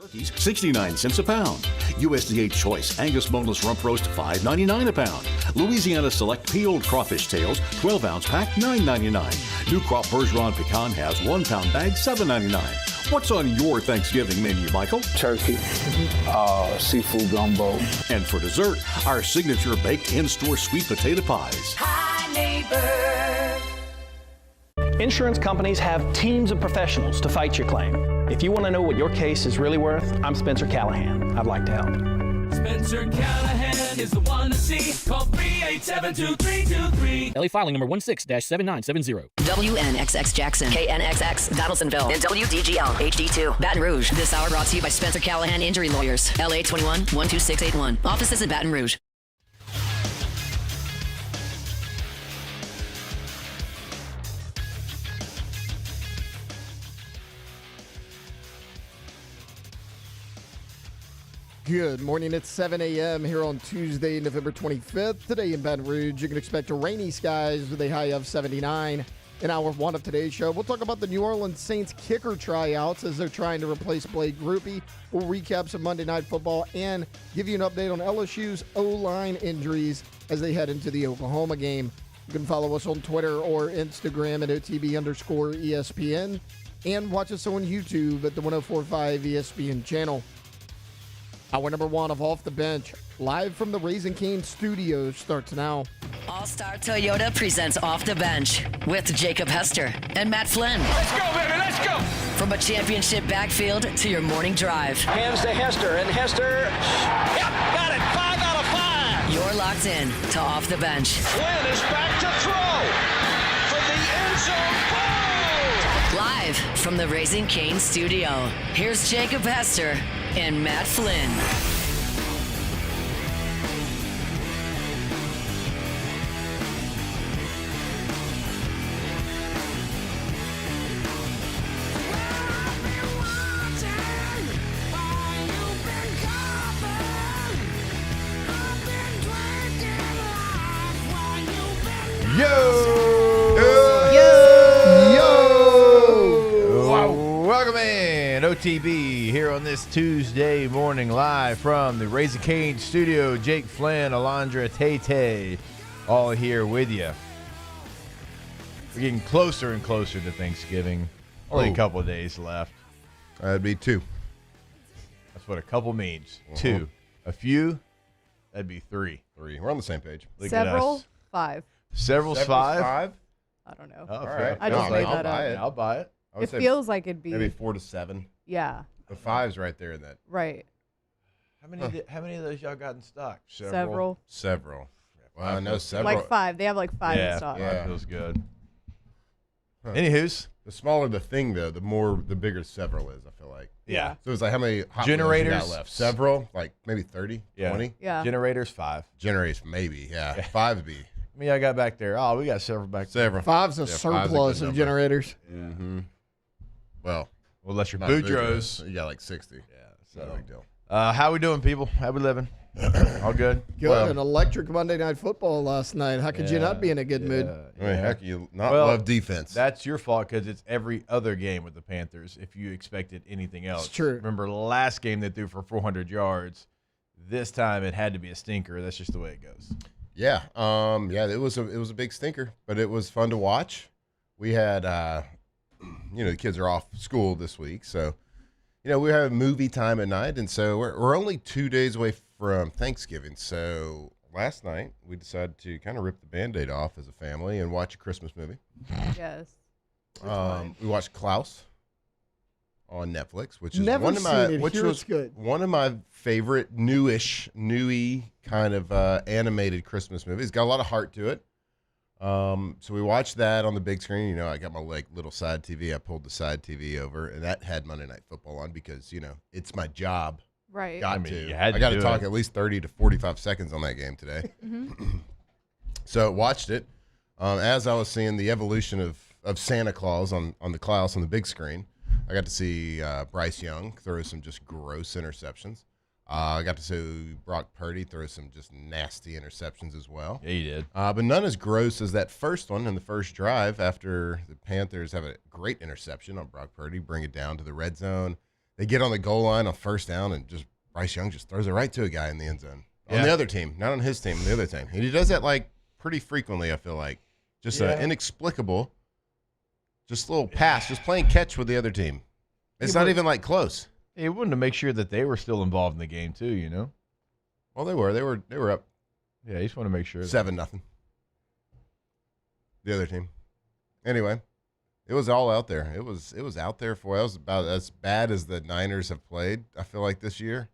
Turkeys, 69 cents a pound. USDA Choice Angus Boneless Rump Roast, $5.99 a pound. Louisiana Select Peeled Crawfish Tails, 12-ounce pack, $9.99. New Crop Bergeron Pecan has 1-pound bag, $7.99. What's on your Thanksgiving menu, Michael? Turkey, seafood gumbo. And for dessert, our signature baked in-store sweet potato pies. Hi, neighbor. Insurance companies have teams of professionals to fight your claim. If you want to know what your case is really worth, I'm Spencer Callahan. I'd like to help. Spencer Callahan is the one to see. Call 387-2323. LA filing number 16-7970. WNXX Jackson, KNXX Donaldsonville, and WDGL HD2 Baton Rouge. This hour brought to you by Spencer Callahan Injury Lawyers. LA 21-12681. Offices in Baton Rouge. Good morning. It's 7 a.m. here on Tuesday, November 25th. Today in Baton Rouge, you can expect rainy skies with a high of 79. In hour one of today's show, we'll talk about the New Orleans Saints kicker tryouts as they're trying to replace Blake Grupe. We'll recap some Monday Night Football and give you an update on LSU's O-line injuries as they head into the Oklahoma game. You can follow us on Twitter or Instagram at OTB_ESPN and watch us on YouTube at the 104.5 ESPN channel. Hour number one of Off the Bench, live from the Raising Cane Studios, starts now. All-Star Toyota presents Off the Bench with Jacob Hester and Matt Flynn. Let's go, baby, let's go. From a championship backfield to your morning drive. Hands to Hester, and Hester, yep, got it, 5 out of 5. You're locked in to Off the Bench. Flynn is back to throw from the end zone. Boom! Live from the Raising Cane Studio, here's Jacob Hester and Matt Flynn. Welcome in, OTB, here on this Tuesday morning, live from the Raising Cane studio. Jake Flynn, Alondra Tate, all here with you. We're getting closer and closer to Thanksgiving. Only a couple of days left. That'd be 2. That's what a couple means. 2. A few, that'd be 3. 3. We're on the same page. Look Several, at us. 5. Several's 5? I don't know. Oh, all right. I just made that up. I'll buy it. It feels like it'd be maybe 4 to 7. Yeah. The 5's right there in that. Right. How many of those y'all got in stock? Several. Well, I know several. Like 5. They have like 5 in stock. Yeah, that feels good. Anywho's, the smaller the thing, though, the bigger several is, I feel like. Yeah. So it's like how many hot generators wheels you got left? Several? Like maybe 30, 20? Yeah. Generators, 5. Generators, maybe, yeah. 5 would be. I mean, I got back there. Oh, we got several back there. Several. 5's a surplus of generators. Mm-hmm. Well, unless you're Boudreaux's. You got like 60. Yeah, so no big deal. How we doing, people? How we living? All good? Good. An electric Monday Night Football last night. How could you not be in a good mood? I mean, how can you not love defense? That's your fault because it's every other game with the Panthers if you expected anything else. It's true. Remember last game they threw for 400 yards. This time it had to be a stinker. That's just the way it goes. Yeah. It was a big stinker, but it was fun to watch. We had the kids are off school this week, so we have movie time at night, and so we're only 2 days away from Thanksgiving. So last night we decided to kind of rip the Band-Aid off as a family and watch a Christmas movie. Yes. We watched Klaus on Netflix, which is Never one of my seen it. Hear it's good. One of my favorite newy kind of animated Christmas movies. It's got a lot of heart to it. So we watched that on the big screen. I got my little side TV. I pulled the side TV over, and that had Monday Night Football on because it's my job. Right. I got to talk at least 30 to 45 seconds on that game today. So watched it as I was seeing the evolution of Santa Claus on the Klaus on the big screen. I got to see Bryce Young throw some just gross interceptions. I got to see Brock Purdy throw some just nasty interceptions as well. Yeah, he did. But none as gross as that first one in the first drive after the Panthers have a great interception on Brock Purdy, bring it down to the red zone. They get on the goal line on first down, and just Bryce Young just throws it right to a guy in the end zone. On the other team, not on his team, the other team. And he does that like pretty frequently, I feel like. Just an inexplicable, just a little pass, just playing catch with the other team. It's not even like close. He wanted to make sure that they were still involved in the game too, you know? Well, they were. They were up. Yeah, he just want to make sure. 7-0. The other team. Anyway, it was all out there. It was out there for it was about as bad as the Niners have played, I feel like, this year.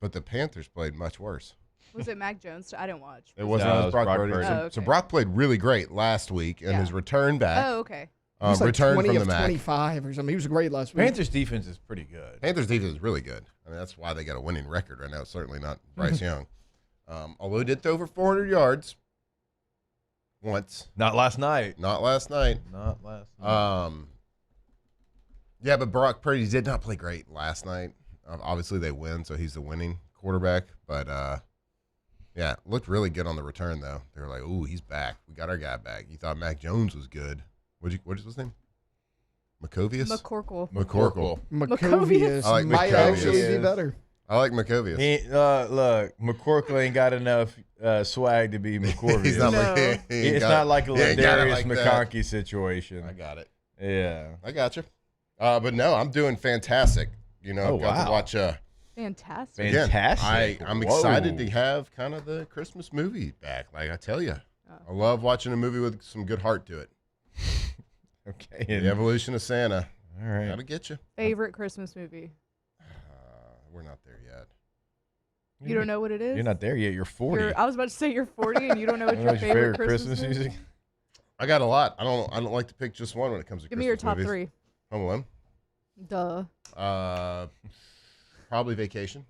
But the Panthers played much worse. Was it Mac Jones? I didn't watch. It wasn't. It was Brock Purdy. Oh, okay. So Brock played really great last week, and his return back. Oh, okay. He was like return 20 from of the MAC. 25 or something. He was great last week. Panthers defense is pretty good. Panthers defense is really good. I mean, that's why they got a winning record right now. It's certainly not Bryce Young. Although he did throw over 400 yards once. Not last night. Not last night. Not last night. Yeah, but Brock Purdy did not play great last night. Obviously, they win, so he's the winning quarterback. But, yeah, looked really good on the return, though. They were like, ooh, he's back. We got our guy back. You thought Mac Jones was good. What is his name? McCovius? McCorkle. McCovius I like might McCovius. actually be better. I like McCovius. Look, McCorkle ain't got enough swag to be McCorvius. He's not like, it's not like a Ladarius like McConkey situation. I got it. Yeah. I got you. But no, I'm doing fantastic. You know, got to watch. Fantastic. Again, Fantastic. I'm excited to have kind of the Christmas movie back. Like I tell you, I love watching a movie with some good heart to it. Okay. The Evolution of Santa. All right. Gotta get you. Favorite Christmas movie? We're not there yet. You don't know what it is? You're not there yet. You're 40. I was about to say you're 40 and you don't know what You your know favorite Christmas music? I got a lot. I don't like to pick just one when it comes to Give Christmas me your top movies. 3. Home Duh. Alone. Probably Vacation.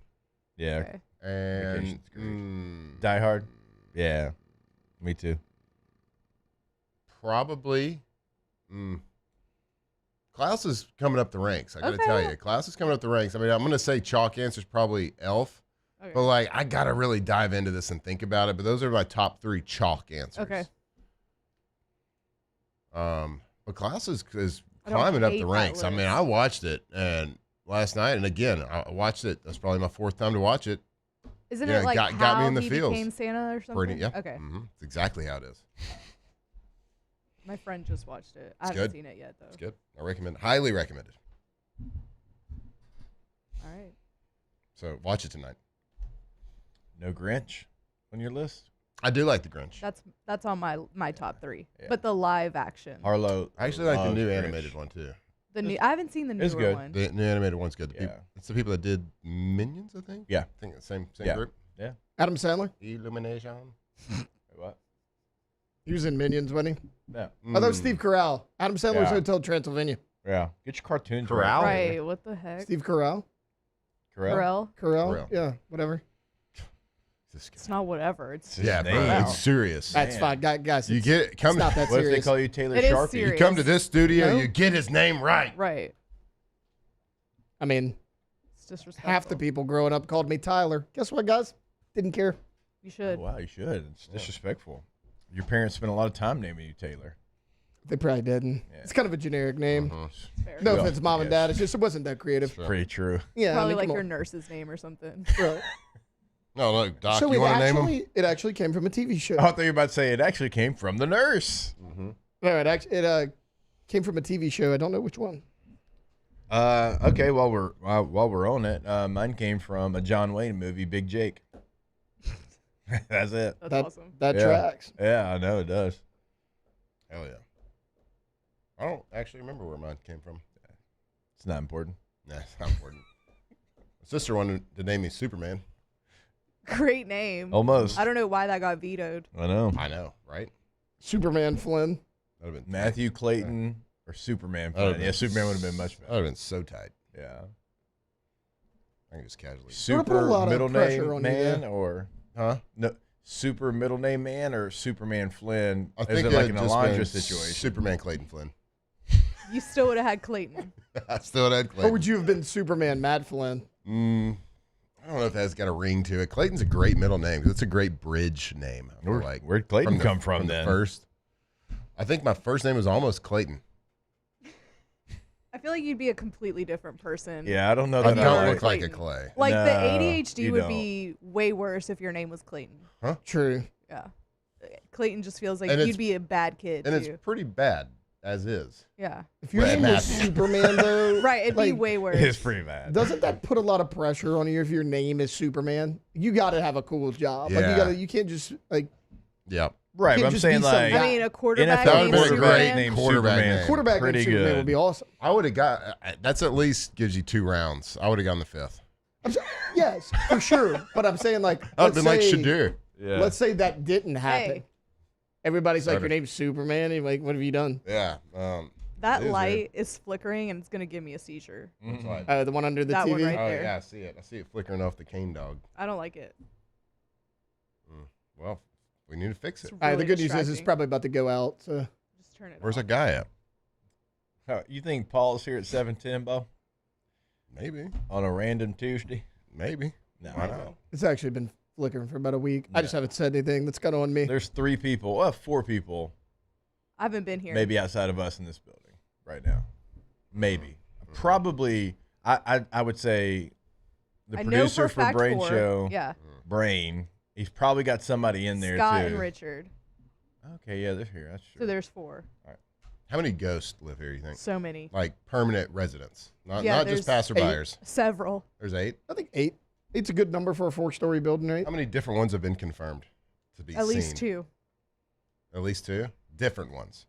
Yeah. Okay. And Die Hard. Yeah. Me too. Probably. Klaus is coming up the ranks. I got to tell you. Klaus is coming up the ranks. I mean, I'm going to say chalk answer is probably Elf. Okay. But, like, I got to really dive into this and think about it. But those are my top 3 chalk answers. Okay. But Klaus is climbing up the ranks. I mean, I watched it and last night. And, again, I watched it. That's probably my 4th time to watch it. Isn't it like got me in the he feels. became Santa or something? Yeah. Okay. It's exactly how it is. My friend just watched it. I It's haven't good. seen it yet, though. It's good. I recommend. Highly recommend it. All right. So watch it tonight. No Grinch on your list? I do like the Grinch. That's on my top 3. Yeah. But the live action. Harlow. I actually like the loves new Grinch. animated one too. I haven't seen the newer It's good. one. The new animated one's good. Yeah. It's the people that did Minions, I think. Yeah. I think the same Yeah. group. Yeah. Adam Sandler. Illumination. What? He was in Minions, wasn't he? Yeah. Oh, that was Steve Carell. Adam Sandler's Yeah. Hotel Transylvania. Yeah. Get your cartoons Corral? right. Right. What the heck? Steve Carell. Corral? Carell? Yeah, whatever. It's not whatever. It's Yeah, bro, name. it's serious. That's fine, guys. You get it. Come. It's not that What if they serious. call you Taylor It is Sharpie? serious. You come to this studio, No. you get his name right. right. I mean, It's disrespectful. half the people growing up called me Tyler. Guess what, guys? Didn't care. You should. Oh, wow, you should. It's disrespectful. Your parents spent a lot of time naming you Taylor. They probably didn't. Yeah. It's kind of a generic name. Fair. No Well, offense, mom and dad. It wasn't that creative. Pretty true. Yeah, Probably I mean, like come your on. nurse's name or something. Right. No, look, Doc. So you want to name him? it actually came from a TV show. I thought you were about to say it actually came from the nurse. No, it came from a TV show. I don't know which one. Okay, while we're on it, mine came from a John Wayne movie, Big Jake. That's it. That's awesome. That Yeah. tracks. Yeah, I know it does. Hell yeah. I don't actually remember where mine came from. It's not important. Nah, it's not important. My sister wanted to name me Superman. Great name. Almost. I don't know why that got vetoed. I know. I know, right? Superman Flynn. That'd have been Matthew Clayton or Superman. That would've Yeah, been Superman would have been much That better. would have been so tight. Yeah. I can just casually. Would've put a Super lot of middle pressure name on you man there. or Huh? no super middle name man or Superman Flynn? I Is think it like it'd an just Alondra been situation? Superman Clayton Flynn. You still would have had Clayton. I still had Clayton. Or would you have been Superman Matt Flynn? I don't know if that's got a ring to it. Clayton's a great middle name. 'Cause it's a great bridge name. I feel like. Where'd Clayton come from the then? first. I think my first name was almost Clayton. I feel like you'd be a completely different person. Yeah, I don't know I that don't I look like a Clay. Like No, the ADHD you would don't. be way worse if your name was Clayton. Huh? True. Yeah. Clayton just feels like And you'd it's- be a bad kid And too. it's pretty bad as is. Yeah. If your Brad name was Matthews. Superman, though, Right, it'd be like, way worse. It's pretty bad. doesn't that put a lot of pressure on you if your name is Superman? You got to have a cool job. Like Yeah. you can't just like Yep. Right, can't but I'm just saying be some like I mean, a quarterback NFL That would've named been a quarterback great Superman. named quarterback Superman. name. quarterback Pretty named Superman good. would be awesome. I would have got. That's at least gives you 2 rounds. I would have gone the 5th. Yes, for sure. But I'm saying like I would let's have been like say, Shadur. Yeah. let's say that didn't happen. Hey. Everybody's like, Started. your name's Superman. And you're like, what have you done? Yeah. That it is light is flickering and it's gonna give me a seizure. Which light? The one under the That TV. one right Oh there. yeah, I see it. I see it flickering off the cane dog. I don't like it. Well, we need to fix it. It's All right, the really good news is it's distracting. probably about to go out. So. Just turn it Where's off. that guy at? You think Paul's here at 7:10, Bo? Maybe. On a random Tuesday? Maybe. No. Why not? It's actually been flickering for about a week. I just haven't said anything that's got on me. There's 3 people, well, 4 people, I haven't been here. maybe outside of us in this building right now. Maybe. Probably, I would say the I know producer for a fact Brain 4. Show, Yeah. Brain, he's probably got somebody in there Scott too. and Richard. Okay, yeah, they're here. That's true. So there's 4. How many ghosts live here, you think? So many. Like permanent residents. Not Yeah, not just there's passerbyers. Several. There's 8. I think 8. 8's a good number for a 4-story building, right? How many different ones have been confirmed to be At seen? least 2. At least 2? Different ones.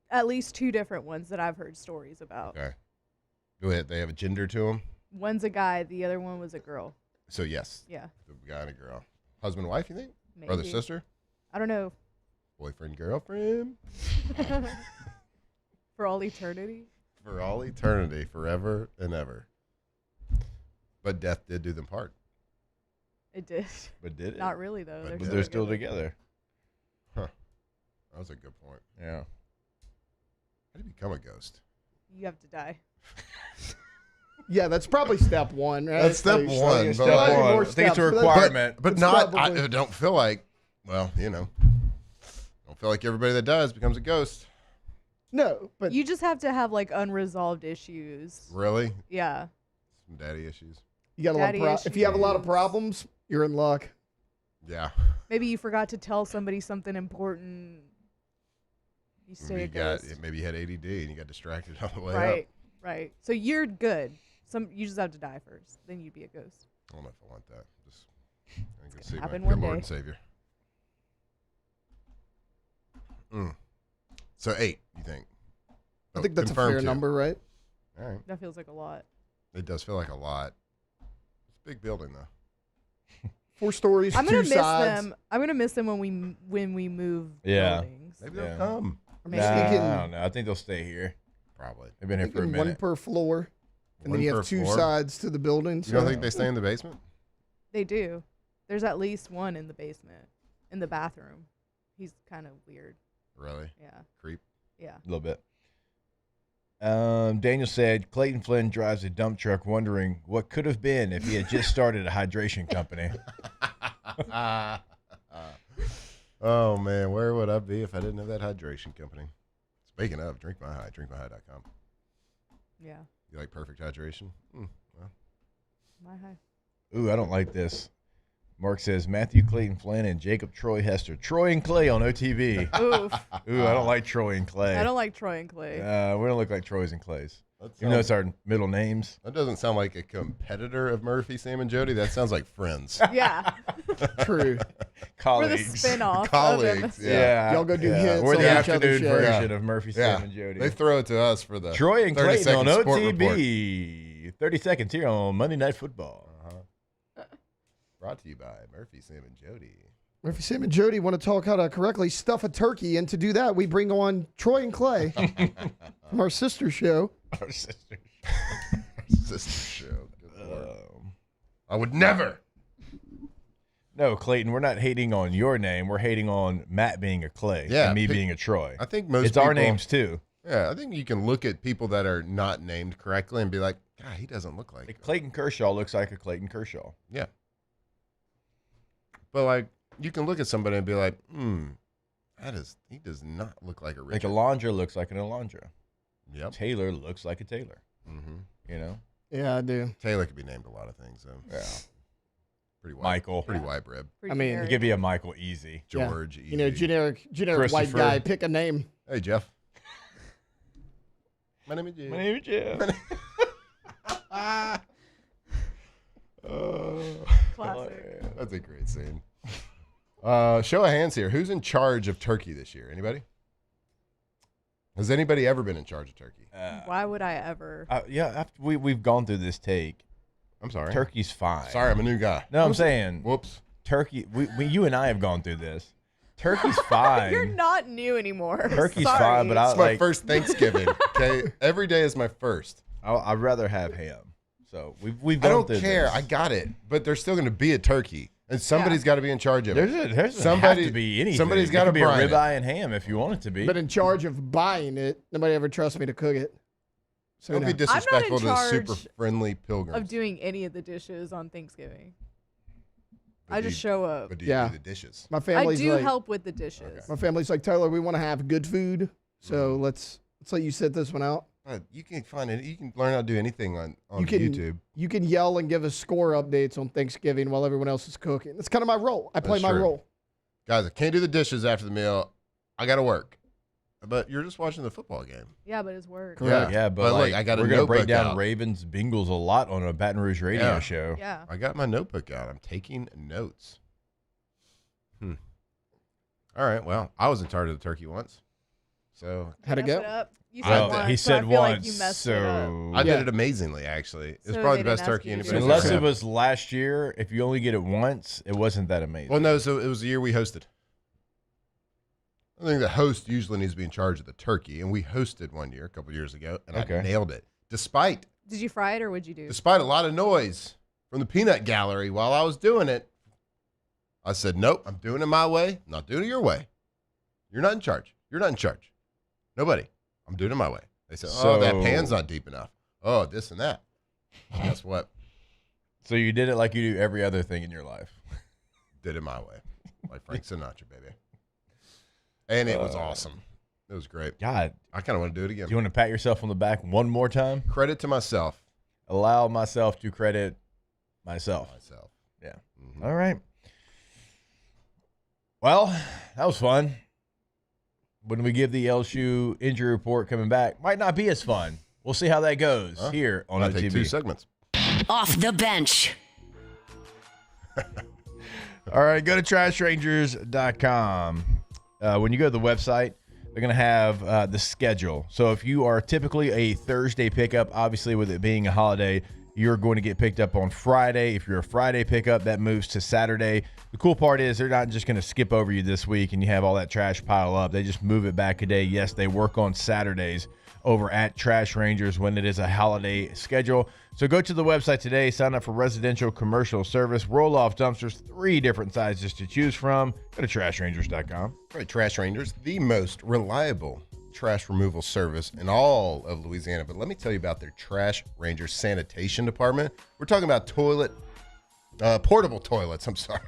At least 2 different ones that I've heard stories about. Okay. Do they have a gender to them? One's a guy, the other one was a girl. So yes. Yeah. The guy and a girl. Husband, wife, you think? Maybe. Brother, sister? I don't know. Boyfriend, girlfriend? For all eternity. For all eternity, forever and ever. But death did do them part. It did. But did it? Not really though. But But they're still together. Huh. That was a good point. Yeah. How do you become a ghost? You have to die. Yeah, that's probably step 1, right? That's step Like, one, there's but probably like- more I think it's a steps, but that's- requirement. But It's not, probably- I don't feel like, well, don't feel like everybody that dies becomes a ghost. No, but You just have to have like unresolved issues. Really? Yeah. Some daddy issues. you got a lot of Daddy if you have a lot of issues. problems, you're in luck. Yeah. Maybe you forgot to tell somebody something important. You stay Maybe a ghost. maybe you had ADD and you got distracted on the way Right. up. Right. So you're good. You just have to die first. Then you'd be a ghost. I don't know if I want that. Just I can see my happen good one Lord day. and Savior. So 8, you think? I think that's a confirmed fair 2. number, right? All right. That feels like a lot. It does feel like a lot. It's a big building though. 4 stories, I'm 2 gonna miss sides. them. I'm gonna miss them when we move Yeah. buildings. Maybe Yeah. they'll come. I'm Maybe. thinking, I don't know. I think they'll stay here. Probably. They've been here for a thinking 1 minute. per floor, and One then you per have 2 floor? sides to the building. You So don't think they stay in the basement? They do. There's at least one in the basement, in the bathroom. He's kind of weird. Really? Yeah. Creep. Yeah. A little bit. Daniel said Clayton Flynn drives a dump truck wondering what could have been if he had just started a hydration company. Oh man, where would I be if I didn't have that hydration company? Speaking of, drink my high, drinkmyhigh.com. Yeah. You like perfect hydration? Well, My high. Ooh, I don't like this. Mark says Matthew Clayton Flynn and Jacob Troy Hester. Troy and Clay on OTB. Oof. Ooh, I don't like Troy and Clay. I don't like Troy and Clay. We don't look like Troys and Clays. that Even though it's sounds- our middle names. that doesn't sound like a competitor of Murphy, Sam, and Jody. That sounds like friends. Yeah. true. We're the Colleagues. spinoff Colleagues, of MSC. yeah. Y'all go do hits We're on the each other's afternoon show. version Yeah. of Murphy, Yeah. Sam, and Jody. They throw it to us for the Troy and Clayton on 30-second sport report. OTB. 30 seconds here on Monday Night Football. Brought to you by Murphy, Sam, and Jody. Murphy, Sam, and Jody want to talk how to correctly stuff a turkey, and to do that, we bring on Troy and Clay from our sister show. Our sister. Sister show. Good Lord. I would never. No, Clayton, we're not hating on your name. We're hating on Matt being a Clay Yeah, and me being a Troy. I think most It's our people- names, too. Yeah, I think you can look at people that are not named correctly and be like, God, he doesn't look like. Like Clayton Kershaw looks like a Clayton Kershaw. Yeah. But like, you can look at somebody and be like, he does not look like a Like Richard. Alondra looks like an Alondra. Yep. Taylor looks like a Taylor. Mm-hmm. You know? Yeah, I do. Taylor could be named a lot of things, though. Yeah. Pretty white. Michael. Pretty white bread. I mean, It could be a Michael easy. George, yeah. You know, generic white Christopher. guy. Pick a name. Hey, Jeff. My name is Jeff. My name is Jeff. Classic. That's a great scene. Show of hands here. Who's in charge of turkey this year? Anybody? Has anybody ever been in charge of turkey? Why would I ever? Yeah, we've gone through this take. I'm sorry. Turkey's fine. Sorry, I'm a new guy. No, I'm saying. Whoops. Turkey. You and I have gone through this. Turkey's fine. You're not new anymore. Turkey's Sorry. fine, but It's my first Thanksgiving. Okay, every day is my first. I'd rather have ham. So we've I gone don't through care. this. I got it, but there's still going to be a turkey, and somebody's got to be in charge of it. There's somebody have to be anything. Somebody's got to be a brine ribeye and ham if you want it to be. But in charge of buying it, nobody ever trusts me to cook it. So Don't be no. disrespectful to the charge super friendly pilgrims. of doing any of the dishes on Thanksgiving. But I do just you- show up. But do you do the dishes? My I family's do like, help with the dishes. My family's like, Taylor, we want to have good food, so let's let you sit this one out. You can find it. You can learn how to do anything on You can YouTube. You can yell and give us score updates on Thanksgiving while everyone else is cooking. That's kind of my role. I play That's my true. role. Guys, I can't do the dishes after the meal. I got to work. But you're just watching the football game. Yeah, but it's work. Yeah, but look, I got a we're gonna break notebook down out. Ravens Bengals a lot on a Baton Rouge radio show. Yeah. I got my notebook out. I'm taking notes. All right. Well, I was in charge of the turkey once. So how'd it Mess go? it up. You I- said once, he so said I feel like once, you messed so- it up. I did it amazingly, actually. It was So probably they the best didn't ask turkey you to anybody's do ever Unless had. it was last year, if you only get it once, it wasn't that amazing. Well, no, so it was the year we hosted. I think the host usually needs to be in charge of the turkey, and we hosted one year, a couple years ago, and I nailed it. Despite Did you fry it or what'd you do? a lot of noise from the peanut gallery while I was doing it, I said, nope, I'm doing it my way, not doing it your way. You're not in charge. You're not in charge. Nobody. I'm doing it my way. They said, oh, that pan's not deep enough. Oh, this and that. And guess what? So you did it like you do every other thing in your life. Did it my way. Like Frank Sinatra, baby. And it was awesome. It was great. God. I kind of want to do it again. Do you want to pat yourself on the back one more time? Credit to myself. Allow myself to credit myself. Yeah. Mm-hmm. All right. Well, that was fun. When we give the LSU injury report coming back, might not be as fun. We'll see how that goes here on I'll take OTB. 2 segments. Off the bench. All right, go to trashrangers.com. When you go to the website, they're going to have the schedule. So if you are typically a Thursday pickup, obviously with it being a holiday, you're going to get picked up on Friday. If you're a Friday pickup, that moves to Saturday. The cool part is they're not just going to skip over you this week and you have all that trash pile up. They just move it back a day. Yes, they work on Saturdays over at Trash Rangers when it is a holiday schedule. So go to the website today, sign up for residential commercial service, roll-off dumpsters, 3 different sizes to choose from. Go to trashrangers.com. Right, Trash Rangers, the most reliable trash removal service in all of Louisiana. But let me tell you about their Trash Ranger sanitation department. We're talking about portable toilets. I'm sorry.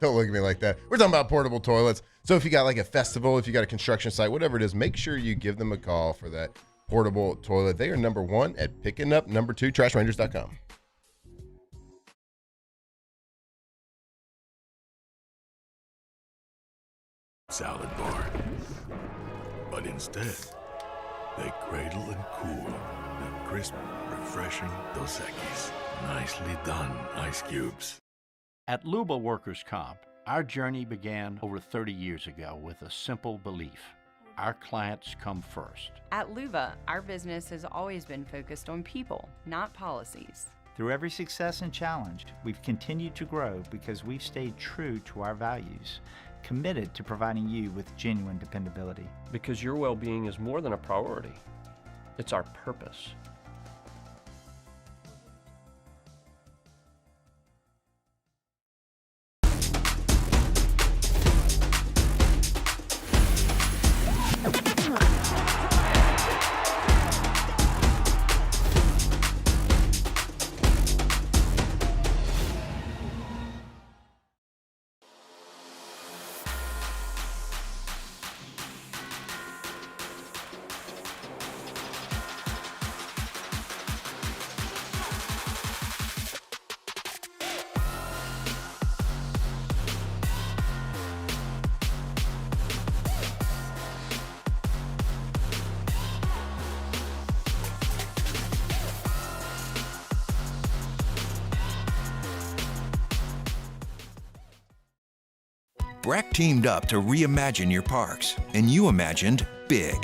Don't look at me like that. We're talking about portable toilets. So if you got like a festival, if you got a construction site, whatever it is, make sure you give them a call for that portable toilet. They are number 1 at picking up number 2, trashrangers.com. Salad bar. But instead, they cradle and cool the crisp, refreshing Dos Equis. Nicely done, Ice Cubes. At Luba Workers' Comp, our journey began over 30 years ago with a simple belief. Our clients come first. At Luba, our business has always been focused on people, not policies. Through every success and challenge, we've continued to grow because we've stayed true to our values, committed to providing you with genuine dependability. Because your well-being is more than a priority. It's our purpose. Breck teamed up to reimagine your parks, and you imagined big.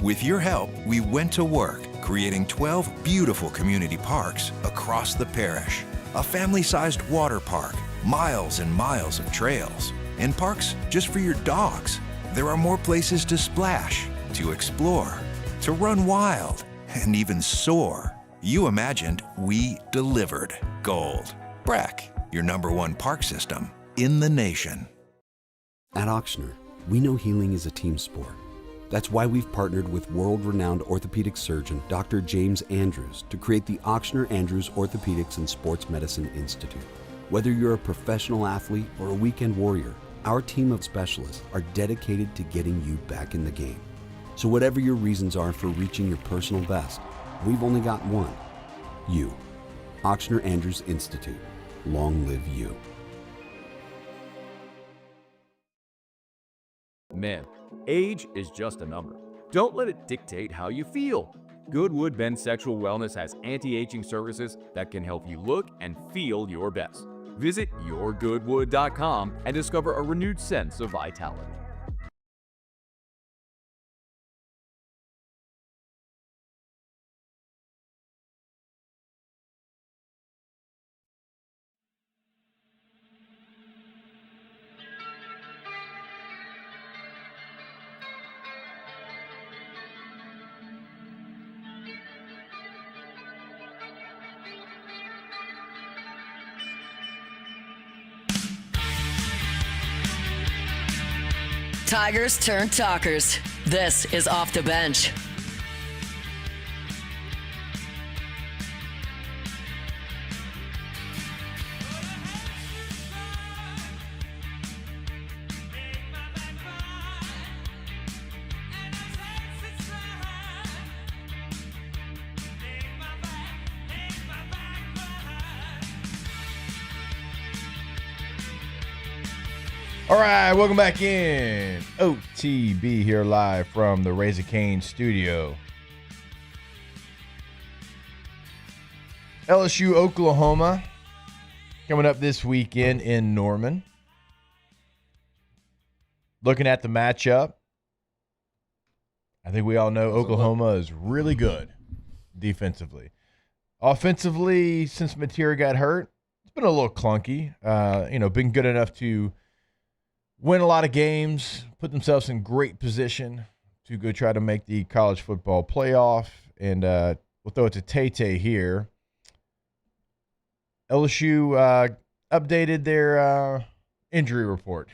With your help, we went to work, creating 12 beautiful community parks across the parish. A family-sized water park, miles and miles of trails, and parks just for your dogs. There are more places to splash, to explore, to run wild, and even soar. You imagined, we delivered. Gold. Breck, your #1 park system in the nation. At Auctioner, we know healing is a team sport. That's why we've partnered with world-renowned orthopedic surgeon Dr. James Andrews to create the Auctioner Andrews Orthopedics and Sports Medicine Institute. Whether you're a professional athlete or a weekend warrior, our team of specialists are dedicated to getting you back in the game. So whatever your reasons are for reaching your personal best, we've only got one. You. Auctioner Andrews Institute. Long live you. Man, age is just a number. Don't let it dictate how you feel. Goodwood Men's Sexual Wellness has anti-aging services that can help you look and feel your best. Visit yourgoodwood.com and discover a renewed sense of vitality. Tigers turn talkers. This is Off the Bench. All right, welcome back in. OTB here live from the Raise a Cane studio. LSU, Oklahoma, coming up this weekend in Norman. Looking at the matchup, I think we all know Oklahoma is really good defensively. Offensively, since Mateer got hurt, it's been a little clunky. Been good enough to win a lot of games, put themselves in great position to go try to make the college football playoff. And we'll throw it to Tay here. LSU updated their injury report.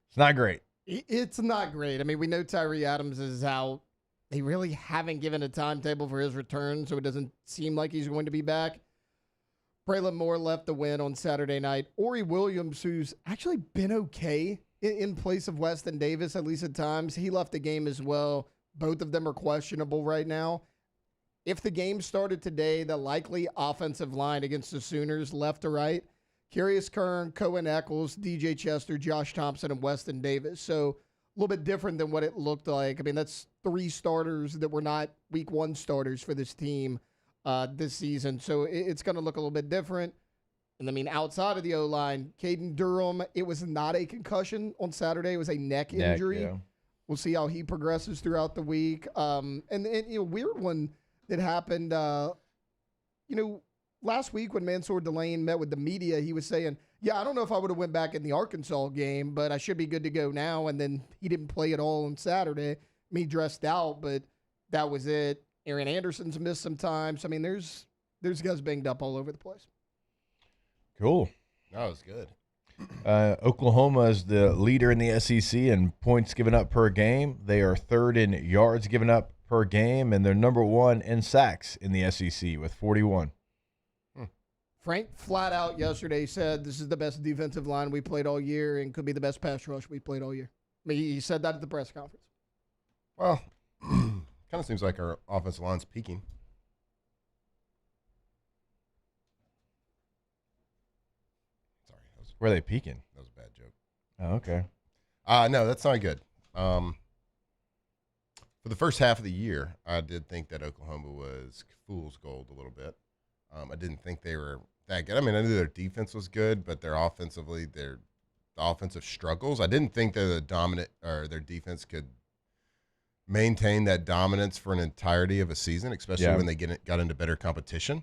It's not great. It's not great. I mean, we know Tyree Adams is out. They really haven't given a timetable for his return, so it doesn't seem like he's going to be back. Braylon Moore left the win on Saturday night. Ori Williams, who's actually been okay in place of Weston Davis, at least at times, he left the game as well. Both of them are questionable right now. If the game started today, the likely offensive line against the Sooners, left to right, Curious Kern, Cohen Eccles, DJ Chester, Josh Thompson, and Weston Davis. So a little bit different than what it looked like. I mean, that's 3 starters that were not week 1 starters for this team this season. So it's going to look a little bit different. And I mean, outside of the O-line, Caden Durham, it was not a concussion on Saturday. It was a neck injury. Yeah. We'll see how he progresses throughout the week. And weird one that happened, last week when Mansour Delane met with the media, he was saying, I don't know if I would have went back in the Arkansas game, but I should be good to go now. And then he didn't play at all on Saturday. Me dressed out, but that was it. Aaron Anderson's missed some time. So, I mean, there's guys banged up all over the place. Cool. That was good. Oklahoma is the leader in the SEC in points given up per game. They are 3rd in yards given up per game, and they're number 1 in sacks in the SEC with 41. Frank flat out yesterday said this is the best defensive line we played all year and could be the best pass rush we played all year. I mean, he said that at the press conference. Well, kind of seems like our offensive line's peaking. Were they peaking? That was a bad joke. Oh, okay. No, that's not good. For the first half of the year, I did think that Oklahoma was fool's gold a little bit. I didn't think they were that good. I mean, I knew their defense was good, but offensively, the the offensive struggles. I didn't think that their defense could maintain that dominance for an entirety of a season, especially when they got into better competition,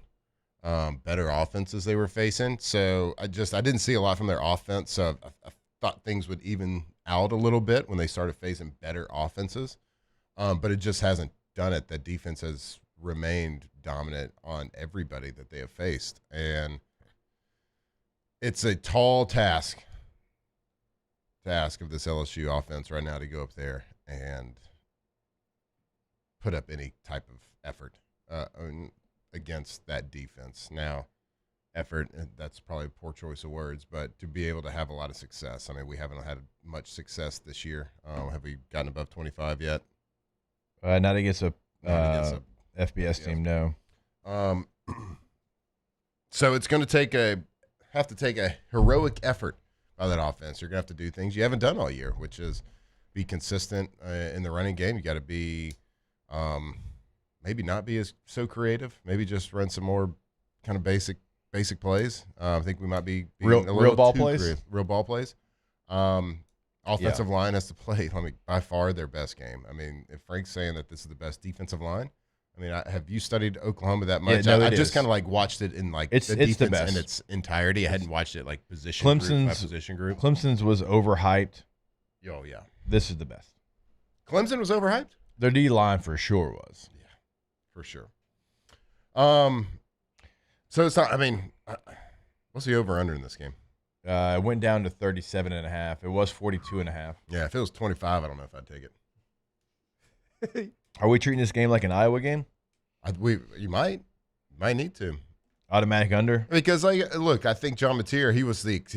better offenses they were facing. So I didn't see a lot from their offense. So I thought things would even out a little bit when they started facing better offenses. But it just hasn't done it. The defense has remained dominant on everybody that they have faced. And it's a tall task of this LSU offense right now to go up there and put up any type of effort against that defense. Now, effort, that's probably a poor choice of words, but to be able to have a lot of success. I mean, we haven't had much success this year. Have we gotten above 25 yet? Not against a FBS team, no. So it's going to have to take a heroic effort by that offense. You're going to have to do things you haven't done all year, which is be consistent in the running game. You got to be maybe not be so creative. Maybe just run some more kind of basic plays. I think we might be real ball plays. Creative. Real ball plays. Offensive line has to play, by far their best game. I mean, if Frank's saying that this is the best defensive line, I mean, have you studied Oklahoma that much? Yeah, no, I just kind of watched it in the defense the best. in its entirety. I hadn't watched it position group by position group. Clemson's was overhyped. Oh yeah, this is the best. Clemson was overhyped. Their D line for sure was. Yeah, for sure. So it's not. I mean, what's the over under in this game? It went down to 37.5. It was 42.5. Yeah, if it was 25, I don't know if I'd take it. Are we treating this game like an Iowa game? You might need to. Automatic under? Because look, I think John Mateer, he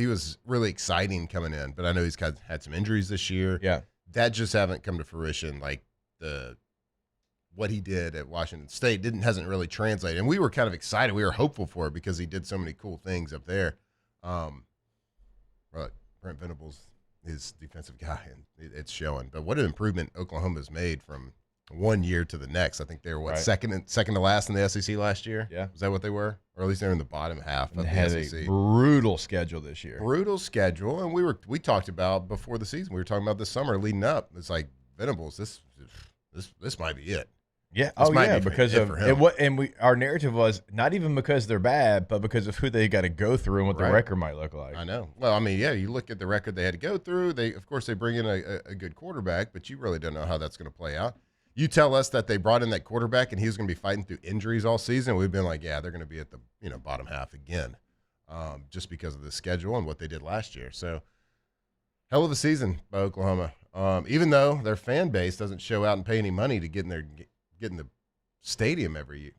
was really exciting coming in, but I know he's had some injuries this year. Yeah, that just haven't come to fruition. Like what he did at Washington State hasn't really translated, and we were kind of excited. We were hopeful for it because he did so many cool things up there. But Brent Venables is defensive guy, and it's showing. But what an improvement Oklahoma's made from one year to the next. I think they were second to last in the SEC last year. Yeah, is that what they were, or at least they're in the bottom half of the SEC. A brutal schedule this year. Brutal schedule, and we talked about before the season. We were talking about this summer leading up. It's like Venables. This might be it. Yeah. Because of our narrative was not even because they're bad, but because of who they got to go through and what the record might look like. I know. Well, I mean, yeah, you look at the record they had to go through. Of course, they bring in a good quarterback, but you really don't know how that's going to play out. You tell us that they brought in that quarterback and he was going to be fighting through injuries all season. We've been like, yeah, they're going to be at the bottom half again, just because of the schedule and what they did last year. So, hell of a season by Oklahoma. Even though their fan base doesn't show out and pay any money to get in the stadium every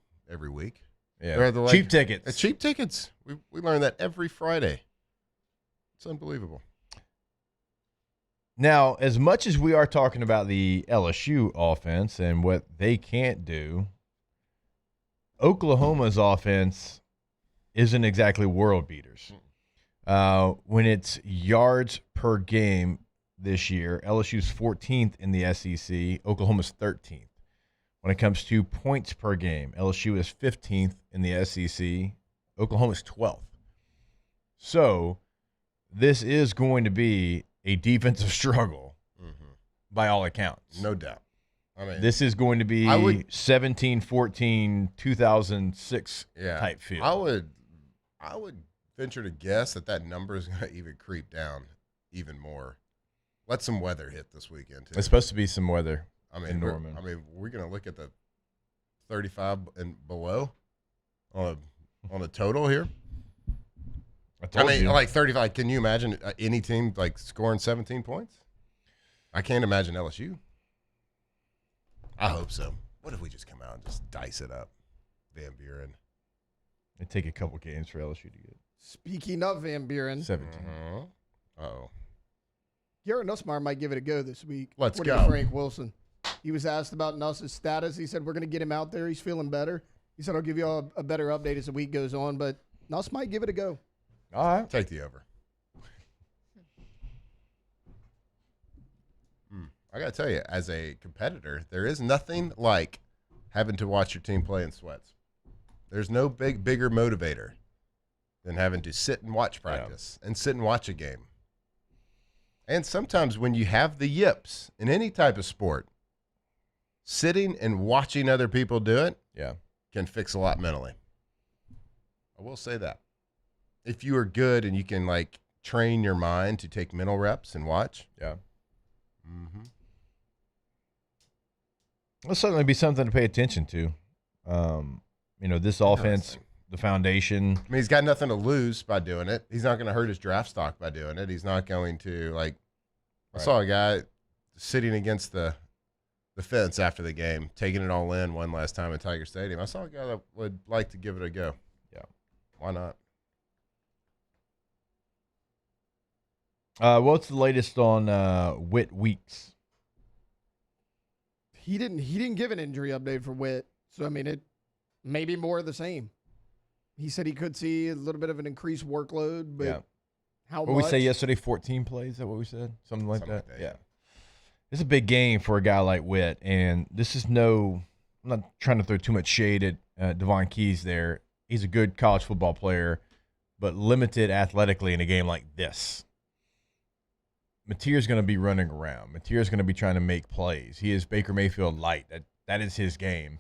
week. Yeah, cheap tickets. Cheap tickets. We learn that every Friday. It's unbelievable. Now, as much as we are talking about the LSU offense and what they can't do, Oklahoma's offense isn't exactly world beaters. When it's yards per game this year, LSU's 14th in the SEC, Oklahoma's 13th. When it comes to points per game, LSU is 15th in the SEC, Oklahoma's 12th. So this is going to be a defensive struggle by all accounts. No doubt. I mean, this is going to be 17-14, 2006 type feel. I would venture to guess that number is going to even creep down even more. Let some weather hit this weekend, too. It's supposed to be some weather in Norman. We're going to look at the 35 and below on a total here. I mean, like 35. Can you imagine any team scoring 17 points? I can't imagine LSU. I hope so. What if we just come out and just dice it up, Van Buren? It'd take a couple games for LSU to get. Speaking of Van Buren, 17. Garrett Nussmeier might give it a go this week. Let's go. Frank Wilson. He was asked about Nuss's status. He said, we're going to get him out there. He's feeling better. He said, I'll give you all a better update as the week goes on, but Nuss might give it a go. All right. Take the over. I got to tell you, as a competitor, there is nothing like having to watch your team play in sweats. There's no bigger motivator than having to sit and watch practice and sit and watch a game. And sometimes when you have the yips in any type of sport, sitting and watching other people do it can fix a lot mentally. I will say that. If you are good and you can, like, train your mind to take mental reps and watch. Yeah. Mm-hmm. It'll certainly be something to pay attention to. This offense, the foundation. I mean, he's got nothing to lose by doing it. He's not going to hurt his draft stock by doing it. He's not going to, like, I saw a guy sitting against the fence after the game, taking it all in one last time at Tiger Stadium. I saw a guy that would like to give it a go. Yeah. Why not? What's the latest on Whit Weeks? He didn't give an injury update for Whit, so I mean it may be more of the same. He said he could see a little bit of an increased workload, but how What much? we say yesterday, 14 plays. Is that what we said? Something like that. Yeah. It's a big game for a guy like Whit, and this is I'm not trying to throw too much shade at Devon Keys there. He's a good college football player, but limited athletically in a game like this. Mateer's going to be running around. Mateer's going to be trying to make plays. He is Baker Mayfield light. That is his game.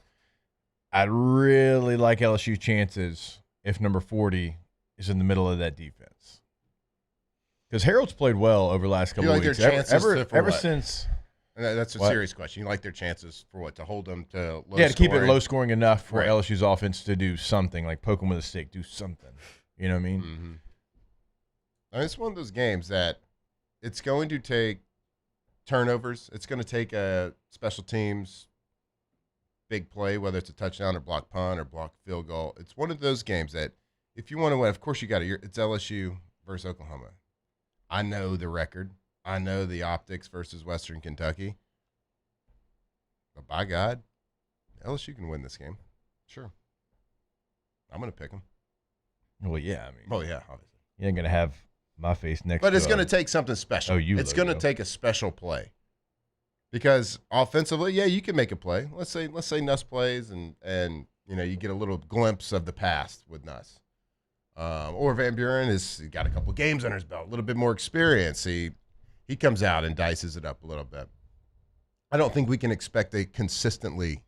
I'd really like LSU chances if number 40 is in the middle of that defense. Because Harold's played well over the last couple of weeks. Ever since. And that's a serious question. You like their chances for what? To hold them to low to keep it low scoring enough for LSU's offense to do something, like poke them with a stick, do something. You know what I mean? Mm-hmm. I mean, it's one of those games that it's going to take turnovers. It's going to take a special teams big play, whether it's a touchdown or block punt or block field goal. It's one of those games that if you want to win, of course you got to. It's LSU versus Oklahoma. I know the record. I know the optics versus Western Kentucky. But by God, LSU can win this game. Sure. I'm going to pick them. Well, yeah. I mean, obviously. You ain't going to have my face next But to it's going to take something special. It's going to take a special play. Because offensively, you can make a play. Let's say Nuss plays and you get a little glimpse of the past with Nuss. Or Van Buren he's got a couple games under his belt, a little bit more experience. He comes out and dices it up a little bit. I don't think we can expect a consistently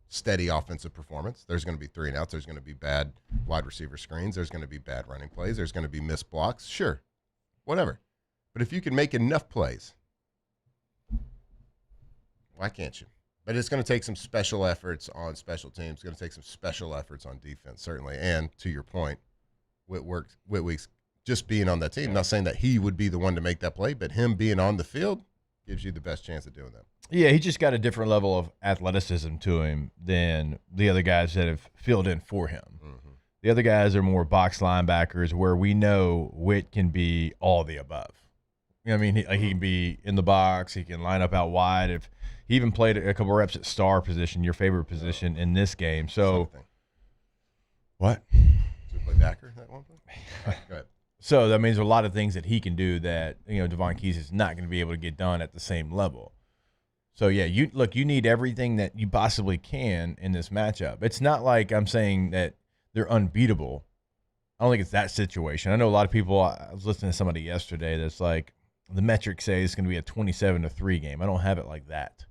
steady offensive performance. There's going to be 3 and outs. There's going to be bad wide receiver screens. There's going to be bad running plays. There's going to be missed blocks. Sure, whatever. But if you can make enough plays, why can't you? But it's going to take some special efforts on special teams. It's going to take some special efforts on defense, certainly. And to your point, Whit Weeks just being on that team. Not saying that he would be the one to make that play, but him being on the field gives you the best chance of doing that. Yeah, he just got a different level of athleticism to him than the other guys that have filled in for him. Mm-hmm. The other guys are more box linebackers where we know Whit can be all the above. You know what I mean? He can be in the box. He can line up out wide. If he even played a couple reps at star position, your favorite position in this game. So, what? Did he play backer at one point? Right, go ahead. So that means there's a lot of things that he can do that Devon Keys is not going to be able to get done at the same level. So yeah, you need everything that you possibly can in this matchup. It's not like I'm saying that they're unbeatable. I don't think it's that situation. I know a lot of people. I was listening to somebody yesterday that's like the metrics say it's going to be a 27-3 game. I don't have it like that.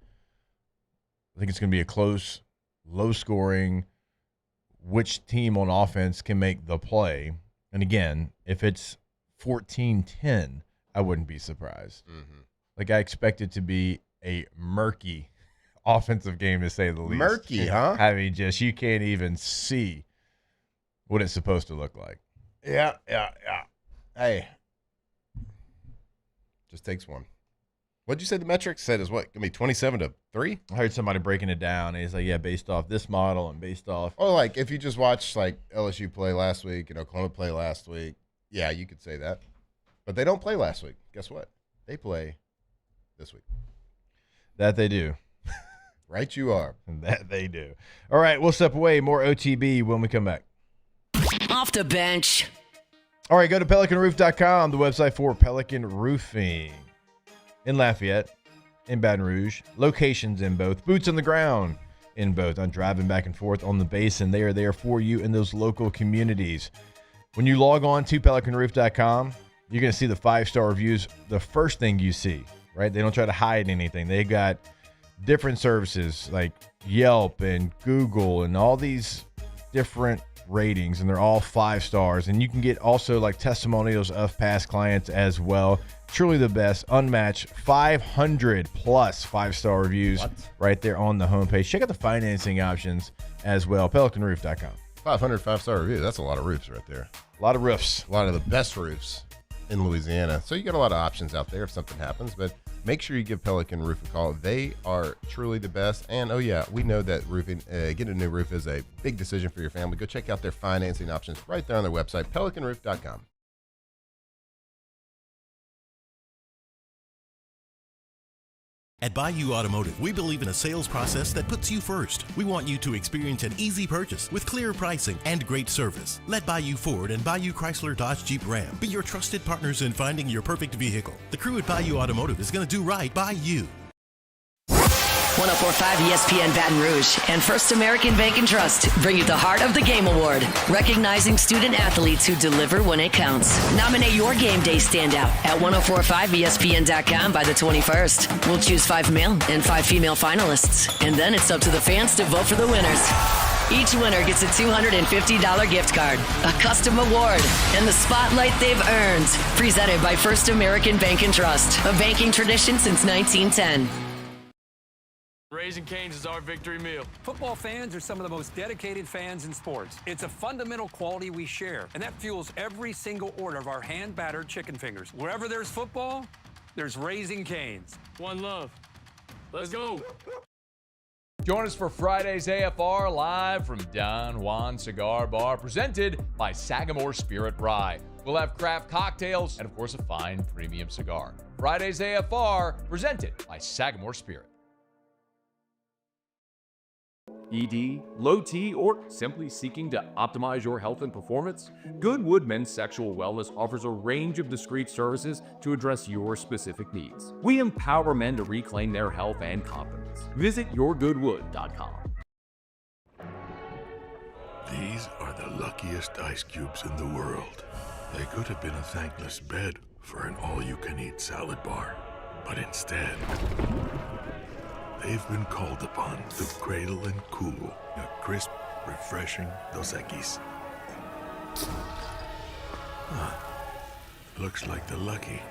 I think it's going to be a close, low-scoring. Which team on offense can make the play? And again, if it's 14-10, I wouldn't be surprised. Mm-hmm. Like I expect it to be a murky offensive game, to say the least. Murky, huh? I mean, just you can't even see what it's supposed to look like. Yeah. Hey, just takes one. What'd you say the metrics said is what? Gonna be 27-3? I heard somebody breaking it down. And he's like, yeah, based off this model and based off. Oh, like if you just watch like LSU play last week and Oklahoma play last week, yeah, you could say that. But they don't play last week. Guess what? They play this week. That they do. Right you are. That they do. All right, we'll step away. More OTB when we come back. Off the bench. All right, go to PelicanRoof.com, the website for Pelican Roofing. In Lafayette, in Baton Rouge, locations in both, boots on the ground in both. I'm driving back and forth on the basin. They are there for you in those local communities. When you log on to PelicanRoof.com, you're going to see the 5-star reviews the first thing you see, right? They don't try to hide anything. They got different services like Yelp and Google and all these different ratings, and they're all 5 stars. And you can get also like testimonials of past clients as well. Truly the best, unmatched, 500 plus 5-star reviews right there on the homepage. Check out the financing options as well, pelicanroof.com. 500 5-star reviews. That's a lot of roofs right there. A lot of roofs. A lot of the best roofs in Louisiana. So you got a lot of options out there if something happens, but make sure you give Pelican Roof a call. They are truly the best. And, oh, yeah, we know that roofing, getting a new roof is a big decision for your family. Go check out their financing options right there on their website, pelicanroof.com. At Bayou Automotive, we believe in a sales process that puts you first. We want you to experience an easy purchase with clear pricing and great service. Let Bayou Ford and Bayou Chrysler Dodge Jeep Ram be your trusted partners in finding your perfect vehicle. The crew at Bayou Automotive is going to do right by you. 104.5 ESPN Baton Rouge and First American Bank and Trust bring you the Heart of the Game Award, recognizing student athletes who deliver when it counts. Nominate your game day standout at 1045ESPN.com by the 21st. We'll choose 5 male and 5 female finalists, and then it's up to the fans to vote for the winners. Each winner gets a $250 gift card, a custom award, and the spotlight they've earned. Presented by First American Bank and Trust, a banking tradition since 1910. Raising Cane's is our victory meal. Football fans are some of the most dedicated fans in sports. It's a fundamental quality we share, and that fuels every single order of our hand-battered chicken fingers. Wherever there's football, there's Raising Cane's. One love. Let's go. Join us for Friday's AFR live from Don Juan Cigar Bar, presented by Sagamore Spirit Rye. We'll have craft cocktails and, of course, a fine premium cigar. Friday's AFR, presented by Sagamore Spirit. ED, low T, or simply seeking to optimize your health and performance? Goodwood Men's Sexual Wellness offers a range of discreet services to address your specific needs. We empower men to reclaim their health and confidence. Visit yourgoodwood.com. These are the luckiest ice cubes in the world. They could have been a thankless bed for an all-you-can-eat salad bar, but instead, they've been called upon to cradle and cool a crisp, refreshing Dos Equis. Looks like the lucky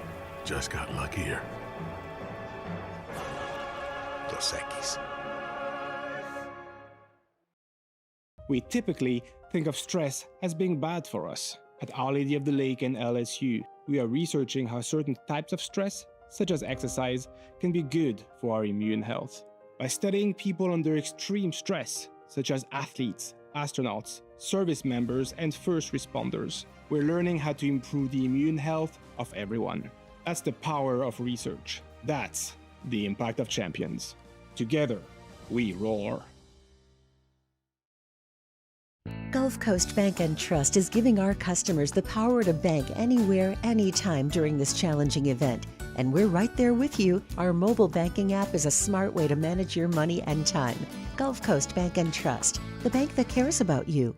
just got luckier. Dos Equis. We typically think of stress as being bad for us. At Our Lady of the Lake and LSU, we are researching how certain types of stress, such as exercise, can be good for our immune health. By studying people under extreme stress, such as athletes, astronauts, service members, and first responders, we're learning how to improve the immune health of everyone. That's the power of research. That's the impact of champions. Together, we roar. Gulf Coast Bank and Trust is giving our customers the power to bank anywhere, anytime during this challenging event. And we're right there with you. Our mobile banking app is a smart way to manage your money and time. Gulf Coast Bank and Trust, the bank that cares about you.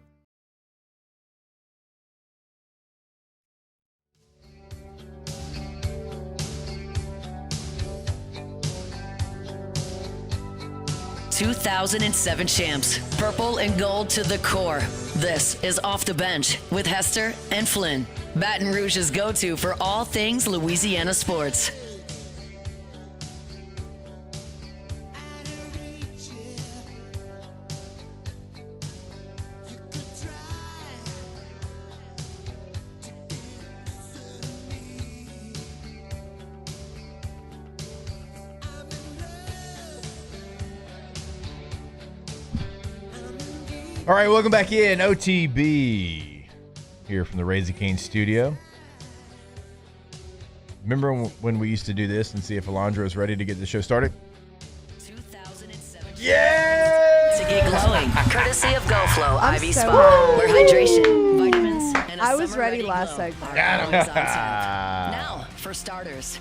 ...2007 champs, purple and gold to the core. This is Off the Bench with Hester and Flynn. Baton Rouge's go-to for all things Louisiana sports. All right, welcome back in. OTB here from the Raising Cane studio. Remember when we used to do this and see if Alondra was ready to get the show started? 2007. Yeah! To get glowing, courtesy of GoFlow I'm IV so Spa, where ready. hydration, vitamins, and a I was summer-ready ready last glow segment. are Got him. always on tap. Now, for starters.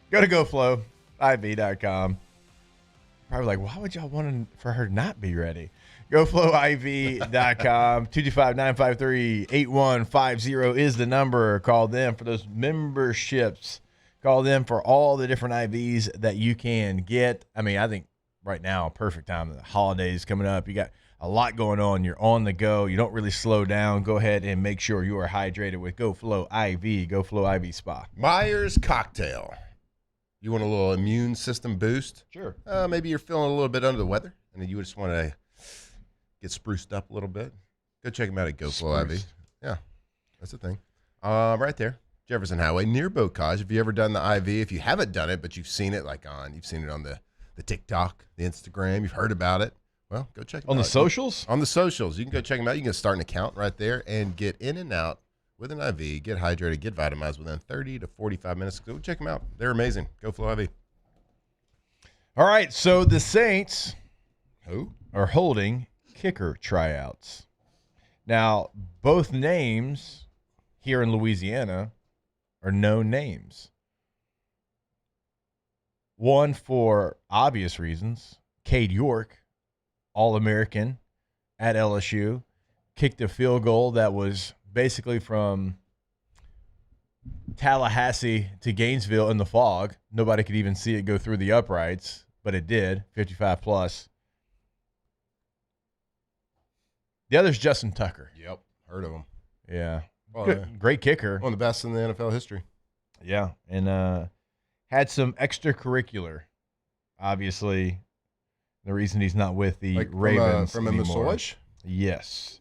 Go to GoFlow, IV.com. Probably like, why would y'all want for her to not be ready? GoFlowIV.com. 225-953-8150 is the number. Call them for those memberships. Call them for all the different IVs that you can get. I mean, I think right now, perfect time. The holidays coming up. You got a lot going on. You're on the go. You don't really slow down. Go ahead and make sure you are hydrated with GoFlow IV. GoFlow IV Spa. Myers Cocktail. You want a little immune system boost? Sure. Maybe you're feeling a little bit under the weather, and you just want to get spruced up a little bit. Go check them out at GoFlow IV. Yeah, that's the thing. Right there, Jefferson Highway, near Bocage. Have you ever done the IV? If you haven't done it, but you've seen it you've seen it on the TikTok, the Instagram, you've heard about it. Well, go check them out. On the socials? On the socials. You can go check them out. You can start an account right there and get in and out with an IV, get hydrated, get vitamized within 30 to 45 minutes. Go check them out. They're amazing. GoFlow IV. All right, so the Saints are holding kicker tryouts. Now, both names here in Louisiana are known names. One, for obvious reasons, Cade York, All-American at LSU, kicked a field goal that was basically from Tallahassee to Gainesville in the fog. Nobody could even see it go through the uprights, but it did, 55-plus. The other's Justin Tucker. Yep, heard of him. Yeah. Well, great kicker. One of the best in the NFL history. Yeah, and had some extracurricular, obviously. The reason he's not with the Ravens from anymore. massage? Yes.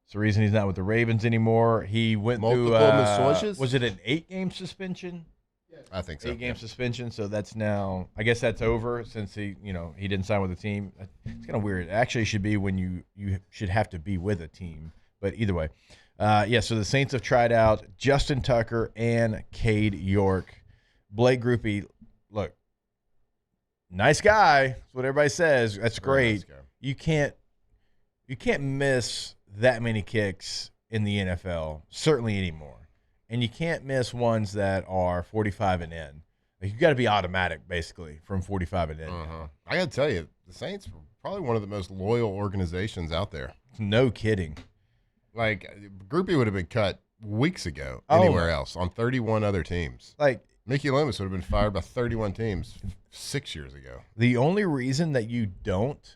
It's the reason he's not with the Ravens anymore. He went through massages? Was it an 8-game suspension? I think so. 8-game suspension, so that's now, I guess that's over since he didn't sign with the team. It's kind of weird. It actually should be when you should have to be with a team. But either way. So the Saints have tried out Justin Tucker and Cade York. Blake Grupe, look, nice guy. That's what everybody says. That's great. Nice You can't miss that many kicks in the NFL, certainly anymore. And you can't miss ones that are 45 and in. Like, you got to be automatic, basically, from 45 and in. I got to tell you, the Saints were probably one of the most loyal organizations out there. No kidding. Like, Grupe would have been cut weeks ago anywhere else on 31 other teams. Like, Mickey Loomis would have been fired by 31 teams 6 years ago. The only reason that you don't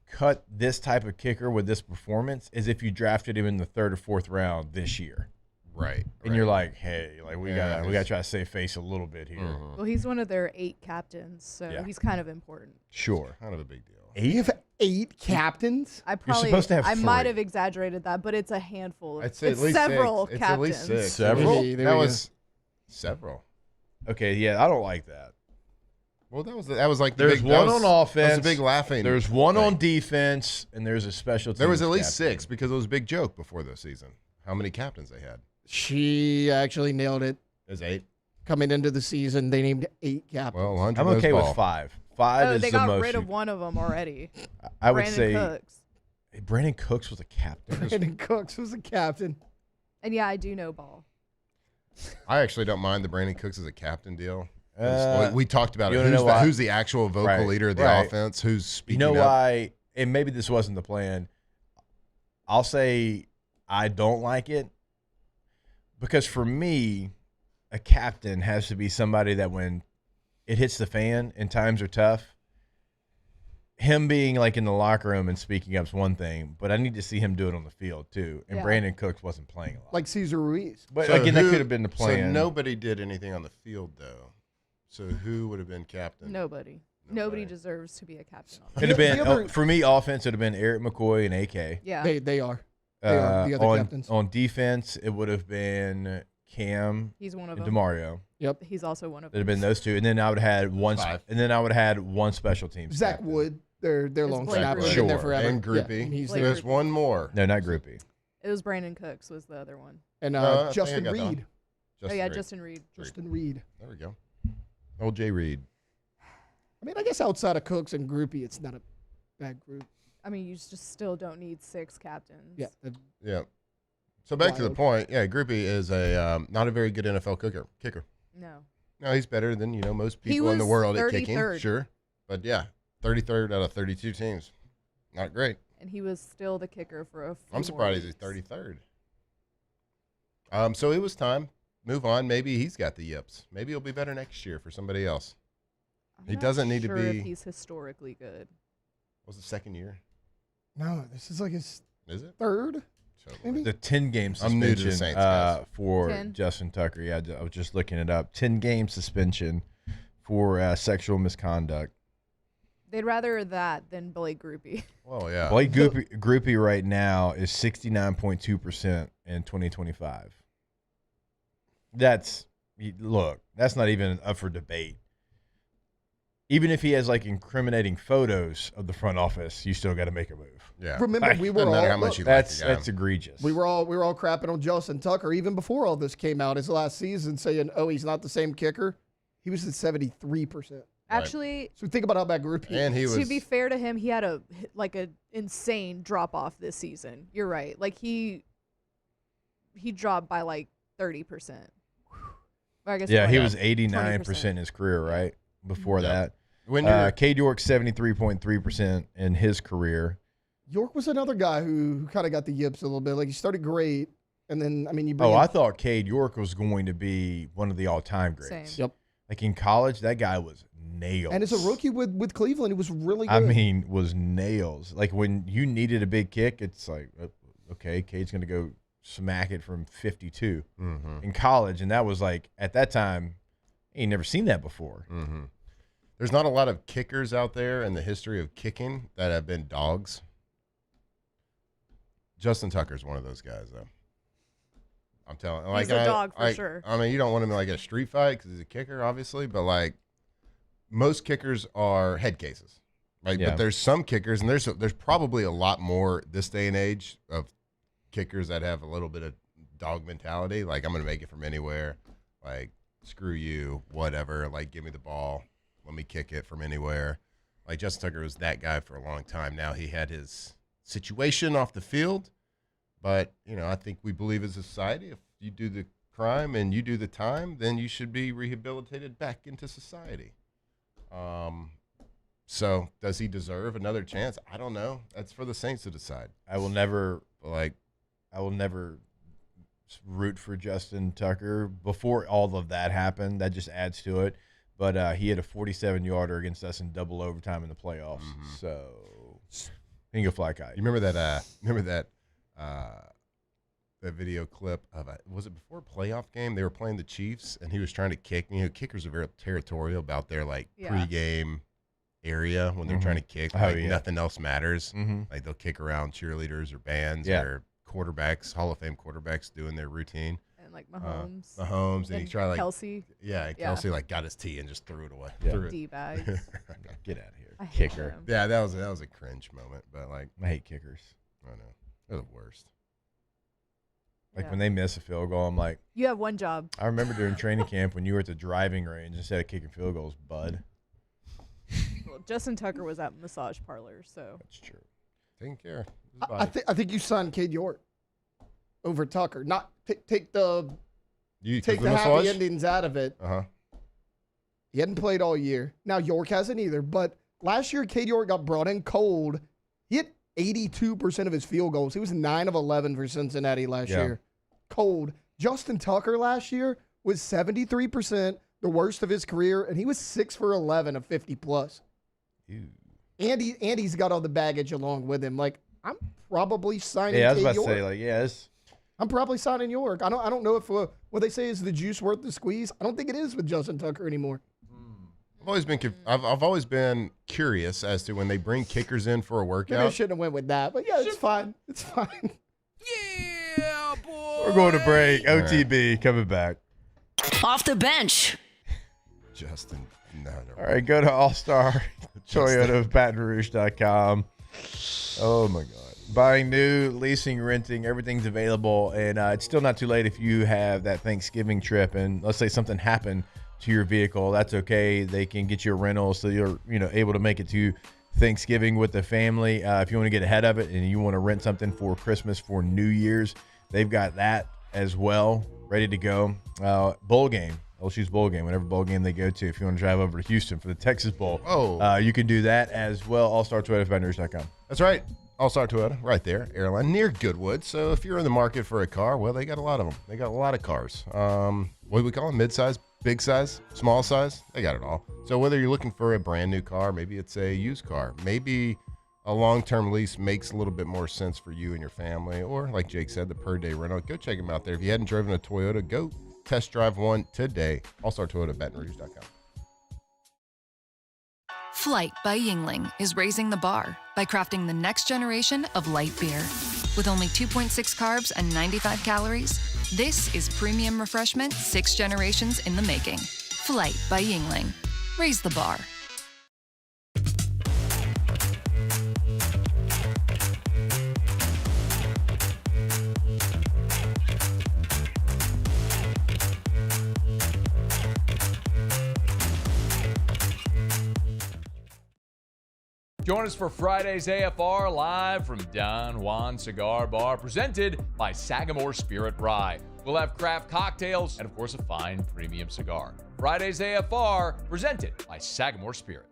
cut this type of kicker with this performance is if you drafted him in the 3rd or 4th round this year. Right. And you're like, hey, like we gotta try to save face a little bit here. Well, he's one of their 8 captains, so he's kind of important. Sure. Kind of a big deal. You have 8 captains? I probably supposed to have I might 3. have exaggerated that, but it's a handful. I'd say it's at least several 6. captains. It's at least 6. Several? That was several. Okay, yeah, I don't like that. Well, that was like the there's big, one that was, on offense. That was a big laughing. There's one thing. on defense, and there's a special teams There was at least captain. 6 because it was a big joke before the season. How many captains they had? She actually nailed it. It was 8. Coming into the season, they named 8 captains. Well, I'm okay with 5. 5 is they the got most. rid of one of them already. I would Brandon say Cooks. Brandon Cooks was a captain. Brandon Cooks was a captain. And yeah, I do know ball. I actually don't mind the Brandon Cooks as a captain deal. We talked about you it. wanna know why? Who's the actual vocal leader of the offense? Who's speaking You know up? why? And maybe this wasn't the plan. I'll say I don't like it because for me, a captain has to be somebody that when it hits the fan and times are tough, him being like in the locker room and speaking up is one thing, but I need to see him do it on the field too. And Yeah. Brandon Cooks wasn't playing a lot. Like Cesar Ruiz. But again, that could have been the plan. So nobody did anything on the field, though. So who would have been captain? Nobody. Nobody deserves to be a captain. It'd have been for me. Offense, it'd have been Eric McCoy and AK. Yeah, They are. They are the other captains. On defense, it would have been Cam. He's one of and them. DeMario. Yep. He's also one of It'd them. have been those 2, and then I would have had one. 5. And then I would have had one special teams. Zach captain. Wood, their long Blake snapper, Grupe. been there Sure. forever. And Grupe. Yeah, and he's Blake there. There's one more. No, not Groupie. It was Brandon Cooks was the other one. And I think I Justin got that one. Reed. Justin Reed. Justin Reed. There we go. Old Jay Reed. I mean, I guess outside of Cooks and Groupie, it's not a bad group. I mean, you just still don't need 6 captains. Yeah. Yeah. So back to the Wild. point. Yeah, Grupe is a not a very good NFL kicker. No. No, he's better than most people in the was world at kicking. 33rd. Sure, but yeah, 33rd out of 32 teams. Not great. And he was still the kicker for a few I'm surprised he's 33rd. So it was time. Move on. Maybe he's got the yips. Maybe he'll be better next year for somebody else. He doesn't need to be. If he's historically good. Was the second year? No, this is like his third. Maybe? The 10-game I'm new to the suspension Saints, guys. for 10? Justin Tucker. Yeah, I was just looking it up. 10-game suspension for sexual misconduct. They'd rather that than Blake Groupie. Well, yeah. Blake Groupie right now is 69.2% in 2025. That's not even up for debate. Even if he has like incriminating photos of the front office, you still got to make a move. Yeah. Remember, we were all that's egregious. We were all crapping on Justin Tucker even before all this came out. His last season, saying, "Oh, he's not the same kicker." He was at 73%. Actually, so think about how bad group he is. To be fair to him, he had a insane drop off this season. You're right. Like he dropped by like 30%. I guess he was 89% in his career, right? Before that. When Cade York 73.3% in his career. York was another guy who kind of got the yips a little bit. Like he started great, and then you bring. I thought Cade York was going to be one of the all-time greats. Same. Yep. Like in college, that guy was nails. And as a rookie with Cleveland, he was really good. I mean, was nails. Like when you needed a big kick, it's like, okay, Cade's going to go smack it from 52 in college, and that was like at that time, you never seen that before. Mm-hmm. There's not a lot of kickers out there in the history of kicking that have been dogs. Justin Tucker's one of those guys, though. I'm telling you. He's a dog for sure. I mean, you don't want him in like a street fight because he's a kicker, obviously, but like most kickers are head cases. Right? Yeah. But there's some kickers, and there's probably a lot more this day and age of kickers that have a little bit of dog mentality. Like, I'm going to make it from anywhere. Like, screw you, whatever. Like, give me the ball. Let me kick it from anywhere. Like, Justin Tucker was that guy for a long time. Now he had his situation off the field. But, I think we believe as a society, if you do the crime and you do the time, then you should be rehabilitated back into society. So does he deserve another chance? I don't know. That's for the Saints to decide. I will never root for Justin Tucker before all of that happened. That just adds to it. But he had a 47-yarder against us in double overtime in the playoffs. So he can go fly kite. You remember that video clip of was it before a playoff game? They were playing the Chiefs, and he was trying to kick. Kickers are very territorial about their pregame area when they're trying to kick. Nothing else matters. Like they'll kick around cheerleaders or bands or quarterbacks, Hall of Fame quarterbacks doing their routine. And like Mahomes. And he tried Kelsey. Kelsey got his tee and just threw it away. D-bags. Get out of here. I hate Kicker. them. Yeah, that was a cringe moment, but like I hate kickers. I know. They're the worst. Like when they miss a field goal, I'm like, you have one job. I remember during training camp when you were at the driving range instead of kicking field goals, bud. Well, Justin Tucker was at massage parlor, so that's true. Taking care. I think you signed Cade York over Tucker. Not take the happy endings out of it. He hadn't played all year. Now York hasn't either. But last year, Cade York got brought in cold. He hit 82% of his field goals. He was 9 of 11 for Cincinnati last year. Cold. Justin Tucker last year was 73%, the worst of his career, and he was 6 for 11 of 50 plus. Ew. And he's got all the baggage along with him. Like, I'm probably signing Yeah, I was Cade about York. to say, like, yes. I'm probably signing York. I don't know if what they say is the juice worth the squeeze. I don't think it is with Justin Tucker anymore. I've always been curious as to when they bring kickers in for a workout. Maybe I shouldn't have went with that, but yeah, it's fine. It's fine. Yeah, boy. We're going to break. OTB coming back. Off the bench. Justin, no. All right, go to All-Star Toyota of BatonRouge.com. Oh, my God. Buying new, leasing, renting, everything's available. And it's still not too late if you have that Thanksgiving trip and let's say something happened to your vehicle. That's okay. They can get you a rental so you're able to make it to Thanksgiving with the family. If you want to get ahead of it and you want to rent something for Christmas, for New Year's, they've got that as well ready to go. Bowl game LSU's bowl game, whatever bowl game they go to. If you want to drive over to Houston for the Texas Bowl, you can do that as well. AllStarToyotaBannerous.com. That's right. All-Star Toyota, right there, Airline, near Goodwood. So if you're in the market for a car, well, they got a lot of them. They got a lot of cars. What do we call them? Mid-size, big size, small size? They got it all. So whether you're looking for a brand new car, maybe it's a used car, maybe a long-term lease makes a little bit more sense for you and your family, or like Jake said, the per-day rental, go check them out there. If you hadn't driven a Toyota, go test drive one today. AllStarToyotaBatonRouge.com. Flight by Yingling is raising the bar by crafting the next generation of light beer. With only 2.6 carbs and 95 calories, this is premium refreshment 6 generations in the making. Flight by Yingling. Raise the bar. Join us for Friday's AFR live from Don Juan Cigar Bar, presented by Sagamore Spirit Rye. We'll have craft cocktails and, of course, a fine premium cigar. Friday's AFR, presented by Sagamore Spirit.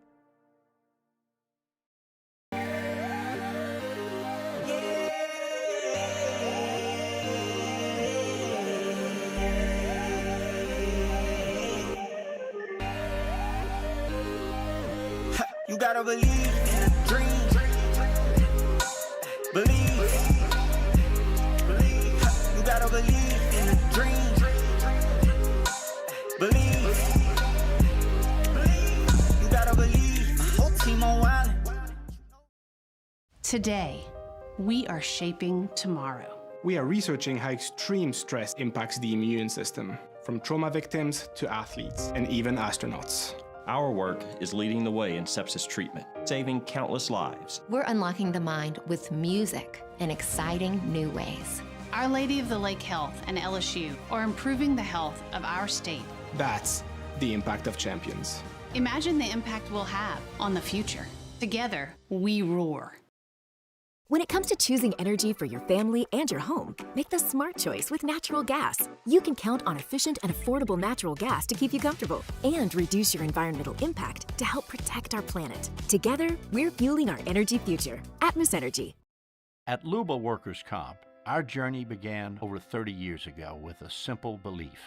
You gotta believe in a dream. Believe. You gotta believe in a dream. Believe. You gotta believe. My whole team on wild. Today, we are shaping tomorrow. We are researching how extreme stress impacts the immune system, from trauma victims to athletes and even astronauts. Our work is leading the way in sepsis treatment, saving countless lives. We're unlocking the mind with music in exciting new ways. Our Lady of the Lake Health and LSU are improving the health of our state. That's the impact of champions. Imagine the impact we'll have on the future. Together, we roar. When it comes to choosing energy for your family and your home, make the smart choice with natural gas. You can count on efficient and affordable natural gas to keep you comfortable and reduce your environmental impact to help protect our planet. Together, we're fueling our energy future. Atmos Energy. At Luba Workers' Comp, our journey began over 30 years ago with a simple belief.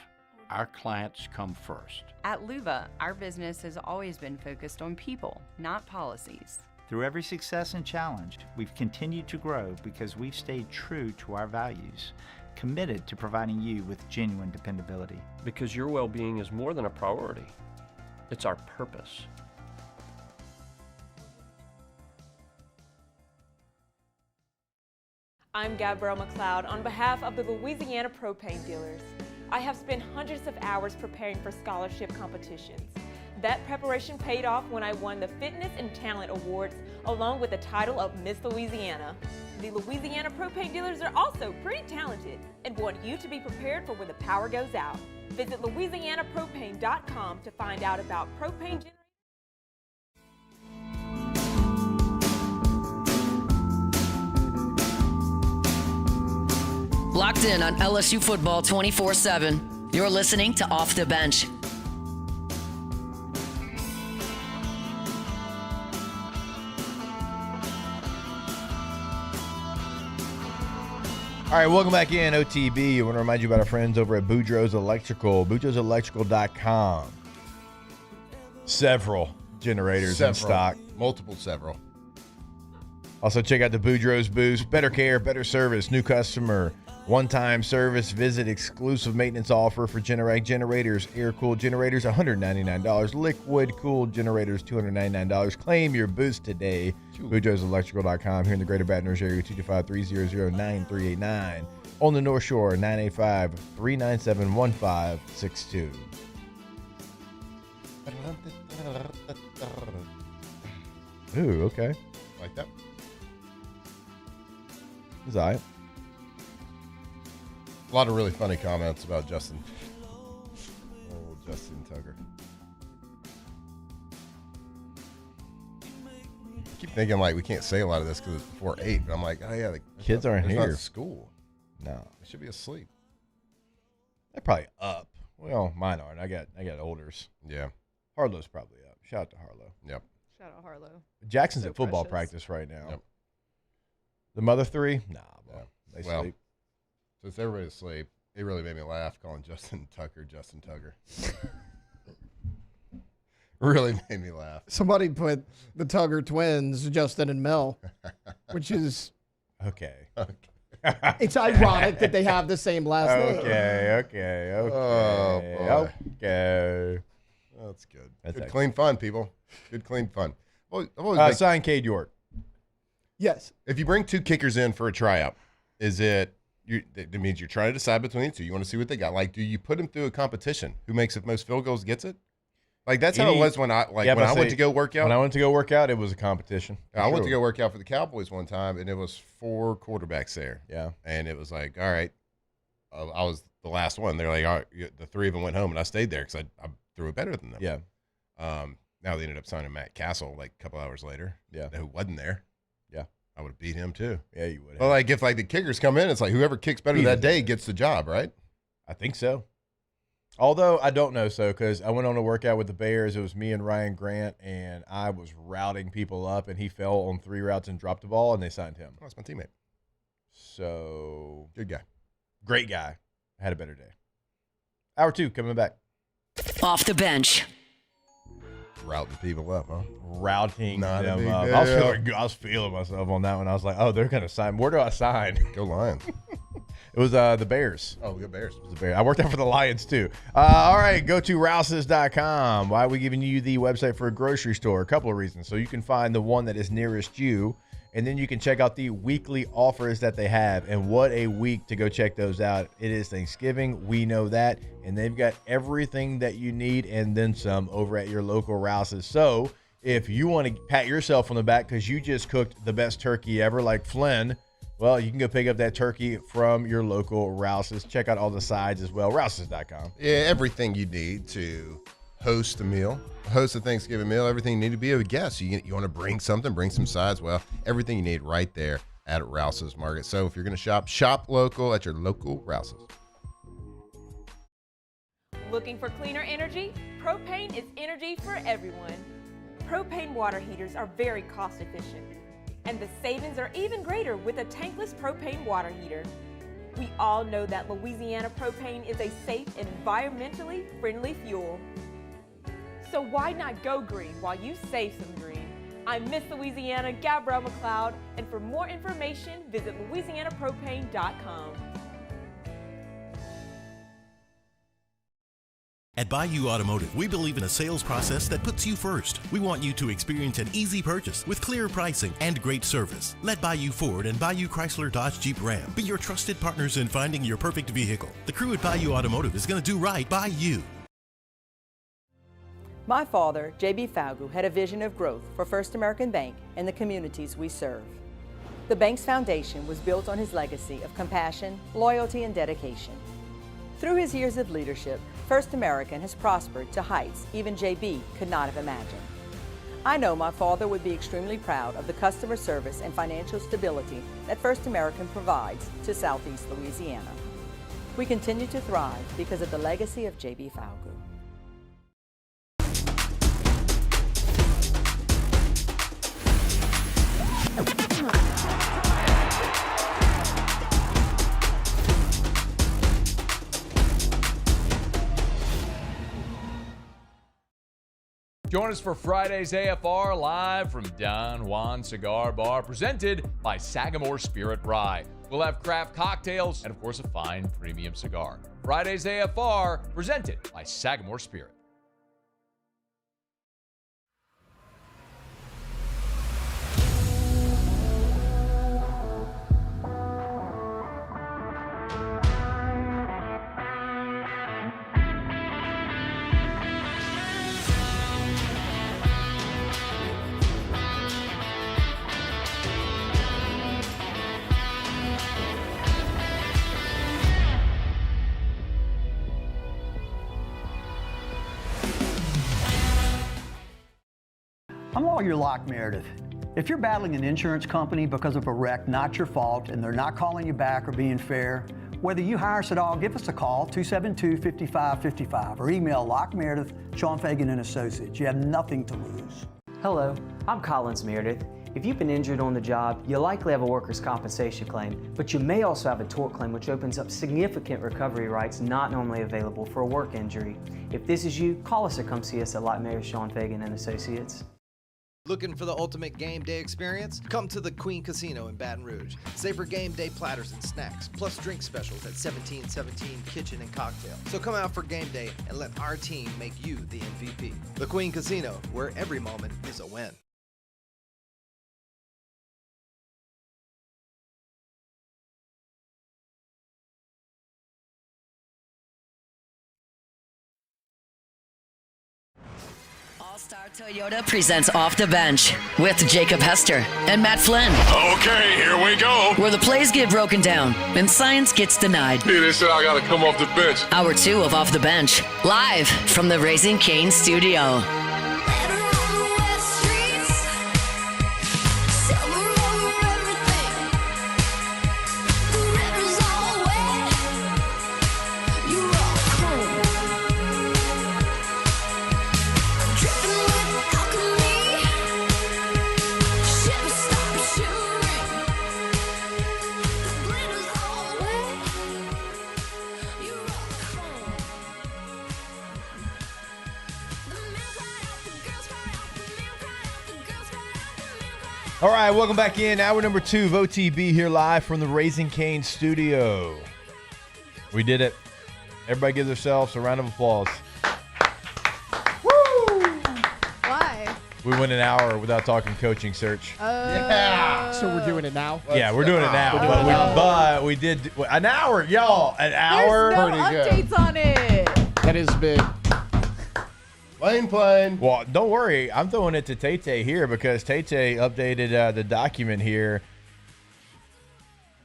Our clients come first. At Luba, our business has always been focused on people, not policies. Through every success and challenge, we've continued to grow because we've stayed true to our values, committed to providing you with genuine dependability. Because your well-being is more than a priority. It's our purpose. I'm Gabrielle McLeod on behalf of the Louisiana Propane Dealers. I have spent hundreds of hours preparing for scholarship competitions. That preparation paid off when I won the Fitness and Talent Awards along with the title of Miss Louisiana. The Louisiana Propane Dealers are also pretty talented and want you to be prepared for when the power goes out. Visit LouisianaPropane.com to find out about propane generation. Locked in on LSU football 24/7. You're listening to Off the Bench. All right, welcome back in, OTB. I want to remind you about our friends over at Boudreaux's Electrical, BoudreauxElectrical.com. Several generators in stock. Multiple several. Also, check out the Boudreaux's booth. Better care, better service, new customer, one-time service, visit, exclusive maintenance offer for Generac generators, air-cooled generators, $199, liquid-cooled generators, $299. Claim your boost today. BoudreauxElectrical.com here in the greater Baton Rouge area, 225-300-9389. On the North Shore, 985-397-1562. Ooh, okay. Like that? It's all right. A lot of really funny comments about Justin. Oh, Justin Tucker. I keep thinking, like, we can't say a lot of this because it's before 8, but I'm like, oh, yeah. The kids aren't here. here. Not school. No. They should be asleep. They're probably up. Well, mine aren't. I got olders. Yeah. Harlow's probably up. Shout out to Harlow. Yep. Shout out Harlow. Jackson's So at football precious. practice right now. Yep. The mother three? Nah, bro. They Well, sleep. Since everybody's asleep, it really made me laugh calling Justin Tucker. Really made me laugh. Somebody put the Tugger twins, Justin and Mel, which is okay. It's ironic that they have the same last name. Okay. Oh, boy. Okay. That's good. That's Good, excellent. clean fun, people. Good, clean fun. I've always been- Sign Cade York. Yes. If you bring two kickers in for a tryout, that means you're trying to decide between the two. You want to see what they got. Like, do you put them through a competition? Who makes the most field goals gets it? Like, that's how it was when I went to go work out. When I went to go work out, it was a competition. I went to go work out for the Cowboys one time, and it was 4 quarterbacks there. Yeah. And it was like, all right, I was the last one. They're like, all right, the 3 of them went home, and I stayed there because I threw it better than them. Yeah. Now they ended up signing Matt Castle like a couple hours later. Yeah. Who wasn't there. Yeah. I would have beat him too. Yeah, you would. But like if like the kickers come in, it's like whoever kicks better that day gets the job, right? I think so. Although I don't know so because I went on a workout with the Bears. It was me and Ryan Grant, and I was routing people up, and he fell on 3 routes and dropped the ball, and they signed him. Oh, that's my teammate. So good guy. Great guy. I had a better day. Hour 2 coming back. Off the bench. Routing people up, huh? Routing Not a them big up. deal. I was feeling myself on that one. I was like, oh, they're going to sign. Where do I sign? Go Lions. It was the Bears. Oh, good Bears. It was the Bears. I worked out for the Lions, too. All right, go to rouses.com. Why are we giving you the website for a grocery store? A couple of reasons. So you can find the one that is nearest you, and then you can check out the weekly offers that they have. And what a week to go check those out. It is Thanksgiving. We know that. And they've got everything that you need and then some over at your local Rouses. So if you want to pat yourself on the back because you just cooked the best turkey ever like Flynn, well, you can go pick up that turkey from your local Rouses. Check out all the sides as well. Rouses.com. Yeah, everything you need to host a meal, host a Thanksgiving meal, everything you need to be a guest. You want to bring something, bring some sides. Well, everything you need right there at Rouses Market. So if you're going to shop local at your local Rouses. Looking for cleaner energy? Propane is energy for everyone. Propane water heaters are very cost efficient, and the savings are even greater with a tankless propane water heater. We all know that Louisiana propane is a safe and environmentally friendly fuel. So why not go green while you save some green? I'm Miss Louisiana, Gabrielle McLeod, and for more information, visit louisianapropane.com. At Bayou Automotive, we believe in a sales process that puts you first. We want you to experience an easy purchase with clear pricing and great service. Let Bayou Ford and Bayou Chrysler Dodge Jeep Ram be your trusted partners in finding your perfect vehicle. The crew at Bayou Automotive is going to do right by you. My father, J.B. Falgu, had a vision of growth for First American Bank and the communities we serve. The bank's foundation was built on his legacy of compassion, loyalty, and dedication. Through his years of leadership, First American has prospered to heights even J.B. could not have imagined. I know my father would be extremely proud of the customer service and financial stability that First American provides to Southeast Louisiana. We continue to thrive because of the legacy of J.B. Falgu. Join us for Friday's AFR live from Don Juan Cigar Bar, presented by Sagamore Spirit Rye. We'll have craft cocktails and, of course, a fine premium cigar. Friday's AFR, presented by Sagamore Spirit. I'm Lawyer Locke Meredith. If you're battling an insurance company because of a wreck not your fault and they're not calling you back or being fair, Whether you hire us at all, give us a call, 272-5555, or email Locke Meredith, Sean Fagan and Associates. You have nothing to lose. Hello, I'm Collins Meredith. If you've been injured on the job, you likely have a workers' compensation claim, but you may also have a tort claim, which opens up significant recovery rights not normally available for a work injury. If this is you, call us or come see us at Locke Meredith, Sean Fagan and Associates. Looking for the ultimate game day experience? Come to the Queen Casino in Baton Rouge. Savor game day platters and snacks, plus drink specials at 1717 Kitchen and Cocktail. So come out for game day and let our team make you the MVP. The Queen Casino, where every moment is a win. All-Star Toyota presents Off the Bench with Jacob Hester and Matt Flynn. Okay, here we go. Where the plays get broken down and science gets denied. Hey, they said I gotta come off the bench. Hour 2 of Off the Bench, live from the Raising Cane studio. All right, welcome back in. Hour number 2 of OTB here live from the Raising Cane studio. We did it. Everybody give themselves a round of applause. Woo! Why? We went an hour without talking coaching search. Yeah. So we're doing it now? Yeah, we're doing it now. But we did an hour, y'all. An hour. There's no updates on it. That is big. Plane. Well, don't worry. I'm throwing it to Tay here because Tay updated the document here.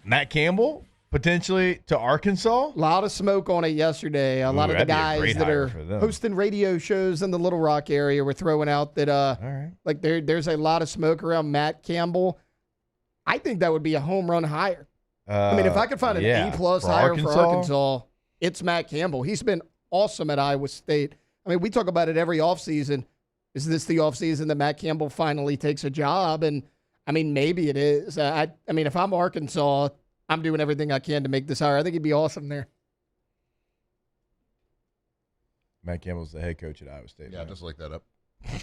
Matt Campbell, potentially to Arkansas. A lot of smoke on it yesterday. A lot of the guys that are hosting radio shows in the Little Rock area were throwing out that like there's a lot of smoke around Matt Campbell. I think that would be a home run hire. I mean, if I could find an A+ hire for Arkansas, it's Matt Campbell. He's been awesome at Iowa State. I mean, we talk about it every offseason. Is this the offseason that Matt Campbell finally takes a job? And, I mean, maybe it is. I mean, if I'm Arkansas, I'm doing everything I can to make this hire. I think he'd be awesome there. Matt Campbell's the head coach at Iowa State. Yeah, just look that up. I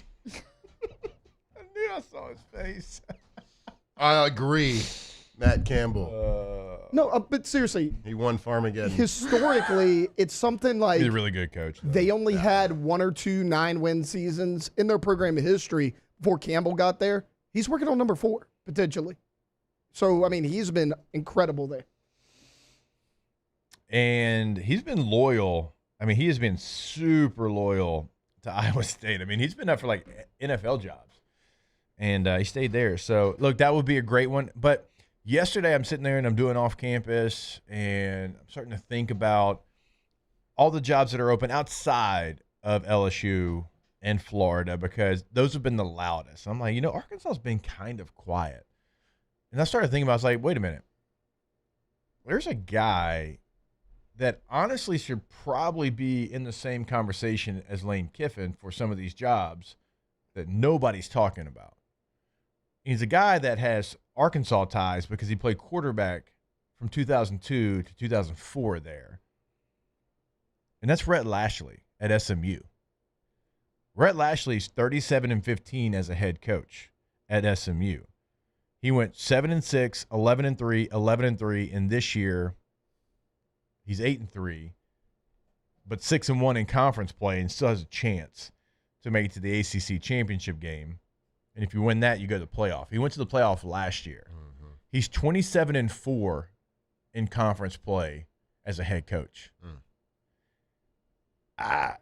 knew I saw his face. I agree. Matt Campbell. No, but seriously. He won Farmageddon. Historically, it's something like he's a really good coach. They only had 1 or 2 9-win seasons in their program history before Campbell got there. He's working on number 4, potentially. So, I mean, he's been incredible there. And he's been loyal. I mean, he has been super loyal to Iowa State. I mean, he's been up for, like, NFL jobs. And he stayed there. So, look, that would be a great one. But yesterday, I'm sitting there and I'm doing off campus, and I'm starting to think about all the jobs that are open outside of LSU and Florida because those have been the loudest. I'm like, Arkansas's been kind of quiet. And I started thinking about, I was like, wait a minute. There's a guy that honestly should probably be in the same conversation as Lane Kiffin for some of these jobs that nobody's talking about. He's a guy that has Arkansas ties because he played quarterback from 2002 to 2004 there. And that's Rhett Lashley at SMU. Rhett Lashley's 37-15 as a head coach at SMU. He went 7-6, 11-3, 11-3, and this year he's 8-3, but 6-1 in conference play and still has a chance to make it to the ACC championship game. And if you win that, you go to the playoff. He went to the playoff last year. Mm-hmm. He's 27-4 in conference play as a head coach. Why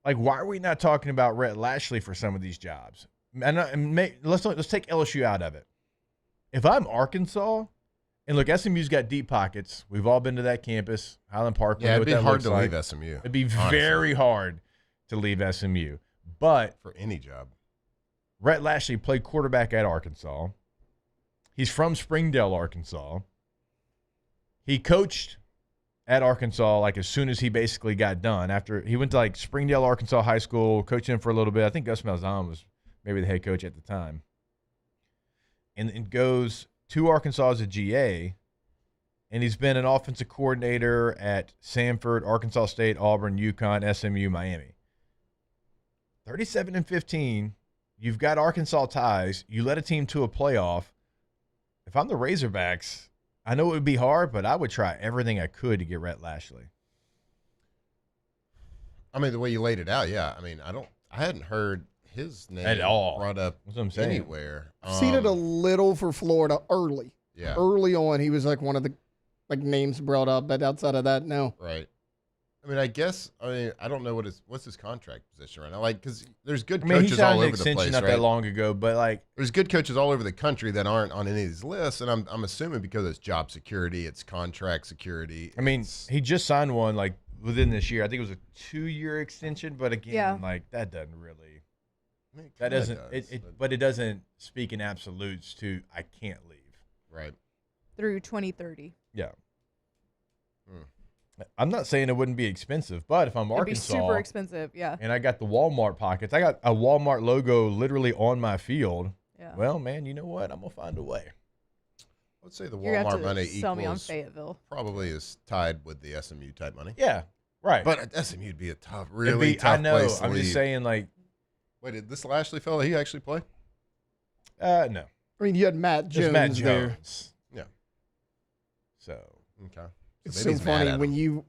are we not talking about Rhett Lashley for some of these jobs? Let's take LSU out of it. If I'm Arkansas, and look, SMU's got deep pockets. We've all been to that campus, Highland Park. Yeah, it'd be hard to leave SMU. It'd be very hard to leave SMU. But for any job. Rhett Lashley played quarterback at Arkansas. He's from Springdale, Arkansas. He coached at Arkansas, like as soon as he basically got done. After he went to like Springdale, Arkansas High School, coaching for a little bit. I think Gus Malzahn was maybe the head coach at the time. And goes to Arkansas as a GA, and he's been an offensive coordinator at Samford, Arkansas State, Auburn, UConn, SMU, Miami. 37-15. You've got Arkansas ties. You led a team to a playoff. If I'm the Razorbacks, I know it would be hard, but I would try everything I could to get Rhett Lashley. I mean, the way you laid it out, yeah. I mean, I hadn't heard his name At all. brought up That's what I'm saying. anywhere. I've seen it a little for Florida early. Yeah. Early on, he was like one of the names brought up, but outside of that, no. Right. I mean, I don't know what's his contract position right now. Like, because there's good coaches all over the place, not right? that long ago, but like there's good coaches all over the country that aren't on any of these lists, and I'm assuming because it's job security, it's contract security. I mean, he just signed one like within this year. I think it was a 2-year extension, but again, like that doesn't really. I mean, That doesn't. does, but it doesn't speak in absolutes to I can't leave. Right. Through 2030. Yeah. I'm not saying it wouldn't be expensive, but if I'm It'd be Arkansas, super expensive, yeah. and I got the Walmart pockets, I got a Walmart logo literally on my field. Yeah. Well, man, you know what? I'm gonna find a way. I would say the You're gonna have Walmart to money sell me on equals Fayetteville. probably is tied with the SMU type money. Yeah, right. But SMU would be a tough, It'd really be- tough I know. place to I'm leave. just saying, like, Wait, did this Lashley fella, he actually play? No. I mean, you had Matt Just Jones Matt there. Jones. Yeah. So Okay. It's maybe so he's mad funny at when him. you.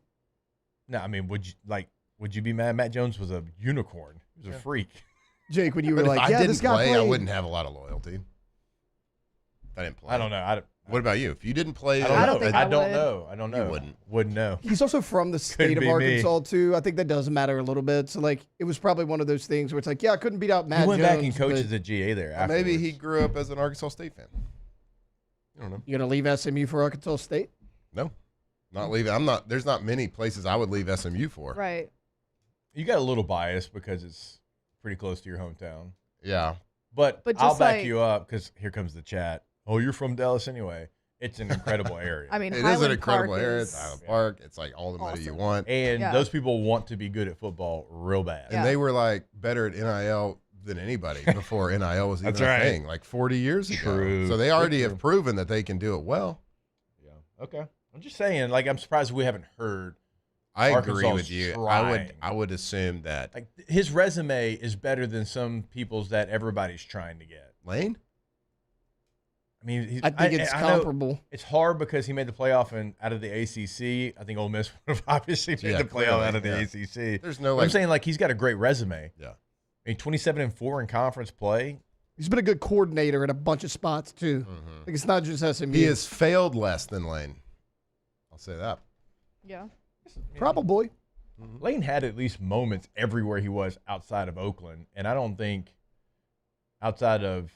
no, I mean, would you be mad? Matt Jones was a unicorn. He was a freak. Jake, when you were But if like, I yeah, didn't this guy play, I played. wouldn't have a lot of loyalty. If I didn't play. I don't know. What about you? If you didn't play, I don't think know. I I don't would. know. I don't know. You wouldn't. Wouldn't know. He's also from the state Couldn't of be me. Arkansas too. I think that does matter a little bit. So like, it was probably one of those things where it's like, yeah, I couldn't beat out Matt He went Jones. back and coached but as a GA there. Or maybe he afterwards. grew up as an Arkansas State fan. I don't know. You gonna leave SMU for Arkansas State? No, not leaving. I'm not. There's not many places I would leave SMU for. Right. You got a little bias because it's pretty close to your hometown. Yeah. But But I'll just back like- you up because here comes the chat. Oh, you're from Dallas anyway. It's an incredible area. I mean, It is Highland an incredible Park area. is It's Highland Park. It's like all the money you awesome. want. and Yeah. those people want to be good at football real bad. And they were like better at NIL than anybody before NIL was even That's a right. thing, like 40 years ago. True. So they already True. have proven that they can do it well. Yeah. Okay. I'm just saying, like, I'm surprised we haven't heard. I agree Arkansas's with you. trying. I would assume that Like, his resume is better than some people's that everybody's trying to get. Lane. I mean, I think it's I know comparable. It's hard because he made the playoff and out of the ACC. I think Ole Miss would have obviously made Yeah, the playoff clearly, out of the yeah. ACC. There's no But I'm like. saying, like, he's got a great resume. Yeah. I mean, 27-4 in conference play. He's been a good coordinator at a bunch of spots too. Like it's not just SMU. He has failed less than Lane. I'll say that. Yeah. probably. Lane had at least moments everywhere he was outside of Oakland, and I don't think outside of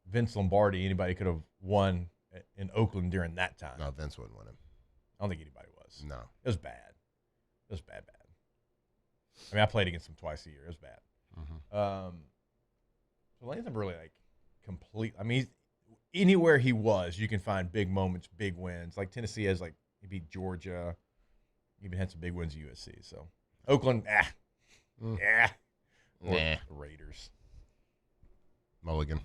Vince Lombardi anybody could have won in Oakland during that time. No, Vince wouldn't win him. I don't think anybody was. No. It was bad. It was bad. I mean, I played against him twice a year. It was bad. So Lane's never really like complete. I mean, anywhere he was, you can find big moments, big wins. Like Tennessee has like he beat Georgia. He even had some big wins at USC. So Oakland, or Nah. Raiders. Mulligan.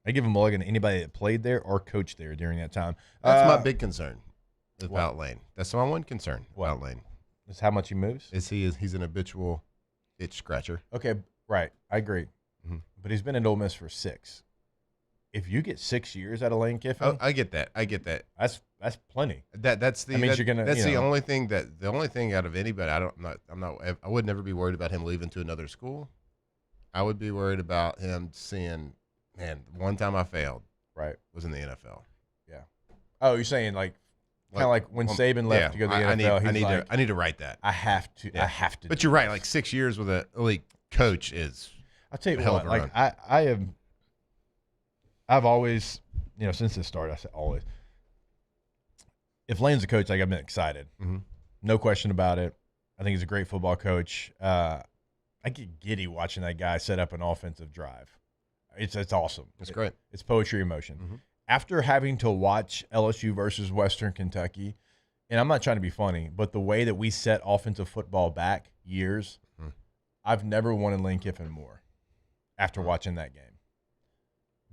I give a mulligan to anybody that played there or coached there during that time. That's my big concern about Lane. That's my one concern about Lane. Is how much he moves? He's an habitual itch scratcher. Okay, right. I agree. But he's been in Ole Miss for 6. If you get 6 years out of Lane Kiffin, I get that. That's plenty. That's the That means you're gonna. That's you the know, only thing out of anybody. I would never be worried about him leaving to another school. I would be worried about him seeing, man, one time I failed. Right. Was in the NFL. Yeah. Oh, you're saying like kind of like when Saban left to go to the NFL. I need to write that. I have to. Yeah. I have to. But you're right. Like 6 years with an elite coach is. I'll tell you a hell what. of a Like run. I've always, since this started, I said always. If Lane's a coach, like I've been excited. No question about it. I think he's a great football coach. I get giddy watching that guy set up an offensive drive. It's awesome. It's great. It's poetry in motion. After having to watch LSU versus Western Kentucky, and I'm not trying to be funny, but the way that we set offensive football back years, I've never wanted Lane Kiffin more after watching that game.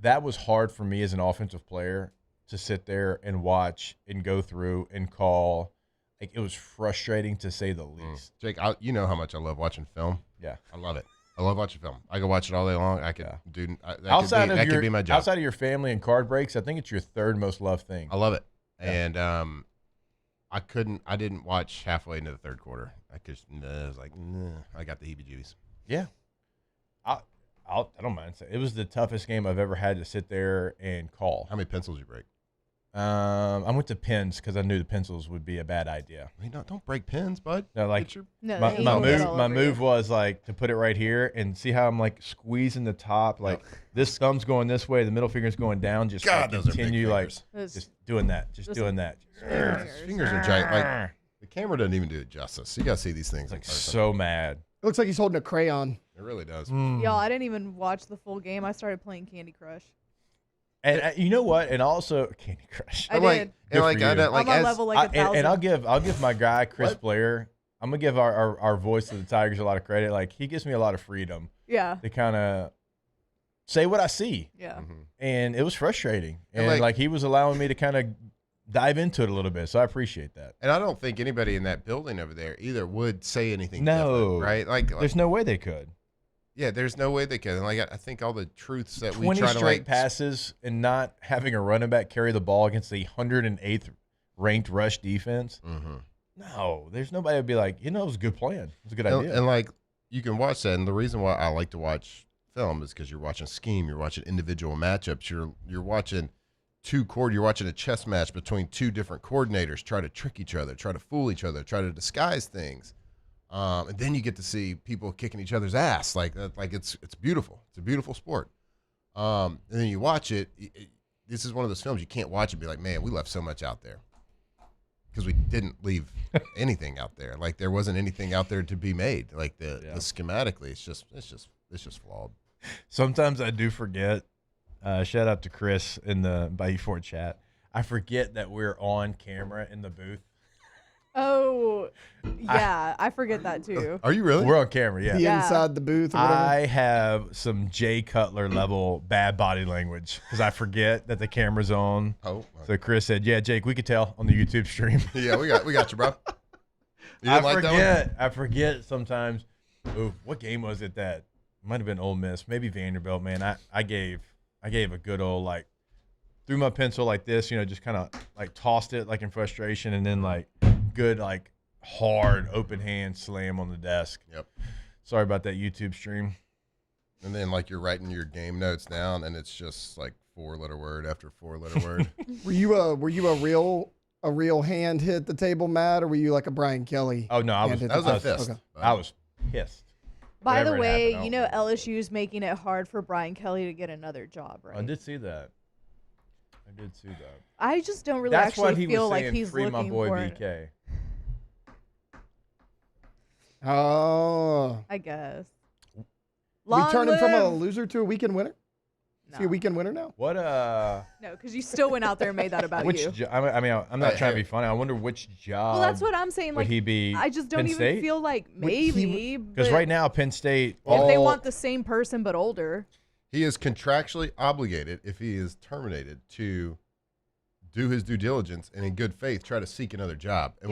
That was hard for me as an offensive player to sit there and watch and go through and call. Like, it was frustrating to say the least. Jake, you know how much I love watching film. Yeah. I love it. I love watching film. I can watch it all day long. I could do that. That could be my job. Outside of your family and card breaks, I think it's your third most loved thing. I love it. Yeah. And I didn't watch halfway into the third quarter. I was like, nah, I got the heebie-jeebies. Yeah. I don't mind saying it was the toughest game I've ever had to sit there and call. How many pencils you break? I went to pens because I knew the pencils would be a bad idea. I mean, don't break pens, bud. No, like No, my move was like to put it right here and see how I'm like squeezing the top, like this thumb's going this way, the middle finger's going down. Just God, those are big continue like fingers. just doing that, doing that. Fingers are giant. Like the camera doesn't even do it justice. You gotta see these things. Like so mad. It looks like he's holding a crayon. It really does. Y'all, I didn't even watch the full game. I started playing Candy Crush. And you know what? And also Candy Crush. I did. And like, I'm on level like 1,000. And I'll give my guy Chris Blair. I'm gonna give our voice of the Tigers a lot of credit. Like, he gives me a lot of freedom. Yeah. To kind of say what I see. Yeah. And it was frustrating. And And like he was allowing me to kind of dive into it a little bit. So I appreciate that. And I don't think anybody in that building over there either would say anything No. different, right? Like There's no way they could. Yeah, there's no way they could. And like I think all the truths that we 20 try to straight like passes and not having a running back carry the ball against the 108th ranked rush defense. No, there's nobody would be like, it was a good plan. It was a good idea. And like you can watch that, and the reason why I like to watch film is because you're watching scheme, you're watching individual matchups, you're watching you're watching a chess match between two different coordinators try to trick each other, try to fool each other, try to disguise things. And then you get to see people kicking each other's ass. Like it's beautiful. It's a beautiful sport. And then you watch it. This is one of those films you can't watch and be like, man, we left so much out there. Because we didn't leave anything out there. Like there wasn't anything out there to be made. Like the schematically, it's just flawed. Sometimes I do forget. Shout out to Chris in the Bayou Ford chat. I forget that we're on camera in the booth. Oh, yeah. I forget that too. Are you really? We're on camera, yeah. The inside the booth or whatever. I have some Jay Cutler level bad body language because I forget that the camera's on. Oh. So Chris said, yeah, Jake, we could tell on the YouTube stream. Yeah, we got you, bro. You didn't like that one? I forget sometimes. Ooh, what game was it that might have been Ole Miss, maybe Vanderbilt, man. I gave a good old like threw my pencil like this, just kind of like tossed it like in frustration and then like good like hard open hand slam on the desk. Yep. Sorry about that YouTube stream. And then like you're writing your game notes down and it's just like 4-letter word after 4-letter word. Were you a real hand hit the table, Matt, or were you like a Brian Kelly? Oh no, I was a fist. Okay. I was pissed. By the Whatever way, happened, LSU is making it hard for Brian Kelly to get another job, right? I did see that. I just don't really That's what actually he feel was like saying, he's free looking my boy for. BK. Oh. I guess. We turn him from a live- loser to a weekend winner? Is he a weekend winner now? What No, because you still went out there and made that about which you. I mean, I'm not trying to be funny. I wonder which job. Well, that's what I'm saying. Would Like, he be? I just don't Penn even State? feel like maybe. Because right now Penn State. if they want the same person but older. He is contractually obligated, if he is terminated, to do his due diligence and in good faith try to seek another job. And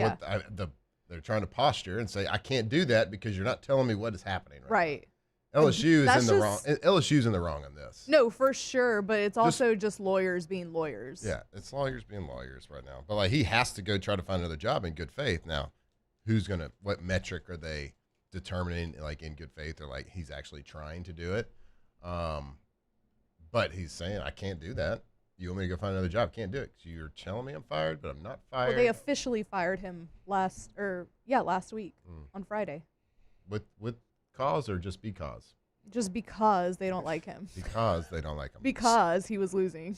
they're trying to posture and say, I can't do that because you're not telling me what is happening Right. LSU is in the wrong. just- LSU's in the wrong on this. No, for sure, but it's also just lawyers being lawyers. Yeah, it's lawyers being lawyers right now. But like he has to go try to find another job in good faith. Now, what metric are they determining like in good faith or like he's actually trying to do it? But he's saying, I can't do that. You want me to go find another job? Can't do it. You're telling me I'm fired, but I'm not fired. Well, they officially fired him last week on Friday. With cause or just because? Just because they don't like him. Because they don't like him. Because he was losing.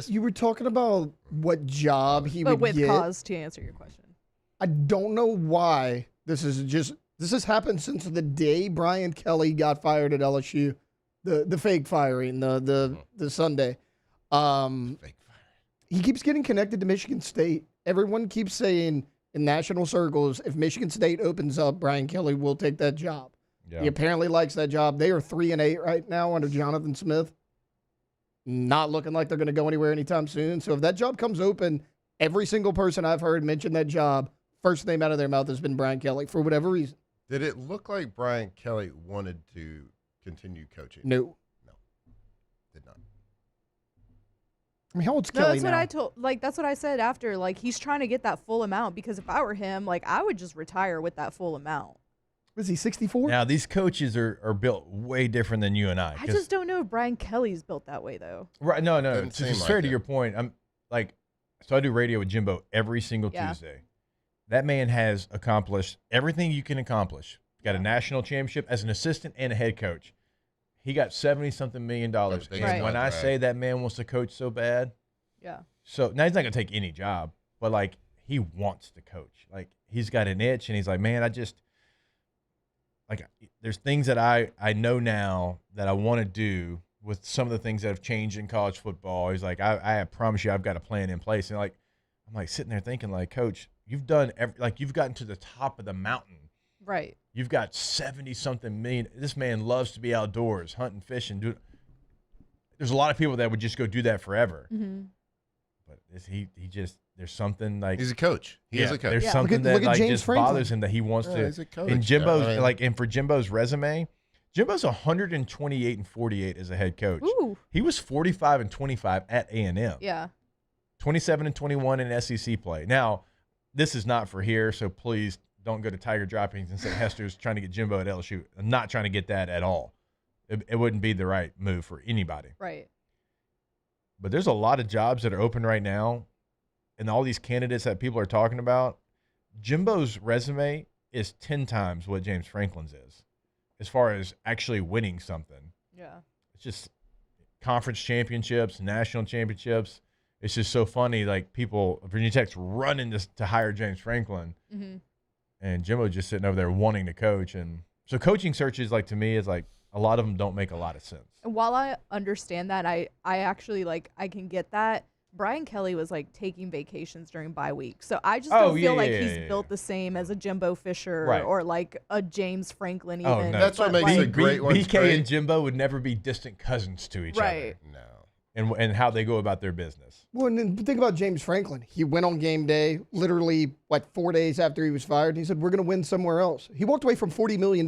You were talking about what job he But would with get. cause, to answer your question. I don't know why this has happened since the day Brian Kelly got fired at LSU, the fake firing, the Sunday. He keeps getting connected to Michigan State, everyone keeps saying in national circles, if Michigan State opens up, Brian Kelly will take that job. Yeah. He apparently likes that job. They are 3-8 right now under Jonathan Smith. Not looking like they're going to go anywhere anytime soon. So if that job comes open, every single person I've heard mention that job, first name out of their mouth has been Brian Kelly for whatever reason. Did it look like Brian Kelly wanted to continue coaching? No. Did not. I mean, how old's No, Kelly that's now? what I told. Like that's what I said after. Like he's trying to get that full amount because if I were him, like I would just retire with that full amount. Was he 64? Now, these coaches are built way different than you and I. I just don't know if Brian Kelly's built that way though. Right. No. Doesn't It's seem fair like to it. your point. I'm like, so I do radio with Jimbo every single Yeah. Tuesday. That man has accomplished everything you can accomplish. Got a national championship as an assistant and a head coach. He got $70-something million. And Right. when I say that man wants to coach so bad, Yeah. so now he's not gonna take any job, but like he wants to coach. Like he's got an itch, and he's like, man, I just like there's things that I know now that I want to do with some of the things that have changed in college football. He's like, I promise you, I've got a plan in place. And like I'm like sitting there thinking, like, Coach, you've done you've gotten to the top of the mountain. Right. You've got 70-something million. This man loves to be outdoors, hunting, fishing. There's a lot of people that would just go do that forever. Mm-hmm. But he just there's something like He's a coach. He is a coach. There's Yeah. something Look at that like James just Franklin. bothers him that he wants Yeah, to. he's a coach. And Jimbo's I mean- and for Jimbo's resume, Jimbo's 128-48 as a head coach. Ooh. He was 45-25 at A&M. Yeah. 27-21 in SEC play. Now, this is not for here, so please don't go to Tiger Droppings and say Hester's trying to get Jimbo at LSU. I'm not trying to get that at all. It wouldn't be the right move for anybody. Right. But there's a lot of jobs that are open right now, and all these candidates that people are talking about. Jimbo's resume is 10 times what James Franklin's is, as far as actually winning something. Yeah. It's just conference championships, national championships. It's just so funny. Like people, Virginia Tech's running to hire James Franklin, Mm-hmm. and Jimbo just sitting over there wanting to coach. And so coaching searches, like to me, is like a lot of them don't make a lot of sense. And while I understand that, I actually I can get that. Brian Kelly was taking vacations during bye week. So I just don't feel he's built the same as a Jimbo Fisher Right. or like a James Franklin even. Oh no, That's what But, makes the great ones BK great. and Jimbo would never be distant cousins to each Right. other. No. And how they go about their business. Well, and then think about James Franklin. He went on game day literally 4 days after he was fired. And he said, we're going to win somewhere else. He walked away from $40 million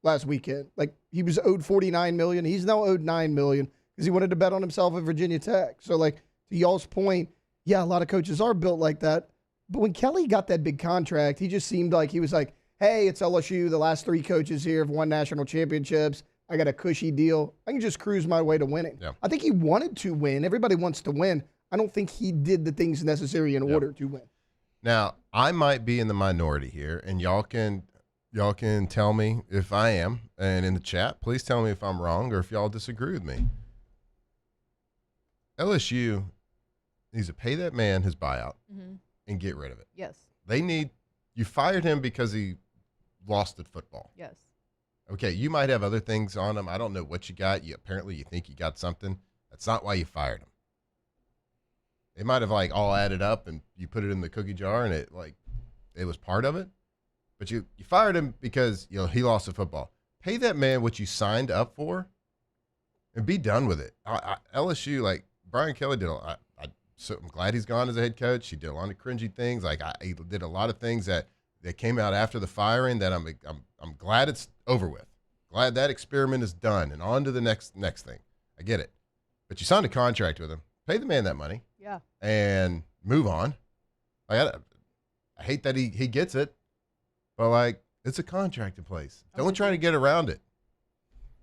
last weekend. Like he was owed $49 million. He's now owed $9 million because he wanted to bet on himself at Virginia Tech. So to y'all's point, yeah, a lot of coaches are built like that. But when Kelly got that big contract, he just seemed like he was like, hey, it's LSU. The last 3 coaches here have won national championships. I got a cushy deal. I can just cruise my way to winning. Yeah. I think he wanted to win. Everybody wants to win. I don't think he did the things necessary in order to win. Now, I might be in the minority here, and y'all can tell me if I am. And in the chat, please tell me if I'm wrong or if y'all disagree with me. LSU needs to pay that man his buyout and get rid of it. Yes. You fired him because he lost at football. Yes. Okay, you might have other things on him. I don't know what you got. Apparently you think you got something. That's not why you fired him. It might have all added up and you put it in the cookie jar and it was part of it. But you fired him because he lost at football. Pay that man what you signed up for and be done with it. LSU, Brian Kelly did so I'm glad he's gone as a head coach. He did a lot of cringy things. He did a lot of things that came out after the firing that I'm glad it's over with. Glad that experiment is done and on to the next thing. I get it. But you signed a contract with him. Pay the man that money. Yeah. And move on. I hate that he gets it, but it's a contract in place. Don't try to get around it.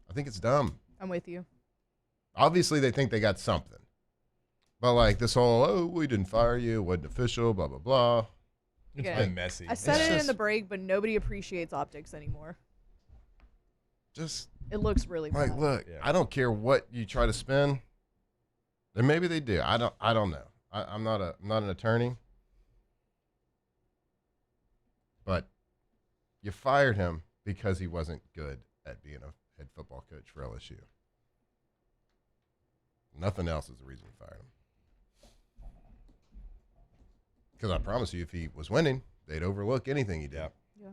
I think it's dumb. I'm with you. Obviously, they think they got something. But this whole, we didn't fire you, it wasn't official, blah, blah, blah. It's Yeah. been messy. I said it in the break, but nobody appreciates optics anymore. It looks really bad. Look, I don't care what you try to spin. And maybe they do. I don't know. I'm not an attorney. But you fired him because he wasn't good at being a head football coach for LSU. Nothing else is the reason you fired him. Because I promise you, if he was winning, they'd overlook anything he did. Yeah.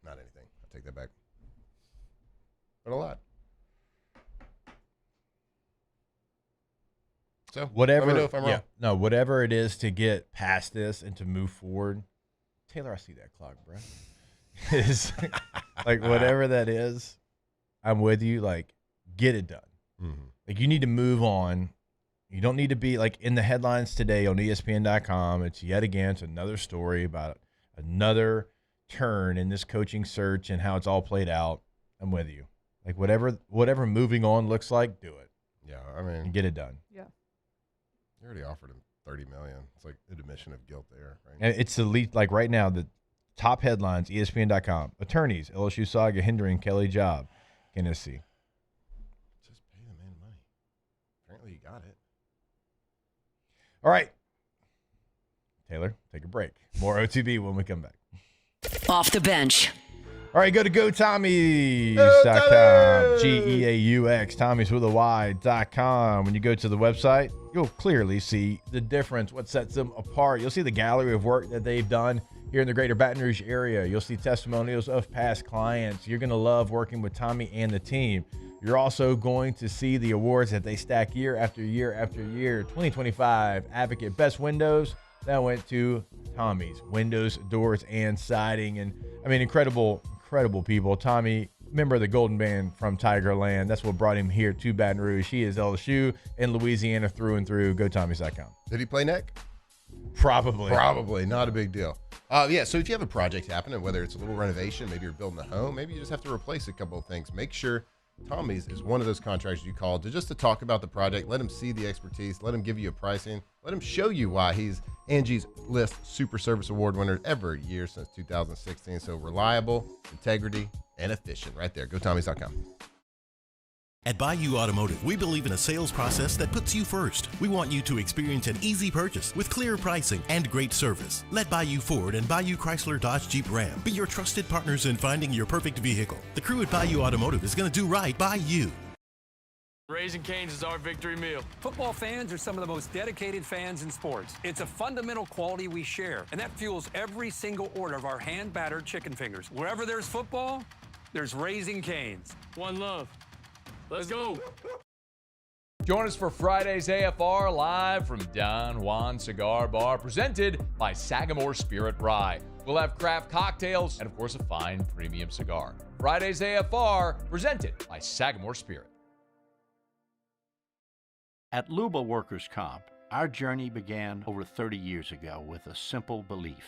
Not anything. I take that back. But a lot. So Whatever. let me know if I'm wrong. No, whatever it is to get past this and to move forward. Taylor, I see that clock, bro. Is like whatever that is, I'm with you. Like, get it done. Mm-hmm. Like, you need to move on. You don't need to be like in the headlines today on ESPN.com. It's yet again, it's another story about another turn in this coaching search and how it's all played out. I'm with you. Like, whatever moving on looks like, do it. Yeah, I mean, and get it done. Yeah. You already offered him $30 million. It's like an admission of guilt there, right? And it's the lead, like right now, the top headlines, ESPN.com. Attorneys, LSU saga hindering Kelly job. Tennessee. Just pay the man money. Apparently you got it. All right. Taylor, take a break. More OTB when we come back. Off the bench. All right, go to GoTommies.com. GEAUX, Tommies with a Y.com. When you go to the website, you'll clearly see the difference, what sets them apart. You'll see the gallery of work that they've done here in the greater Baton Rouge area. You'll see testimonials of past clients. You're going to love working with Tommy and the team. You're also going to see the awards that they stack year after year after year. 2025 Advocate Best Windows. That went to Tommy's Windows, Doors, and Siding. And, I mean, incredible people. Tommy, member of the Golden Band from Tigerland. That's what brought him here to Baton Rouge. He is LSU in Louisiana through and through. GoTommies.com. Did he play neck? Probably. Not a big deal. Yeah, so if you have a project happening, whether it's a little renovation, maybe you're building a home, maybe you just have to replace a couple of things, make sure Tommy's is one of those contractors you call to talk about the project. Let him see the expertise. Let him give you a pricing. Let him show you why he's Angie's List Super Service Award winner every year since 2016. So reliable, integrity, and efficient. Right there. GoTommies.com. At Bayou Automotive, we believe in a sales process that puts you first. We want you to experience an easy purchase with clear pricing and great service. Let Bayou Ford and Bayou Chrysler Dodge Jeep Ram be your trusted partners in finding your perfect vehicle. The crew at Bayou Automotive is going to do right by you. Raising Cane's is our victory meal. Football fans are some of the most dedicated fans in sports. It's a fundamental quality we share, and that fuels every single order of our hand-battered chicken fingers. Wherever there's football, there's Raising Cane's. One love. Let's go. Join us for Friday's AFR live from Don Juan Cigar Bar, presented by Sagamore Spirit Rye. We'll have craft cocktails and, of course, a fine premium cigar. Friday's AFR, presented by Sagamore Spirit. At Luba Workers' Comp, our journey began over 30 years ago with a simple belief.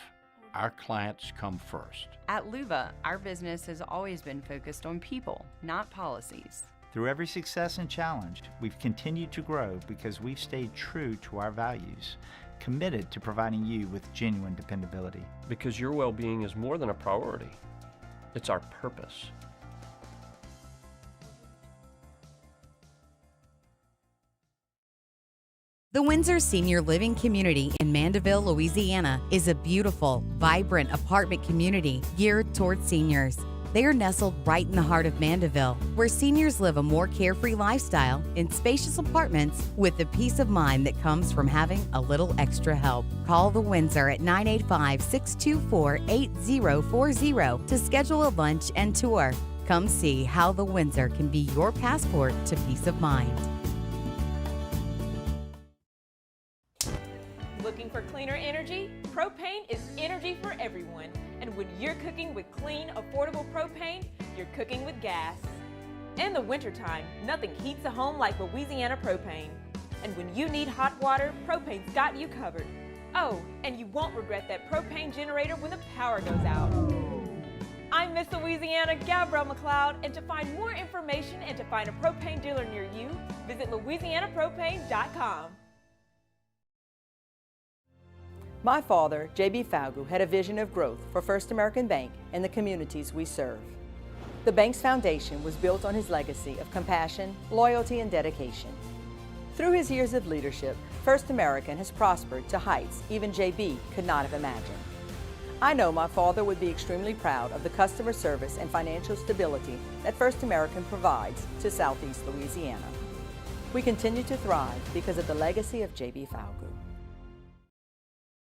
Our clients come first. At Luba, our business has always been focused on people, not policies. Through every success and challenge, we've continued to grow because we've stayed true to our values, committed to providing you with genuine dependability. Because your well-being is more than a priority. It's our purpose. The Windsor Senior Living Community in Mandeville, Louisiana is a beautiful, vibrant apartment community geared towards seniors. They are nestled right in the heart of Mandeville, where seniors live a more carefree lifestyle in spacious apartments with the peace of mind that comes from having a little extra help. Call the Windsor at 985-624-8040 to schedule a lunch and tour. Come see how the Windsor can be your passport to peace of mind. Looking for cleaner energy? Propane is energy for everyone. And when you're cooking with clean, affordable propane, you're cooking with gas. In the wintertime, nothing heats a home like Louisiana propane. And when you need hot water, propane's got you covered. Oh, and you won't regret that propane generator when the power goes out. I'm Miss Louisiana, Gabrielle McLeod, and to find more information and to find a propane dealer near you, visit louisianapropane.com. My father, J.B. Falgu, had a vision of growth for First American Bank and the communities we serve. The bank's foundation was built on his legacy of compassion, loyalty, and dedication. Through his years of leadership, First American has prospered to heights even J.B. could not have imagined. I know my father would be extremely proud of the customer service and financial stability that First American provides to Southeast Louisiana. We continue to thrive because of the legacy of J.B. Falgu.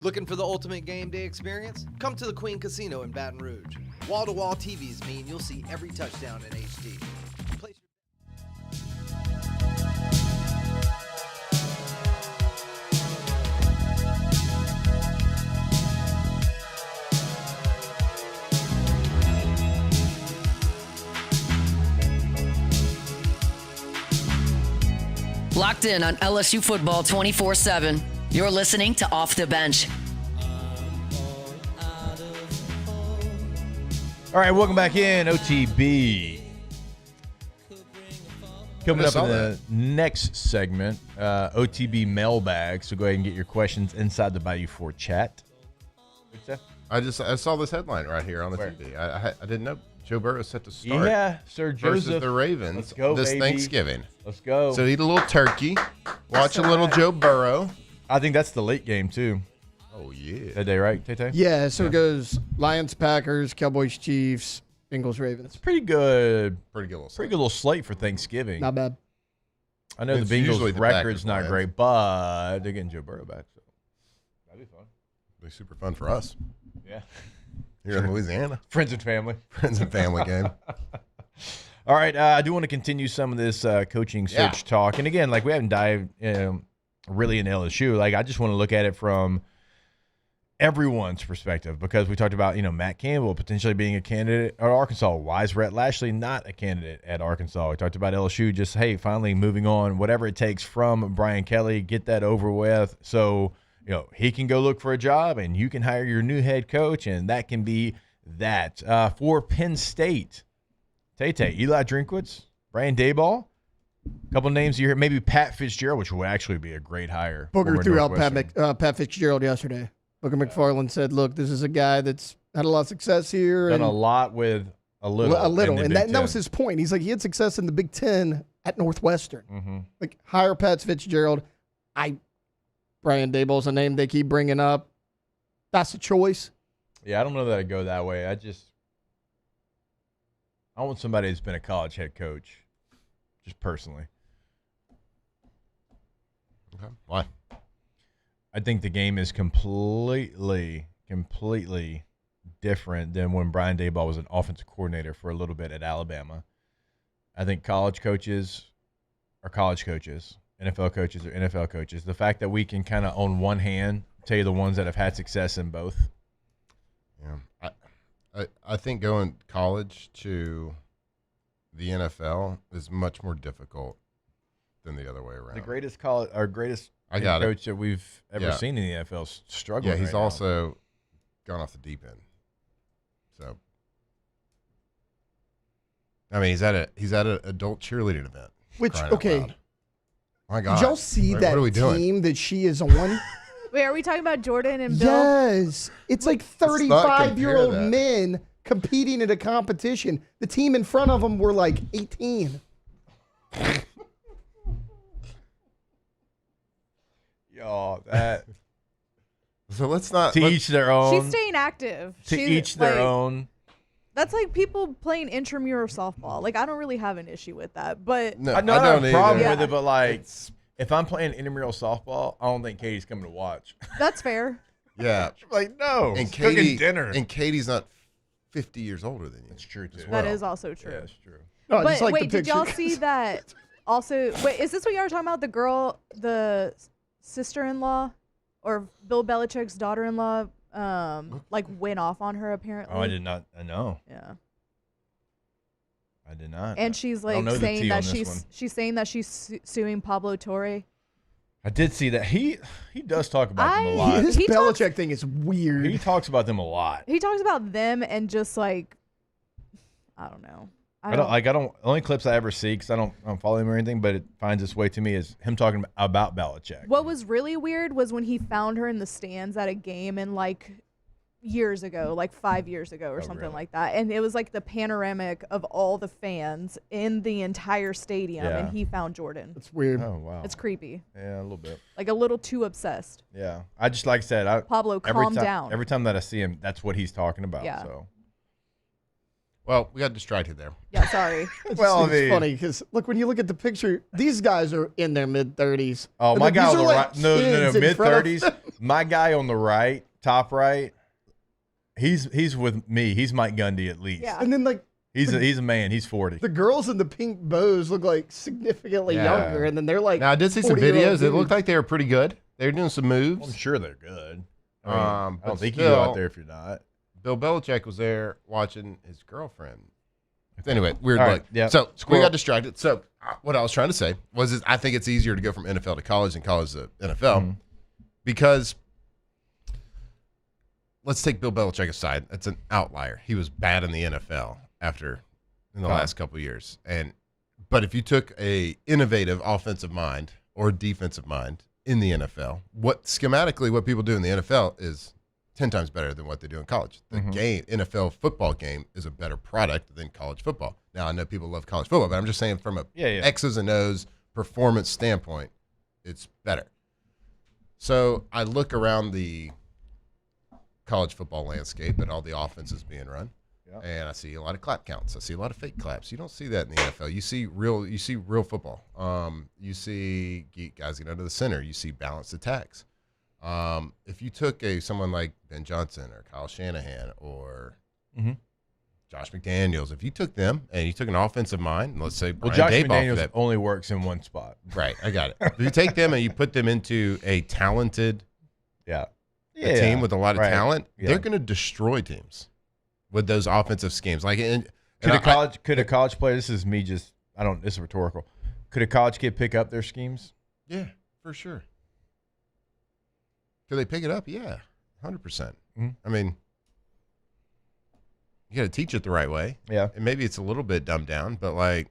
Looking for the ultimate game day experience? Come to the Queen Casino in Baton Rouge. Wall-to-wall TVs mean you'll see every touchdown in HD. Place Locked in on LSU football 24/7. You're listening to Off the Bench. All right, welcome back in, OTB. Coming up in the next segment, OTB Mailbag. So go ahead and get your questions inside the Bayou 4 chat. What's that? I saw this headline right here on the TV. I didn't know Joe Burrow is set to start. Yeah, Sir versus Joseph. the Ravens Let's go, this baby. Thanksgiving. Let's go. So eat a little turkey, watch a little Joe Burrow. I think that's the late game too. Oh yeah, that day, right, Tay-Tay? Yeah, so it goes Lions, Packers, Cowboys, Chiefs, Bengals, Ravens. It's pretty good. Pretty good little slate for Thanksgiving. Not bad. I know It's the usually Bengals' the record's Packers not win. great, but they're getting Joe Burrow back, so that'd be fun. It'll be super fun for us. Yeah. Here in Louisiana. Friends and family. Friends and family game. All right, I do want to continue some of this coaching search talk. And again, like we haven't dived really in LSU. Like I just want to look at it from everyone's perspective because we talked about, Matt Campbell potentially being a candidate at Arkansas. Why is Rhett Lashley not a candidate at Arkansas? We talked about LSU just, hey, finally moving on, whatever it takes from Brian Kelly, get that over with. So, he can go look for a job and you can hire your new head coach, and that can be that. For Penn State, Tay-Tay, Eli Drinkwitz, Brian Daboll, a couple names you hear, maybe Pat Fitzgerald, which would actually be a great hire. Booker threw out Pat Fitzgerald yesterday. Booker McFarland said, look, this is a guy that's had a lot of success here. Done and a lot with a little. And that was his point. He's like, he had success in the Big Ten at Northwestern. Mm-hmm. Like, hire Pat Fitzgerald. Brian Daboll's a name they keep bringing up. That's a choice. Yeah, I don't know that I'd go that way. I want somebody that's been a college head coach, just personally. Okay. Why? I think the game is completely different than when Brian Daboll was an offensive coordinator for a little bit at Alabama. I think college coaches are college coaches. NFL coaches are NFL coaches. The fact that we can kind of on one hand tell you the ones that have had success in both. Yeah, I think going college to the NFL is much more difficult than the other way around. The greatest coach that we've ever seen in the NFL is struggling. Yeah, he's right now. also gone off the deep end. So, I mean, he's at an adult cheerleading event. Which, crying out okay. loud. My God. Did y'all see What that are we doing? team that she is on? Wait, are we talking about Jordan and Bill? Yes. It's like Let's not compare 35-year-old that. men competing in a competition. The team in front of them were like 18. Yo, that. So let's not. To each their own. She's staying active. To She's, each their like, own. That's like people playing intramural softball. Like, I don't really have an issue with that. But I don't have a problem with it, but like, if I'm playing intramural softball, I don't think Katie's coming to watch. that's fair. Yeah. Like, no. And cooking Katie, dinner. and Katie's not 50 years older than you. That's true, too. That is also true. Yeah, that's true. Oh, But just like the wait, did y'all picture. see that? Also, wait, is this what y'all were talking about? The girl, the sister-in-law, or Bill Belichick's daughter-in-law, like went off on her apparently. Oh, I did not. I know. Yeah. I did not. And she's I don't like know the saying tea that on this one. she's saying that she's suing Pablo Torre. I did see that. He does talk about them a lot. This He Belichick thing is weird. He talks about them a lot. He talks about them and just like, I don't know. I don't. Only clips I ever see because I don't follow him or anything, but it finds its way to me is him talking about Belichick. What was really weird was when he found her in the stands at a game in like years ago, like 5 years ago or something like that. And it was like the panoramic of all the fans in the entire stadium, Yeah. and he found Jordan. It's weird. Oh, wow. It's creepy. Yeah, a little bit. Like a little too obsessed. Yeah. I just, like I said, Pablo, calm down. Every time that I see him, that's what he's talking about. Yeah. So. Well, we got distracted there. Yeah, sorry. Well, it's funny because look, when you look at the picture, these guys are in their mid-30s. Oh, my These guy are on the like right. No, kids in front of mid-30s. them. My guy on the right, top right, he's with me. He's Mike Gundy at least. Yeah. And then like he's a man. He's 40. the girls in the pink bows look like significantly younger, and then they're like. Now I did see some 40-year-old videos. It looked dudes. like they were pretty good. They were doing some moves. I'm sure they're good. I I don't think you go out there if you're not. Bill Belichick was there watching his girlfriend. Anyway, weird All look. right, yeah. So we Squirrel. got distracted. So what I was trying to say was I think it's easier to go from NFL to college than college to NFL because let's take Bill Belichick aside. That's an outlier. He was bad in the NFL in the last couple of years. But if you took a innovative offensive mind or defensive mind in the NFL, what people do in the NFL is 10 times better than what they do in college. The NFL football game is a better product than college football. Now, I know people love college football, but I'm just saying from a X's and O's performance standpoint, it's better. So I look around the college football landscape at all the offenses being run, and I see a lot of clap counts. I see a lot of fake claps. You don't see that in the NFL. You see real football. You see guys get under the center. You see balanced attacks. If you took someone like Ben Johnson or Kyle Shanahan or Josh McDaniels, if you took them and you took an offensive mind, let's say Brian Josh Daboll McDaniels only works in one spot. Right, I got it. If you take them and you put them into a talented team with a lot of talent, they're going to destroy teams with those offensive schemes. Like, Could a college player? This is me. This is rhetorical. Could a college kid pick up their schemes? Yeah, for sure. Could they pick it up? Yeah, 100%. I mean, you got to teach it the right way. Yeah. And maybe it's a little bit dumbed down, but like,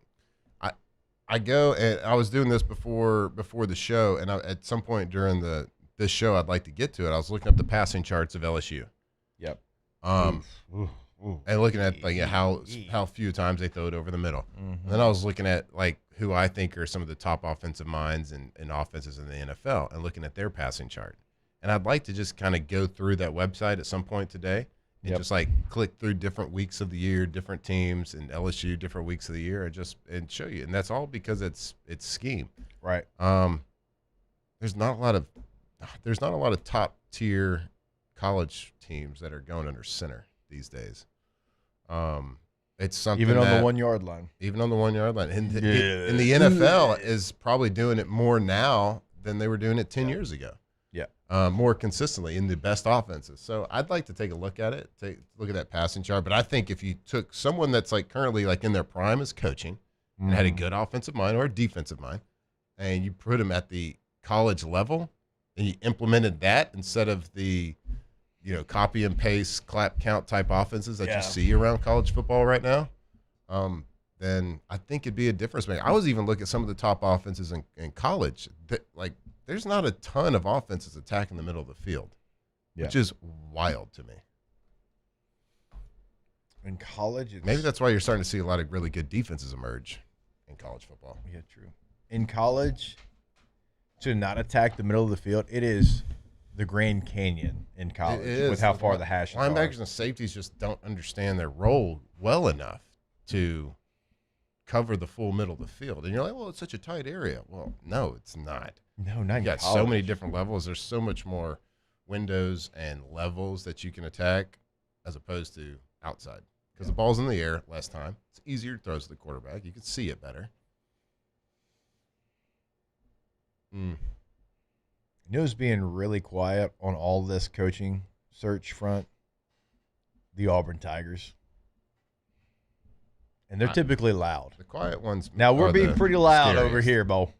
I go and I was doing this before the show, and at some point during this show, I'd like to get to it. I was looking up the passing charts of LSU. Yep. And looking at like how few times they throw it over the middle. And then I was looking at like who I think are some of the top offensive minds and offenses in the NFL, and looking at their passing chart. And I'd like to just kind of go through that website at some point today and just like click through different weeks of the year, different teams, and LSU different weeks of the year, and show you. And that's all because it's scheme. Right. There's not a lot of top tier college teams that are going under center these days. It's something Even on the 1 yard line. Even on the 1 yard line. And the NFL is probably doing it more now than they were doing it 10 years ago. Yeah. More consistently in the best offenses. So I'd like to take a look at it, look at that passing chart. But I think if you took someone that's like currently like in their prime as coaching and had a good offensive mind or a defensive mind, and you put them at the college level and you implemented that instead of the copy and paste, clap count type offenses that you see around college football right now, then I think it'd be a difference maker. I was even looking at some of the top offenses in college. There's not a ton of offenses attacking the middle of the field, which is wild to me. In college, maybe that's why you're starting to see a lot of really good defenses emerge in college football. Yeah, true. In college, to not attack the middle of the field, it is the Grand Canyon in college with how far the hashes are. Linebackers and safeties just don't understand their role well enough to cover the full middle of the field. And you're like, well, it's such a tight area. Well, no, it's not. No, not you got so many different levels. There's so much more windows and levels that you can attack as opposed to outside. Because the ball's in the air less time. It's easier to throw to the quarterback. You can see it better. You know who's being really quiet on all this coaching search front? The Auburn Tigers. And they're typically loud. The quiet ones. Now, we're being pretty loud scariest. over here, Bo.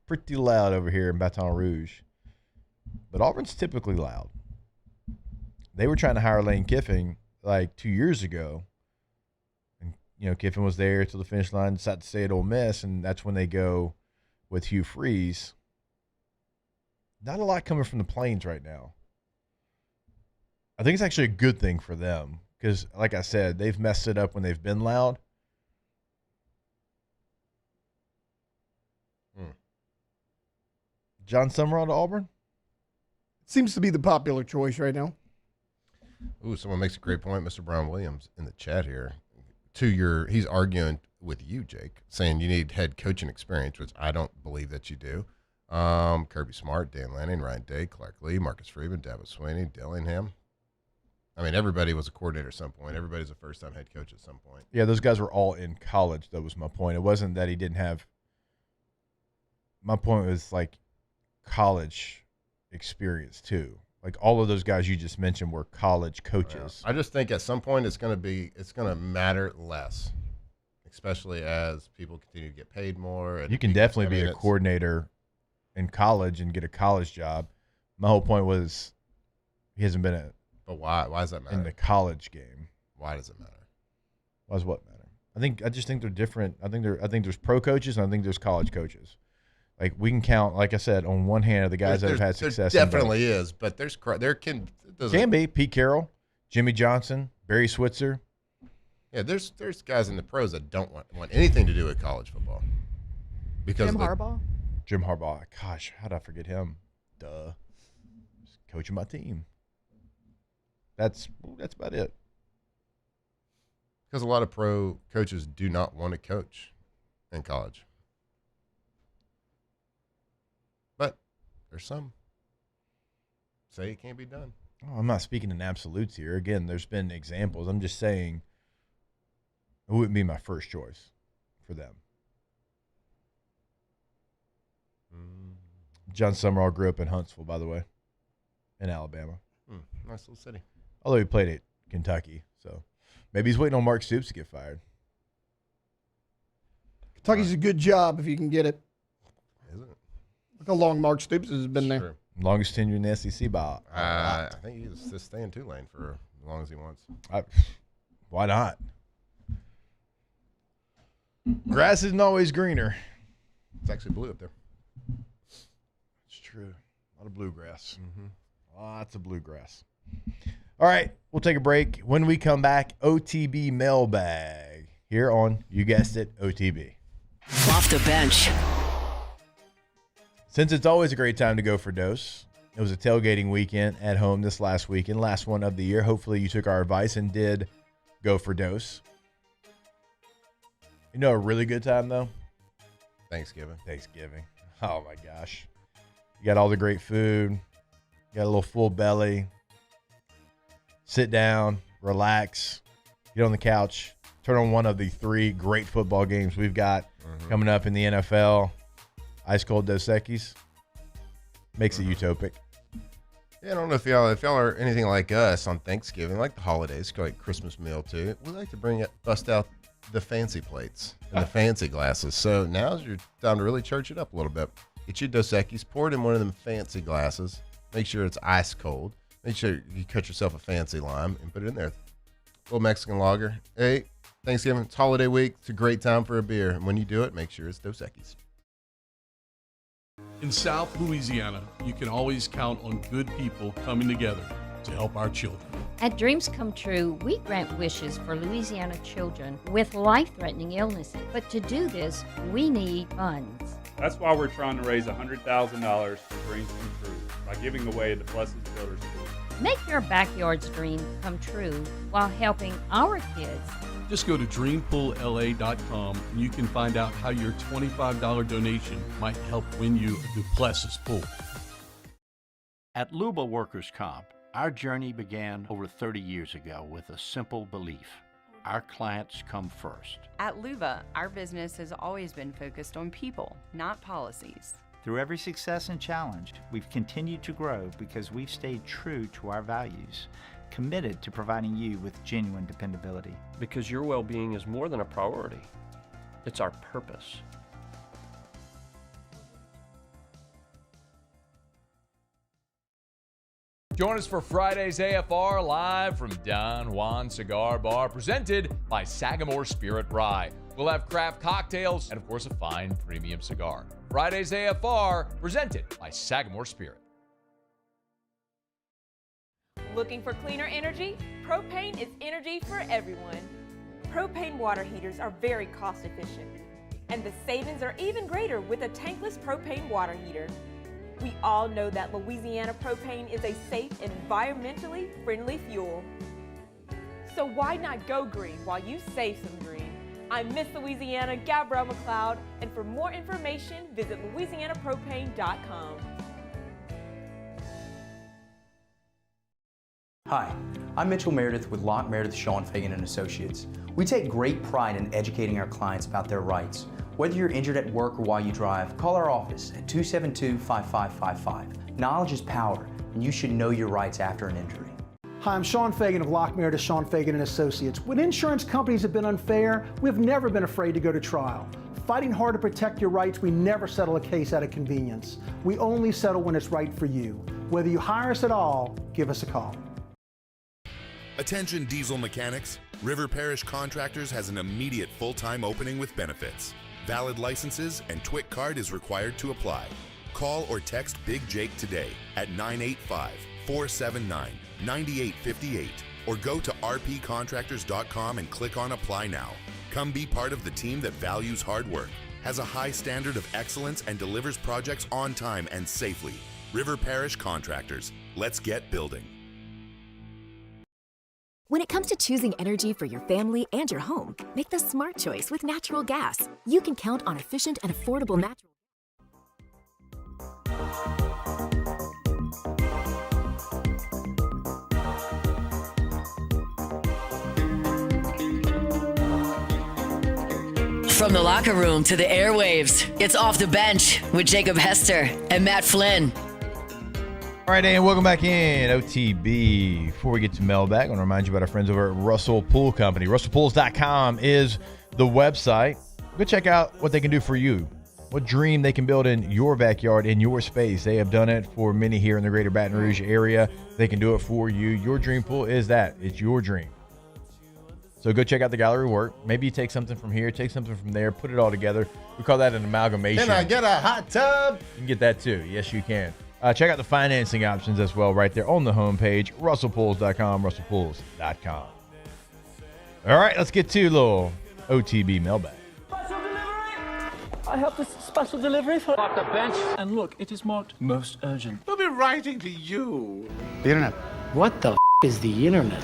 Pretty loud over here in Baton Rouge. But Auburn's typically loud. They were trying to hire Lane Kiffin like 2 years ago. And, Kiffin was there till the finish line, decided to stay at Ole Miss, and that's when they go with Hugh Freeze. Not a lot coming from the Plains right now. I think it's actually a good thing for them because, like I said, they've messed it up when they've been loud. John Summerall to Auburn? Seems to be the popular choice right now. Ooh, someone makes a great point. Mr. Brown Williams in the chat here. He's arguing with you, Jake, saying you need head coaching experience, which I don't believe that you do. Kirby Smart, Dan Lanning, Ryan Day, Clark Lee, Marcus Freeman, Dabo Swinney, Dillingham. I mean, everybody was a coordinator at some point. Everybody's a first-time head coach at some point. Yeah, those guys were all in college. That was my point. It wasn't that he didn't have. My point was like college experience too. Like all of those guys you just mentioned were college coaches. I just think at some point it's going to matter less, especially as people continue to get paid more. And You can definitely be a coordinator in college and get a college job. My whole point was he hasn't been But why? Why does that matter? in the college game. Why does it matter? Why does what matter? I just think they're different. I think there's pro coaches and I think there's college coaches. Like we can count, like I said, on one hand of the guys that have had success. There definitely is, but there can be Pete Carroll, Jimmy Johnson, Barry Switzer. Yeah, there's guys in the pros that don't want anything to do with college football. Because Jim Harbaugh. Gosh, how did I forget him? Duh. Just coaching my team. That's about it. Because a lot of pro coaches do not want to coach in college. But there's some say it can't be done. Oh, I'm not speaking in absolutes here. Again, there's been examples. I'm just saying it wouldn't be my first choice for them. John Summerall grew up in Huntsville, by the way, in Alabama. Nice little city. Although he played at Kentucky, so maybe he's waiting on Mark Stoops to get fired. Kentucky's a good job if you can get it. Is it? Look how long Mark Stoops has been there. True. Longest tenure in the SEC by I think he's just stay in Tulane for as long as he wants. Why not? Grass isn't always greener. It's actually blue up there. It's true. A lot of bluegrass. Lots of bluegrass. All right, we'll take a break. When we come back, OTB Mailbag here on, you guessed it, OTB. Off the bench. Since it's always a great time to go for dose, it was a tailgating weekend at home this last weekend, last one of the year. Hopefully you took our advice and did go for dose. You know a really good time, though? Thanksgiving. Oh, my gosh. You got all the great food. You got a little full belly. Sit down, relax, get on the couch, turn on one of the 3 great football games we've got coming up in the NFL. Ice cold Dos Equis. Makes it utopic. Yeah, I don't know if y'all are anything like us on Thanksgiving, like the holidays, like Christmas meal too. We like to bust out the fancy plates and the fancy glasses. So now's your time to really church it up a little bit. Get your Dos Equis, pour it in one of them fancy glasses. Make sure it's ice cold. Make sure you cut yourself a fancy lime and put it in there. A little Mexican lager. Hey, Thanksgiving, it's holiday week. It's a great time for a beer. And when you do it, make sure it's Dos Equis. In South Louisiana, you can always count on good people coming together to help our children. At Dreams Come True, we grant wishes for Louisiana children with life-threatening illnesses. But to do this, we need funds. That's why we're trying to raise $100,000 for Dreams Come True by giving away the Blessed Builders School. Make your backyard's dream come true while helping our kids. Just go to dreampoolla.com and you can find out how your $25 donation might help win you a Duplessis pool. At Luba Workers' Comp, our journey began over 30 years ago with a simple belief. Our clients come first. At Luba, our business has always been focused on people, not policies. Through every success and challenge, we've continued to grow because we've stayed true to our values, committed to providing you with genuine dependability. Because your well-being is more than a priority. It's our purpose. Join us for Friday's AFR live from Don Juan Cigar Bar, presented by Sagamore Spirit Rye. We'll have craft cocktails and, of course, a fine premium cigar. Friday's AFR, presented by Sagamore Spirit. Looking for cleaner energy? Propane is energy for everyone. Propane water heaters are very cost efficient, and the savings are even greater with a tankless propane water heater. We all know that Louisiana propane is a safe and environmentally friendly fuel. So why not go green while you save some green? I'm Miss Louisiana, Gabrielle McLeod, and for more information, visit louisianapropane.com. Hi, I'm Mitchell Meredith with Locke Meredith Sean Fagan and Associates. We take great pride in educating our clients about their rights. Whether you're injured at work or while you drive, call our office at 272-5555. Knowledge is power, and you should know your rights after an injury. Hi, I'm Sean Fagan of Locke Meredith Sean Fagan and Associates. When insurance companies have been unfair, we've never been afraid to go to trial. Fighting hard to protect your rights, we never settle a case out of convenience. We only settle when it's right for you. Whether you hire us at all, give us a call. Attention diesel mechanics, River Parish Contractors has an immediate full-time opening with benefits. Valid licenses and TWIC card is required to apply. Call or text Big Jake today at 985-479-9858 or go to rpcontractors.com and click on Apply Now. Come be part of the team that values hard work, has a high standard of excellence, and delivers projects on time and safely. River Parish Contractors. Let's get building. When it comes to choosing energy for your family and your home, make the smart choice with natural gas. You can count on efficient and affordable natural. From the locker room to the airwaves, it's Off the Bench with Jacob Hester and Matt Flynn. All right, and welcome back in OTB. Before we get to Mailbag, I want to remind you about our friends over at Russell Pool Company. RussellPools.com is the website. Go check out what they can do for you, what dream they can build in your backyard, in your space. They have done it for many here in the greater Baton Rouge area. They can do it for you. Your dream pool is that. It's your dream. So go check out the gallery work. Maybe you take something from here, take something from there, put it all together. We call that an amalgamation. Can I get a hot tub? You can get that too. Yes, you can. Check out the financing options as well right there on the homepage, russellpools.com, russellpools.com. All right, let's get to a little OTB mailbag. I have this special delivery for Off the Bench. And look, it is marked most urgent. We'll be writing to you. The internet. What the is the internet?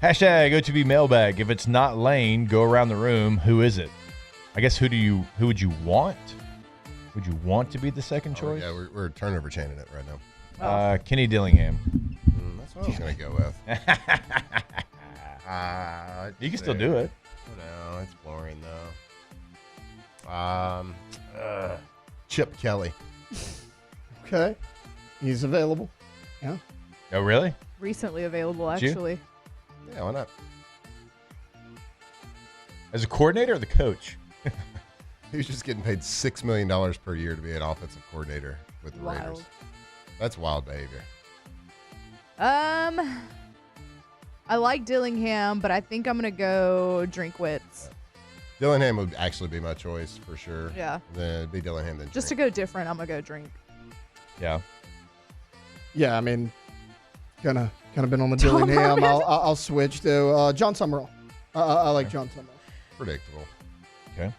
Hashtag OTB mailbag. If it's not Lane, go around the room. Who is it? I guess who would you want? Would you want to be the second choice? Yeah, we're turnover chaining it right now. Kenny Dillingham. That's what I was going to go with. You can still do it. No, it's boring though. Chip Kelly. Okay. He's available. Yeah. Oh, really? Recently available, Did you? actually. Yeah, why not? As a coordinator or the coach? He was just getting paid $6 million per year to be an offensive coordinator with the Raiders. That's wild behavior. I like Dillingham, but I think I'm gonna go Drinkwitz. Dillingham would actually be my choice for sure. Yeah. Then it'd be Dillingham then. Just to go different, I'm gonna go Drink. Yeah. Yeah, I mean, kind of been on the Dillingham. I'll switch to John Summerall. I like John Summerall. Predictable. Okay.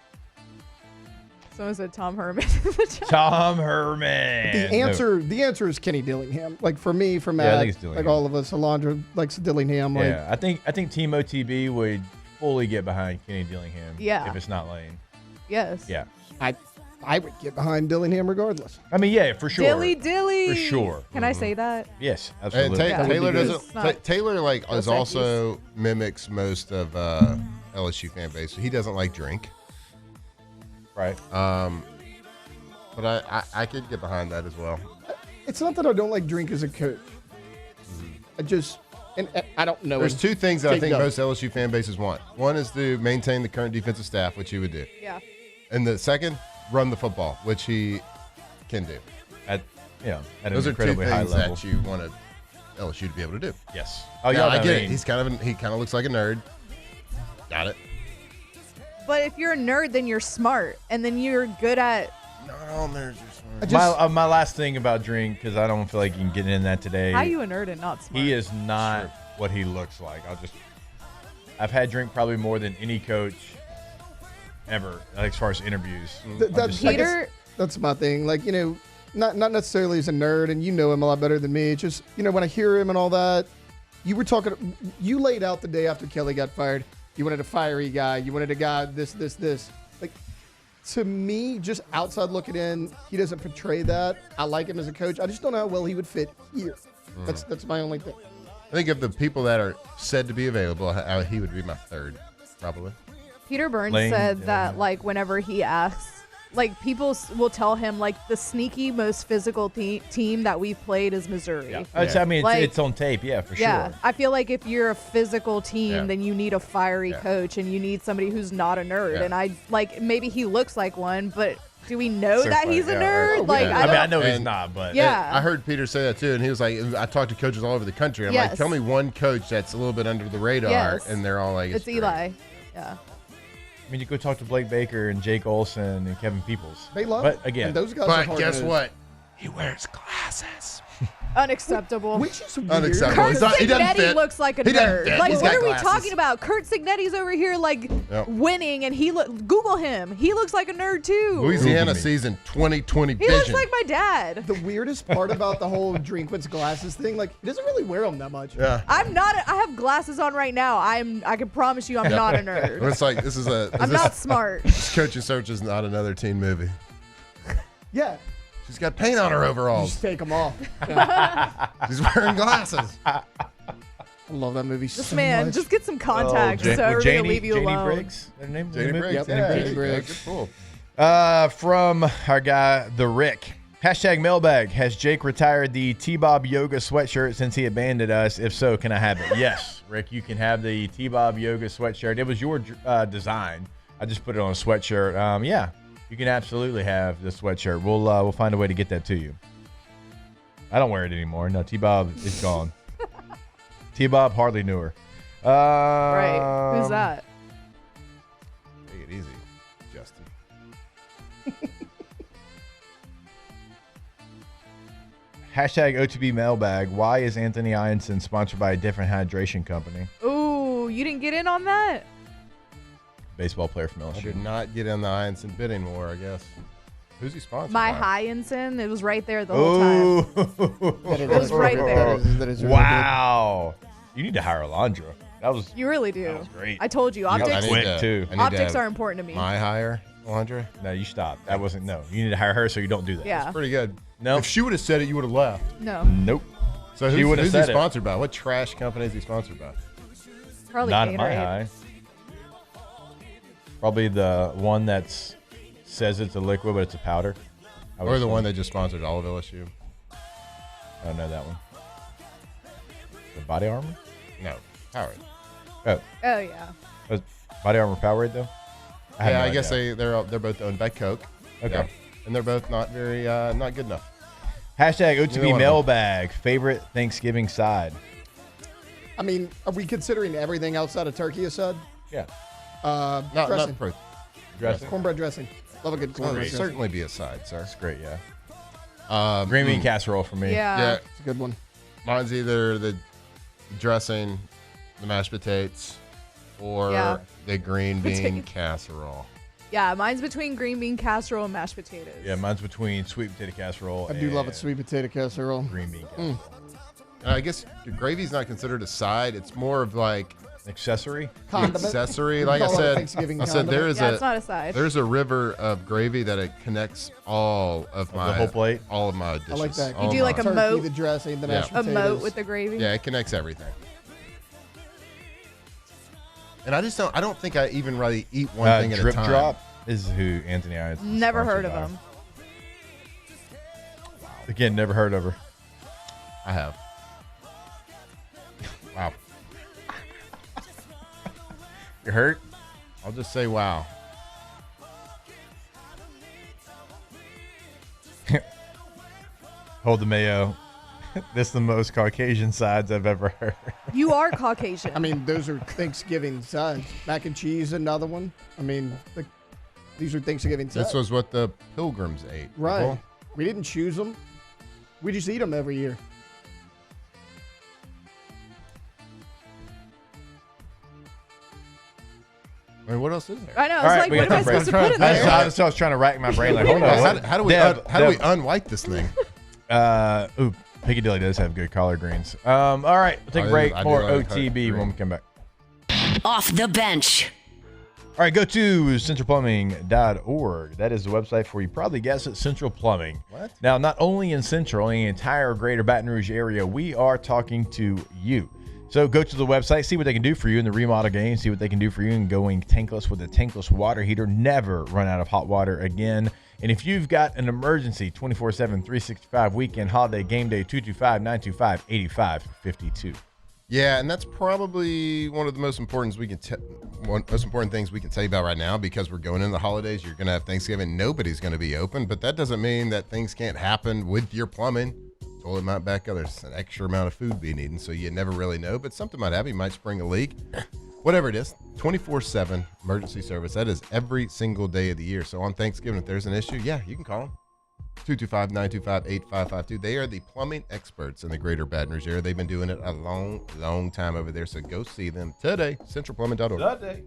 Someone said Tom Herman. Tom Herman. The answer is Kenny Dillingham. Like for me, for Matt, I think it's Dillingham. like all of us, Alondra likes Dillingham. Like, Yeah, I think Team OTB would fully get behind Kenny Dillingham. Yeah. If it's not Lane. Yes. Yeah. I would get behind Dillingham regardless. I mean, yeah, for sure. Dilly. For sure. Can I say that? Yes, And absolutely. Taylor It's doesn't. not- Taylor like is Dos also mimics most of LSU fan base. So he doesn't like drink. Right. But I could get behind that as well. It's not that I don't like Drink as a coach. I just and I don't know. There's him. two things that I Take think note. most LSU fan bases want. One is to maintain the current defensive staff, which he would do. Yeah. And the second, run the football, which he can do. At an Those are two incredibly high things level. that you want LSU to be able to do. Yes. Oh yeah, I know get what it. mean. He kind of looks like a nerd. Got it. But if you're a nerd, then you're smart, and then you're good at. Not all nerds are smart. My last thing about Drink, because I don't feel like you can get in that today. How are you a nerd and not smart? He is not what he looks like. I've had Drink probably more than any coach ever, as far as interviews. That's my thing. Like, not necessarily as a nerd, and you know him a lot better than me. It's just, when I hear him and all that, you laid out the day after Kelly got fired. You wanted a fiery guy. You wanted a guy this. Like, to me, just outside looking in, he doesn't portray that. I like him as a coach. I just don't know how well he would fit here. That's my only thing. I think of the people that are said to be available, he would be my third, probably. Peter Burns said that, like, whenever he asks, like, people will tell him, like, the sneaky, most physical team that we've played is Missouri. Yeah. I mean, it's on tape, for yeah, sure. I feel like if you're a physical team, then you need a fiery coach, and you need somebody who's not a nerd. And maybe he looks like one, but do we know that he's a nerd? I know he's not, but I heard Peter say that too, and he was like, I talked to coaches all over the country. And I'm like, tell me one coach that's a little bit under the radar, and they're all like, it's Eli. Yeah. I mean, you go talk to Blake Baker and Jake Olson and Kevin Peoples. They love but it. again, And those guys but are guess hard-nosed. what? He wears glasses. Unacceptable. Which is weird. Unacceptable. Kurt He doesn't Signetti fit. looks like a He doesn't nerd. fit. Like, He's what got are we glasses. talking about? Kurt Signetti's over here, like, winning, and Google him. He looks like a nerd, too. Louisiana season 2020 He vision. looks like my dad. The weirdest part about the whole Drinkwitz glasses thing, like, he doesn't really wear them that much. Yeah. I have glasses on right now. I can promise you I'm not a nerd. It's like, I'm not smart. This Coaching Search is not another teen movie. Yeah. She's got paint on her overalls. Just take them off. She's wearing glasses. I love that movie This so man, much. just get some contacts so everybody will leave you Janie alone. Briggs? Their name? Janie Briggs. Janie Briggs. Good pull. From our guy, the Rick. Hashtag mailbag. Has Jake retired the T-Bob Yoga sweatshirt since he abandoned us? If so, can I have it? Yes, Rick, you can have the T-Bob Yoga sweatshirt. It was your design. I just put it on a sweatshirt. Yeah, you can absolutely have the sweatshirt. We'll find a way to get that to you. I don't wear it anymore. No, T-Bob is gone. T-Bob hardly knew her. Right. Who's that? Take it easy, Justin. Hashtag OTB mailbag. Why is Anthony Ianson sponsored by a different hydration company? Ooh, you didn't get in on that? Baseball player from I LSU. did not get in the Ianson bidding war, I guess. Who's he sponsored My by? Hyanson, it was right there the whole time. It was right there. That is really Wow. You need to hire Alondra. That was You really do. That was great. I told you, I optics. need quick, to- too. I need to Optics have are important to me. My hire, Alondra? No, you stop. That wasn't no. You need to hire her so you don't do that. Yeah. Pretty good. No. If she would have said it, you would have left. No. Nope. So She who's, would've who's he said it. sponsored by? What trash company is he sponsored by? Probably Not at my Gatorade. high. Probably the one that says it's a liquid, but it's a powder. I would Or the assume. one that just sponsored all of LSU? I don't know that one. The Body Armor? No, Powerade. Oh, Oh, yeah. was Body Armor Powerade though? have Yeah, no I guess idea. they're both owned by Coke. Okay. Yeah. And they're both not very not good enough. Hashtag Neither one OTB of mailbag. Favorite Thanksgiving side? I mean, are we considering everything outside of turkey aside? Yeah. Not Dressing. pro. Dressing? Cornbread dressing. Love a good Well, cornbread it'd dressing. certainly be a side, sir. That's great, yeah. Green bean casserole for me. Yeah. It's a good one. Mine's either the dressing, the mashed potatoes, or Yeah. the green bean Potato. casserole. Yeah, mine's between green bean casserole and mashed potatoes. Yeah, mine's between sweet potato casserole I do love a and sweet potato casserole. green bean casserole. I guess the gravy's not considered a side. It's more of like Accessory? Condiment. accessory. We Like I call it a said, Thanksgiving I said there condiment. is Yeah, it's not a side. there's a river of gravy that it connects all of my whole plate? all of my dishes. I like that. all You of do like my- a Turkey, moat. the dressing, the mashed A potatoes. moat with the gravy. Yeah, it connects everything. And I don't think I even really eat one thing at a Drip time. Drop is who Anthony Ianson is Never heard sponsored of by. them. Again, never heard of her. I have. Wow. You hurt? I'll just say wow. Hold the mayo. This is the most Caucasian sides I've ever heard. You are Caucasian. I mean, those are Thanksgiving sides. Mac and cheese, another one. I mean, these are Thanksgiving sides. This was what the Pilgrims ate. right. people. We didn't choose them. We just eat them every year. I mean, what else is there? I know. I was like, what am I supposed to put in there? I was trying to rack my brain. Like, hold on. How do we unwhite this thing? Piccadilly does have good collard greens. All right, we'll take a break. More OTB when we come back. Off the bench. All right, go to centralplumbing.org. That is the website for, you probably guessed it, Central Plumbing. What? Now, not only in Central, in the entire greater Baton Rouge area, we are talking to you. So go to the website, see what they can do for you in the remodel game, see what they can do for you in going tankless with a tankless water heater. Never run out of hot water again. And if you've got an emergency, 24/7, 365 weekend, holiday, game day, 225-925-8552. Yeah, and that's probably one of the most important things we can tell you about right now, because we're going into the holidays. You're going to have Thanksgiving. Nobody's going to be open, but that doesn't mean that things can't happen with your plumbing. Toilet might back up. There's an extra amount of food being eaten, so you never really know, but something might happen. You might spring a leak. Whatever it is, 24/7 emergency service. That is every single day of the year. So on Thanksgiving, if there's an issue, yeah, you can call them. 225-925-8552. They are the plumbing experts in the greater Baton Rouge area. They've been doing it a long, long time over there. So go see them today. Centralplumbing.org. Today.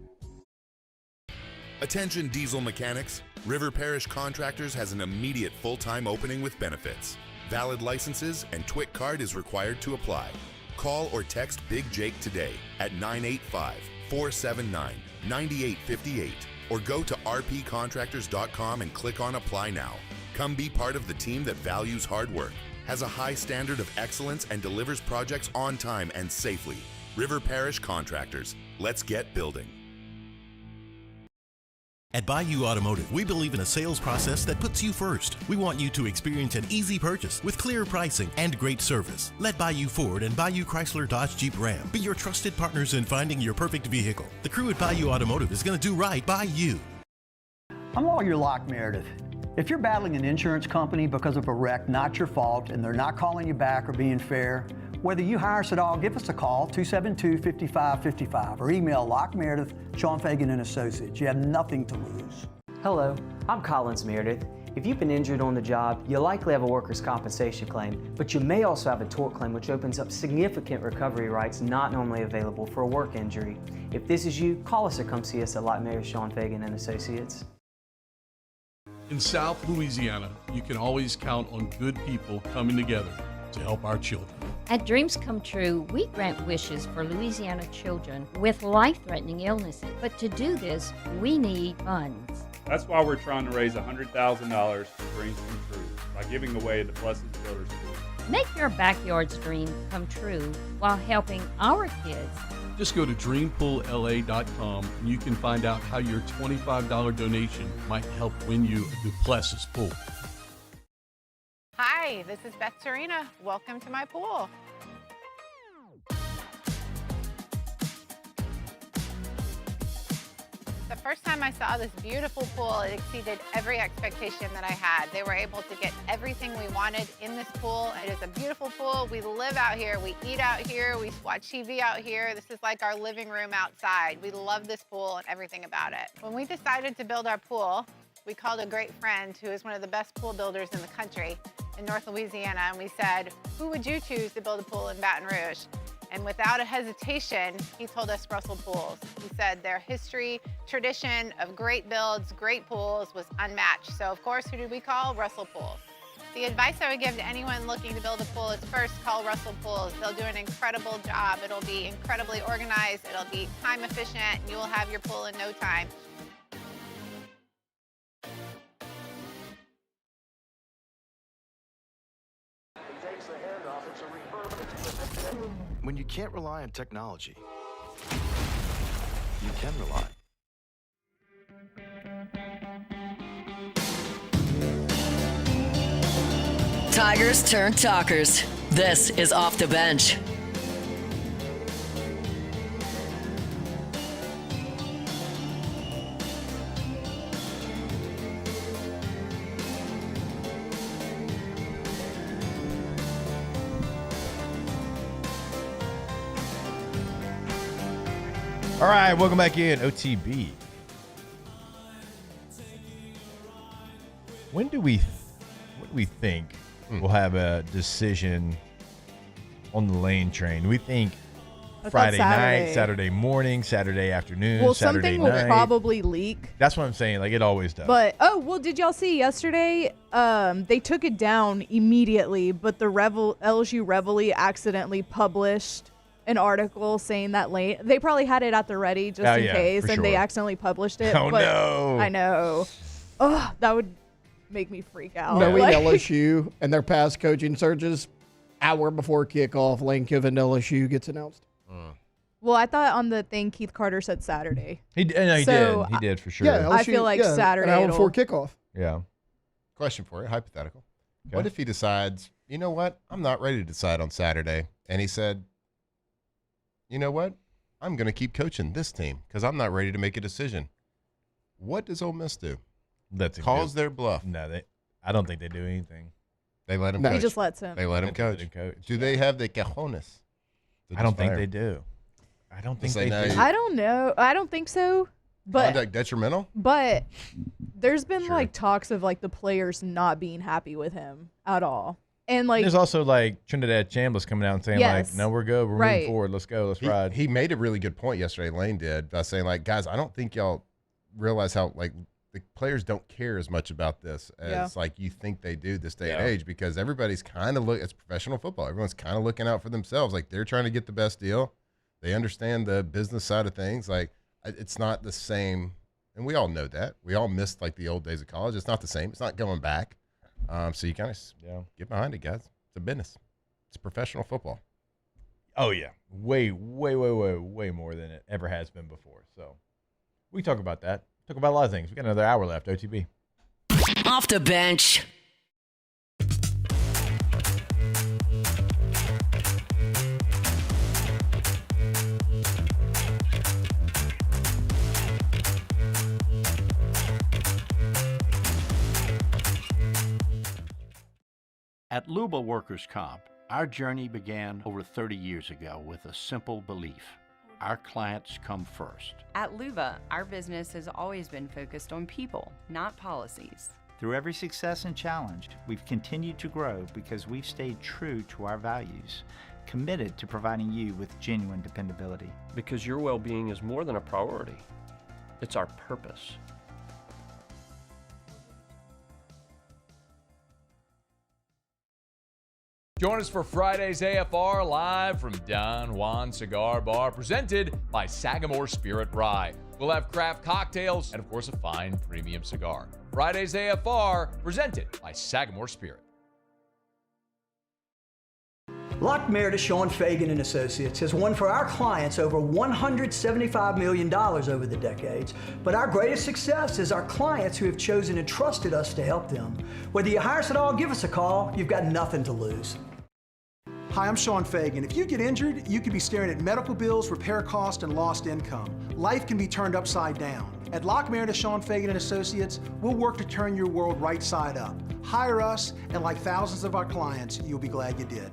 Attention diesel mechanics. River Parish Contractors has an immediate full-time opening with benefits. Valid licenses and TWIC card is required to apply. Call or text Big Jake today at 985-479-9858 or go to rpcontractors.com and click on Apply Now. Come be part of the team that values hard work, has a high standard of excellence, and delivers projects on time and safely. River Parish Contractors. Let's get building. At Bayou Automotive, we believe in a sales process that puts you first. We want you to experience an easy purchase with clear pricing and great service. Let Bayou Ford and Bayou Chrysler Dodge Jeep Ram be your trusted partners in finding your perfect vehicle. The crew at Bayou Automotive is going to do right by you. I'm Lawyer Locke Meredith. If you're battling an insurance company because of a wreck not your fault and they're not calling you back or being fair, whether you hire us at all, give us a call, 272-5555, or email Locke Meredith, Sean Fagan and Associates. You have nothing to lose. Hello, I'm Collins Meredith. If you've been injured on the job, you likely have a workers' compensation claim, but you may also have a tort claim, which opens up significant recovery rights not normally available for a work injury. If this is you, call us or come see us at Locke Meredith, Sean Fagan and Associates. In South Louisiana, you can always count on good people coming together to help our children. At Dreams Come True, we grant wishes for Louisiana children with life-threatening illnesses. But to do this, we need funds. That's why we're trying to raise $100,000 for Dreams Come True by giving away the Blessed Builders School. Make your backyard's dream come true while helping our kids. Just go to dreampoolla.com and you can find out how your $25 donation might help win you a Duplessis pool. Hi, this is Beth Serena. Welcome to my pool. The first time I saw this beautiful pool, it exceeded every expectation that I had. They were able to get everything we wanted in this pool. It is a beautiful pool. We live out here, we eat out here, we watch TV out here. This is like our living room outside. We love this pool and everything about it. When we decided to build our pool, we called a great friend who is one of the best pool builders in the country in North Louisiana, and we said, who would you choose to build a pool in Baton Rouge? And without a hesitation, he told us Russell Pools. He said their history, tradition of great builds, great pools was unmatched. So of course, who did we call? Russell Pools. The advice I would give to anyone looking to build a pool is first call Russell Pools. They'll do an incredible job. It'll be incredibly organized, it'll be time efficient, and you will have your pool in no time. When you can't rely on technology, you can rely. Tigers turn talkers. This is Off the Bench. All right, welcome back in, OTB. What do we think we'll have a decision on the lane train? Do we think Friday night, Saturday morning, Saturday afternoon, Well, Saturday something will night. probably leak. That's what I'm saying. Like, it always does. But, did y'all see yesterday? They took it down immediately, but the LSU Reveille accidentally published an article saying that they probably had it at the ready just in case, and they accidentally published it. Oh, but no. I know. Oh, that would make me freak out. Knowing LSU and their past coaching surges, hour before kickoff, Lane Kiffin LSU gets announced. Well, I thought on the thing Keith Carter said Saturday. He did for sure. Yeah, LSU, I feel like Saturday. an hour before kickoff. Yeah. Question for you, hypothetical. Okay. What if he decides, you know what, I'm not ready to decide on Saturday, and he said, you know what, I'm going to keep coaching this team because I'm not ready to make a decision. What does Ole Miss do? Calls their bluff. No, I don't think they do anything. They let him coach. He just lets him. They let him coach. Do they have the cojones? I don't think they do. I don't think they do. I don't know. I don't think so. But Conduct detrimental? But there's been like talks of like the players not being happy with him at all. And like there's also like Trinidad Chambliss coming out and saying like, no, we're good. We're moving forward. Let's go. Let's ride. He made a really good point yesterday, Lane did, by saying like, guys, I don't think y'all realize how like the players don't care as much about this as like you think they do this day and age, because everybody's kind of it's professional football. Everyone's kind of looking out for themselves. Like they're trying to get the best deal. They understand the business side of things. Like it's not the same. And we all know that. We all missed like the old days of college. It's not the same. It's not going back. So you kind of get behind it, guys. It's a business. It's professional football. Oh yeah, way more than it ever has been before. So we talk about that. Talk about a lot of things. We got another hour left. OTB. Off the bench. At Luba Workers' Comp, our journey began over 30 years ago with a simple belief: our clients come first. At Luba, our business has always been focused on people, not policies. Through every success and challenge, we've continued to grow because we've stayed true to our values, committed to providing you with genuine dependability. Because your well-being is more than a priority. It's our purpose. Join us for Friday's AFR live from Don Juan Cigar Bar, presented by Sagamore Spirit Rye. We'll have craft cocktails and, of course, a fine premium cigar. Friday's AFR, presented by Sagamore Spirit. Lock Meredith, Sean Fagan and Associates has won for our clients over $175 million over the decades. But our greatest success is our clients who have chosen and trusted us to help them. Whether you hire us at all, give us a call. You've got nothing to lose. Hi, I'm Sean Fagan. If you get injured, you could be staring at medical bills, repair costs, and lost income. Life can be turned upside down. At Lock Meredith, Sean Fagan and Associates, we'll work to turn your world right side up. Hire us, and like thousands of our clients, you'll be glad you did.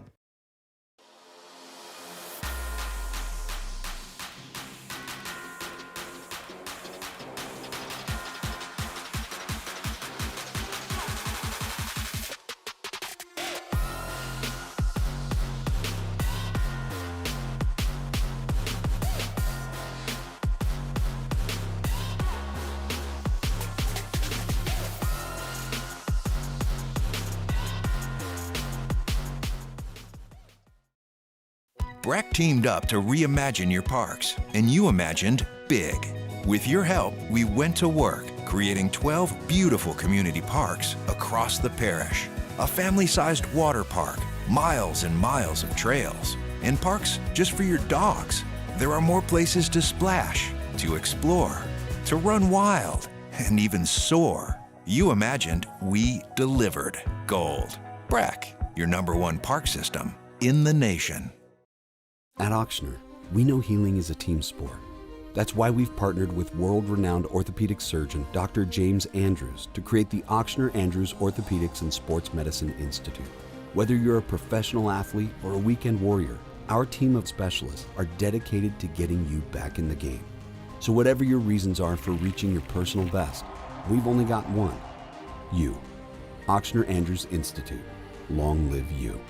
BRAC teamed up to reimagine your parks, and you imagined big. With your help, we went to work, creating 12 beautiful community parks across the parish. A family-sized water park, miles and miles of trails, and parks just for your dogs. There are more places to splash, to explore, to run wild, and even soar. You imagined, we delivered. Gold. BRAC, your #1 park system in the nation. At Ochsner, we know healing is a team sport. That's why we've partnered with world-renowned orthopedic surgeon Dr. James Andrews to create the Ochsner Andrews Orthopedics and Sports Medicine Institute. Whether you're a professional athlete or a weekend warrior, our team of specialists are dedicated to getting you back in the game. So whatever your reasons are for reaching your personal best, we've only got one: you. Ochsner Andrews Institute. Long live you.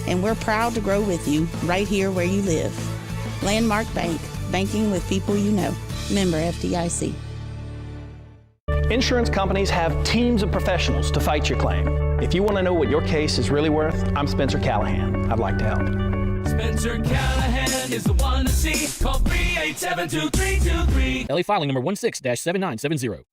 and we're proud to grow with you right here where you live. Landmark Bank, banking with people you know. Member FDIC. Insurance companies have teams of professionals to fight your claim. If you want to know what your case is really worth, I'm Spencer Callahan. I'd like to help. Spencer Callahan is the one to see. Call 387-2323. LA filing number 16-7970.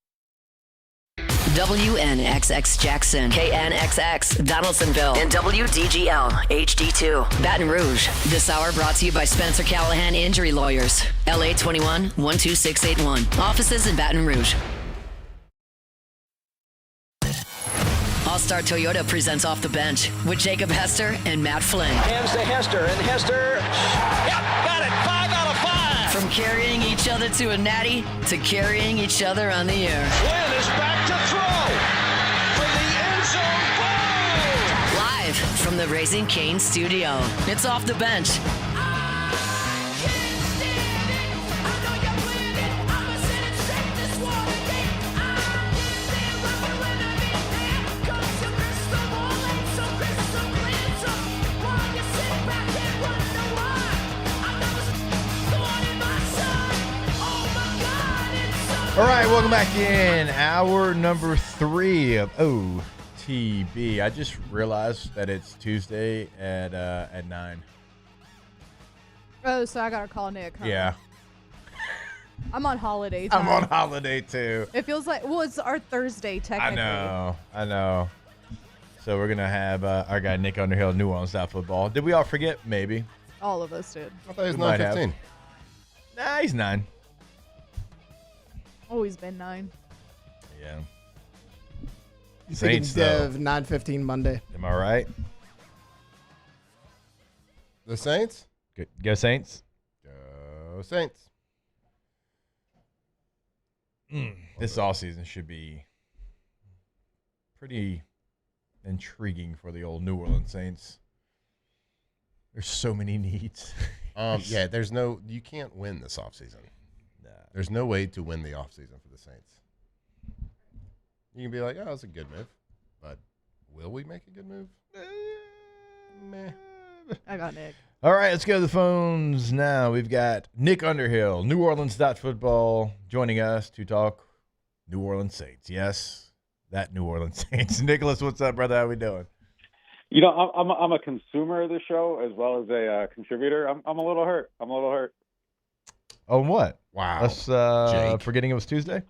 WNXX Jackson, KNXX Donaldsonville, and WDGL HD2 Baton Rouge. This hour brought to you by Spencer Callahan Injury Lawyers. LA 21-12681. Offices in Baton Rouge. All-Star Toyota presents Off the Bench with Jacob Hester and Matt Flynn. Hands to Hester, and Hester, yep, got it, 5 out of 5. From carrying each other to a natty to carrying each other on the air. Flynn is back to throw for the end zone goal. Live from the Raising Cane studio, it's Off the Bench. All right, welcome back in. Hour number 3 of OTB. I just realized that it's Tuesday at 9. Oh, so I gotta call Nick, huh? Yeah. I'm on holiday time. I'm on holiday too. It feels like, well, it's our Thursday technically. I know. So we're going to have our guy Nick Underhill, New Orleans football. Did we all forget? Maybe. All of us did. I thought he was 9:15. Nah, he's 9. Always been 9. Yeah. You Saints, thinking though. Dev 9:15 Monday. Am I right? The Saints? Good. Go Saints. Go Saints. This offseason should be pretty intriguing for the old New Orleans Saints. There's so many needs. Yeah, you can't win this offseason. There's no way to win the offseason for the Saints. You can be like, oh, that's a good move. But will we make a good move? Meh. I got Nick. All right, let's go to the phones now. We've got Nick Underhill, New Orleans football, joining us to talk New Orleans Saints. Yes, that New Orleans Saints. Nicholas, what's up, brother? How we doing? You know, I'm a consumer of the show as well as a contributor. I'm a little hurt. On what? Wow. Us forgetting it was Tuesday?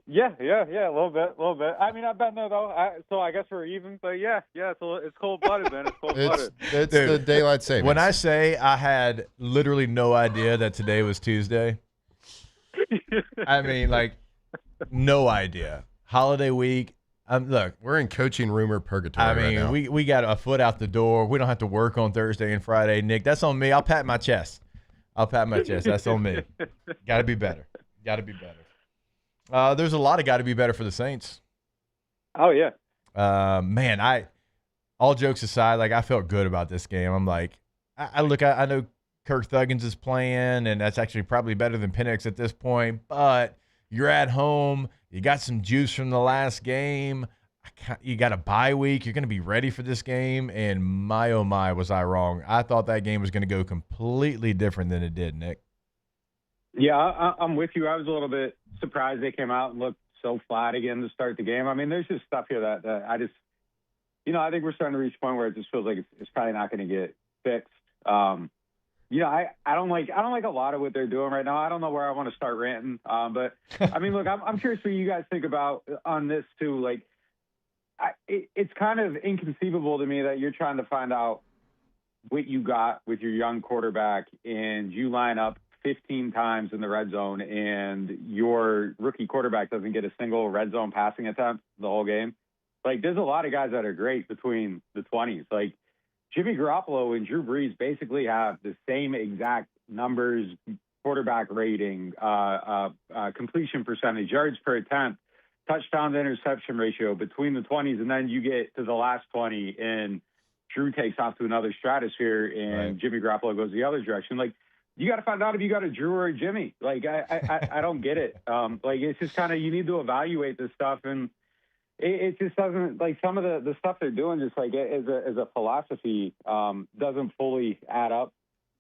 Yeah, a little bit. I mean, I've been there though, so I guess we're even. But yeah, it's cold-blooded, man. It's cold-blooded. It's the daylight savings. When I say I had literally no idea that today was Tuesday, I mean, like, no idea. Holiday week. Look, we're in coaching rumor purgatory. I mean, right now. we got a foot out the door. We don't have to work on Thursday and Friday. Nick, that's on me. I'll pat my chest. That's on me. Got to be better. There's a lot of got to be better for the Saints. Oh, yeah. Man, all jokes aside, like, I felt good about this game. I'm like, I know Kirk Thuggins is playing, and that's actually probably better than Penix at this point, but you're at home. You got some juice from the last game. You got a bye week. You're going to be ready for this game, and my, oh my, was I wrong. I thought that game was going to go completely different than it did, Nick. Yeah, I'm with you. I was a little bit surprised they came out and looked so flat again to start the game. I mean, there's just stuff here that I just, I think we're starting to reach a point where it just feels like it's probably not going to get fixed. I don't like a lot of what they're doing right now. I don't know where I want to start ranting. But I mean, look, I'm curious what you guys think about on this too. Like, it's kind of inconceivable to me that you're trying to find out what you got with your young quarterback and you line up 15 times in the red zone and your rookie quarterback doesn't get a single red zone passing attempt the whole game. Like, there's a lot of guys that are great between the 20s. Like, Jimmy Garoppolo and Drew Brees basically have the same exact numbers, quarterback rating, completion percentage, yards per attempt, touchdown to interception ratio between the 20s. And then you get to the last 20 and Drew takes off to another stratosphere and Jimmy Garoppolo goes the other direction. Like, you got to find out if you got a Drew or a Jimmy. Like, I don't get it. Like, it's just kind of, you need to evaluate this stuff. And it just doesn't, like, some of the stuff they're doing just like as a philosophy doesn't fully add up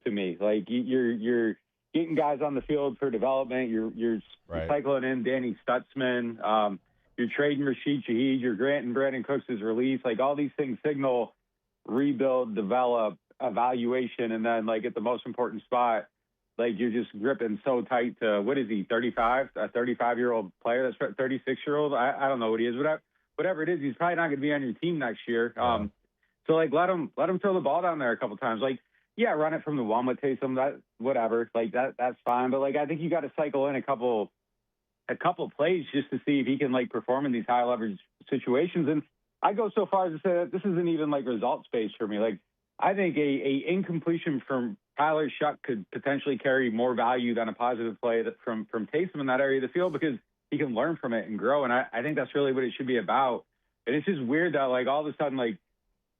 to me. Like, you're getting guys on the field for development. You're cycling in Danny Stutzman. You're trading Rashid Shaheed. You're granting Brandon Cooks his release. Like, all these things signal rebuild, develop, evaluation, and then, like, at the most important spot, like, you're just gripping so tight to, what is he, 35? A 35-year-old player? That's 36-year-old? I don't know what he is. Whatever it is, he's probably not going to be on your team next year. So, like, let him throw the ball down there a couple times. Like, yeah, run it from the one with Taysom, that whatever. Like, that's fine. But, like, I think you got to cycle in a couple plays just to see if he can, like, perform in these high leverage situations. And I go so far as to say that this isn't even, like, results based for me. Like, I think a incompletion from Tyler Shuck could potentially carry more value than a positive play from Taysom in that area of the field, because he can learn from it and grow. And I think that's really what it should be about. And it's just weird that, like, all of a sudden, like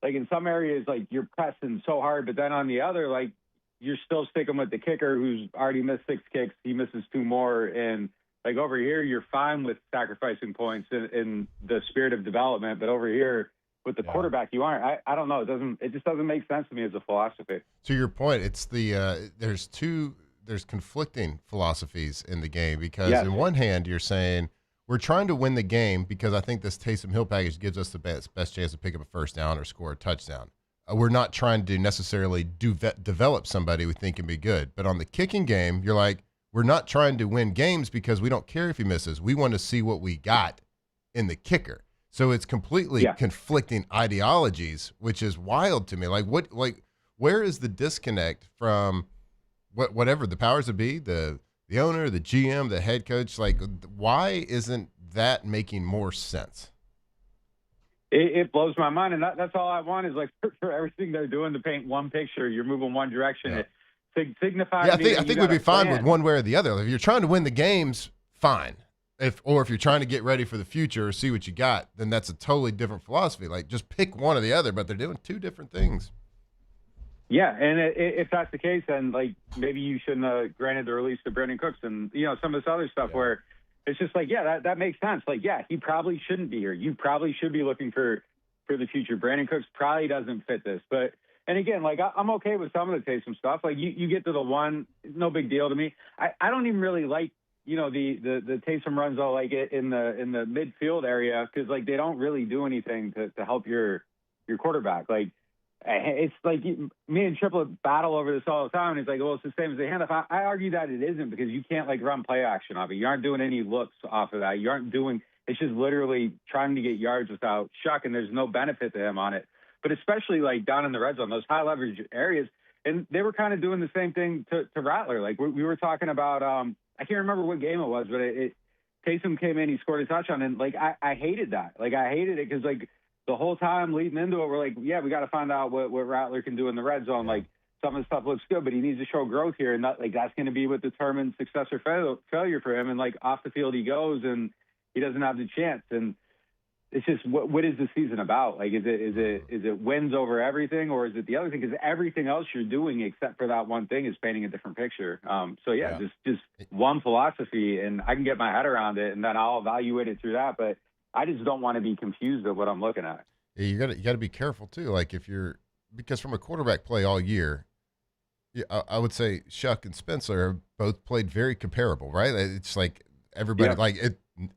in some areas, like, you're pressing so hard, but then on the other, like, you're still sticking with the kicker who's already missed 6 kicks. He misses 2 more. And, like, over here, you're fine with sacrificing points in the spirit of development. But over here, with the quarterback, you aren't. I don't know. It just doesn't make sense to me as a philosophy. To your point, it's there's conflicting philosophies in the game, because in one hand you're saying we're trying to win the game because I think this Taysom Hill package gives us the best chance to pick up a first down or score a touchdown. We're not trying to necessarily develop somebody we think can be good. But on the kicking game, you're like, we're not trying to win games because we don't care if he misses. We want to see what we got in the kicker. So it's completely conflicting ideologies, which is wild to me. Like, where is the disconnect from whatever the powers that be, the owner, the GM, the head coach? Like, why isn't that making more sense? It blows my mind, and that's all I want is, like, for everything they're doing to paint one picture. You're moving one direction. It signifies. Yeah, I think we'd be fine with one way or the other. If you're trying to win the games, fine. If you're trying to get ready for the future or see what you got, then that's a totally different philosophy. Like, just pick one or the other, but they're doing 2 different things. Yeah, and if that's the case, then, like, maybe you shouldn't have granted the release to Brandon Cooks and, you know, some of this other stuff where it's just like, that makes sense. Like, he probably shouldn't be here. You probably should be looking for the future. Brandon Cooks probably doesn't fit this. But, and again, like, I'm okay with some of the Taysom stuff. Like, you get to the one, no big deal to me. I don't even really like, you know, the Taysom runs all, like, in the midfield area, because, like, they don't really do anything to help your quarterback. Like, it's like me and Triplett battle over this all the time. And it's like, well, it's the same as the handoff. I argue that it isn't, because you can't, like, run play action off it. You aren't doing any looks off of that. You aren't doing – it's just literally trying to get yards without Shuck, and there's no benefit to him on it. But especially, like, down in the red zone, those high leverage areas. And they were kind of doing the same thing to Rattler. Like, we were talking about I can't remember what game it was, but Taysom came in, he scored a touchdown, and, like, I hated that. Like, I hated it because, like, the whole time leading into it, we're like, we got to find out what Rattler can do in the red zone. Like, some of the stuff looks good, but he needs to show growth here, and that's going to be what determines success or failure for him. And, like, off the field he goes, and he doesn't have the chance. And it's just, what is the season about? Like, is it wins over everything, or is it the other thing? Because everything else you're doing except for that one thing is painting a different picture. Just one philosophy, and I can get my head around it, and then I'll evaluate it through that. But I just don't want to be confused at what I'm looking at. Yeah, you got to be careful too. Like, because from a quarterback play all year, I would say Shuck and Spencer have both played very comparable, right? It's like everybody like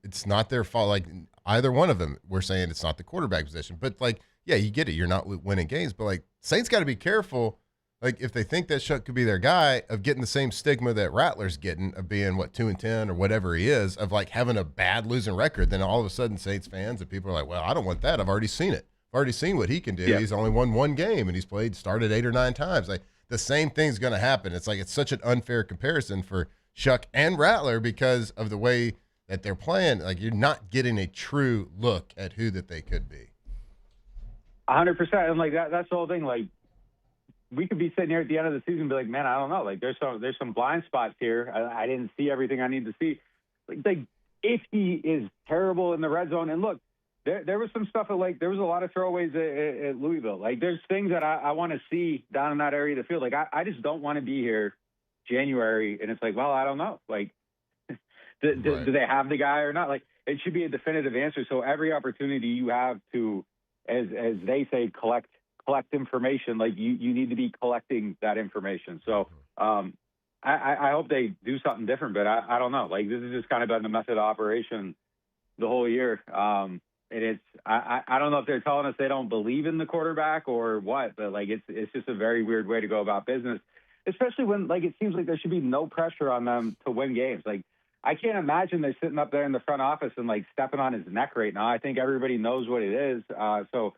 it's not their fault. Like, either one of them, we're saying it's not the quarterback position, but, like, yeah, you get it. You're not winning games, but, like, Saints got to be careful. Like, if they think that Shuck could be their guy, of getting the same stigma that Rattler's getting of being 2-10 or whatever he is, of, like, having a bad losing record, then all of a sudden Saints fans and people are like, well, I don't want that. I've already seen it. I've already seen what he can do. Yeah. He's only won 1 game, and he's started 8 or 9 times. Like, the same thing's going to happen. It's like, it's such an unfair comparison for Shuck and Rattler because of the way that they're playing. Like, you're not getting a true look at who that they could be. 100%. And, like, that's the whole thing. Like, we could be sitting here at the end of the season and be like, man, I don't know. Like, there's some blind spots here. I didn't see everything I need to see. Like, if he is terrible in the red zone, and look, there was some stuff there was a lot of throwaways at Louisville. Like, there's things that I want to see down in that area of the field. Like, I just don't want to be here January, and it's like, well, I don't know. Like, do they have the guy or not? Like, it should be a definitive answer. So every opportunity you have to, as they say, collect information, like you need to be collecting that information. So I hope they do something different, but I don't know. Like, this has just kind of been the method of operation the whole year. And it's I don't know if they're telling us they don't believe in the quarterback or what, but like it's just a very weird way to go about business, especially when like it seems like there should be no pressure on them to win games. Like, I can't imagine they're sitting up there in the front office and like stepping on his neck right now. I think everybody knows what it is. So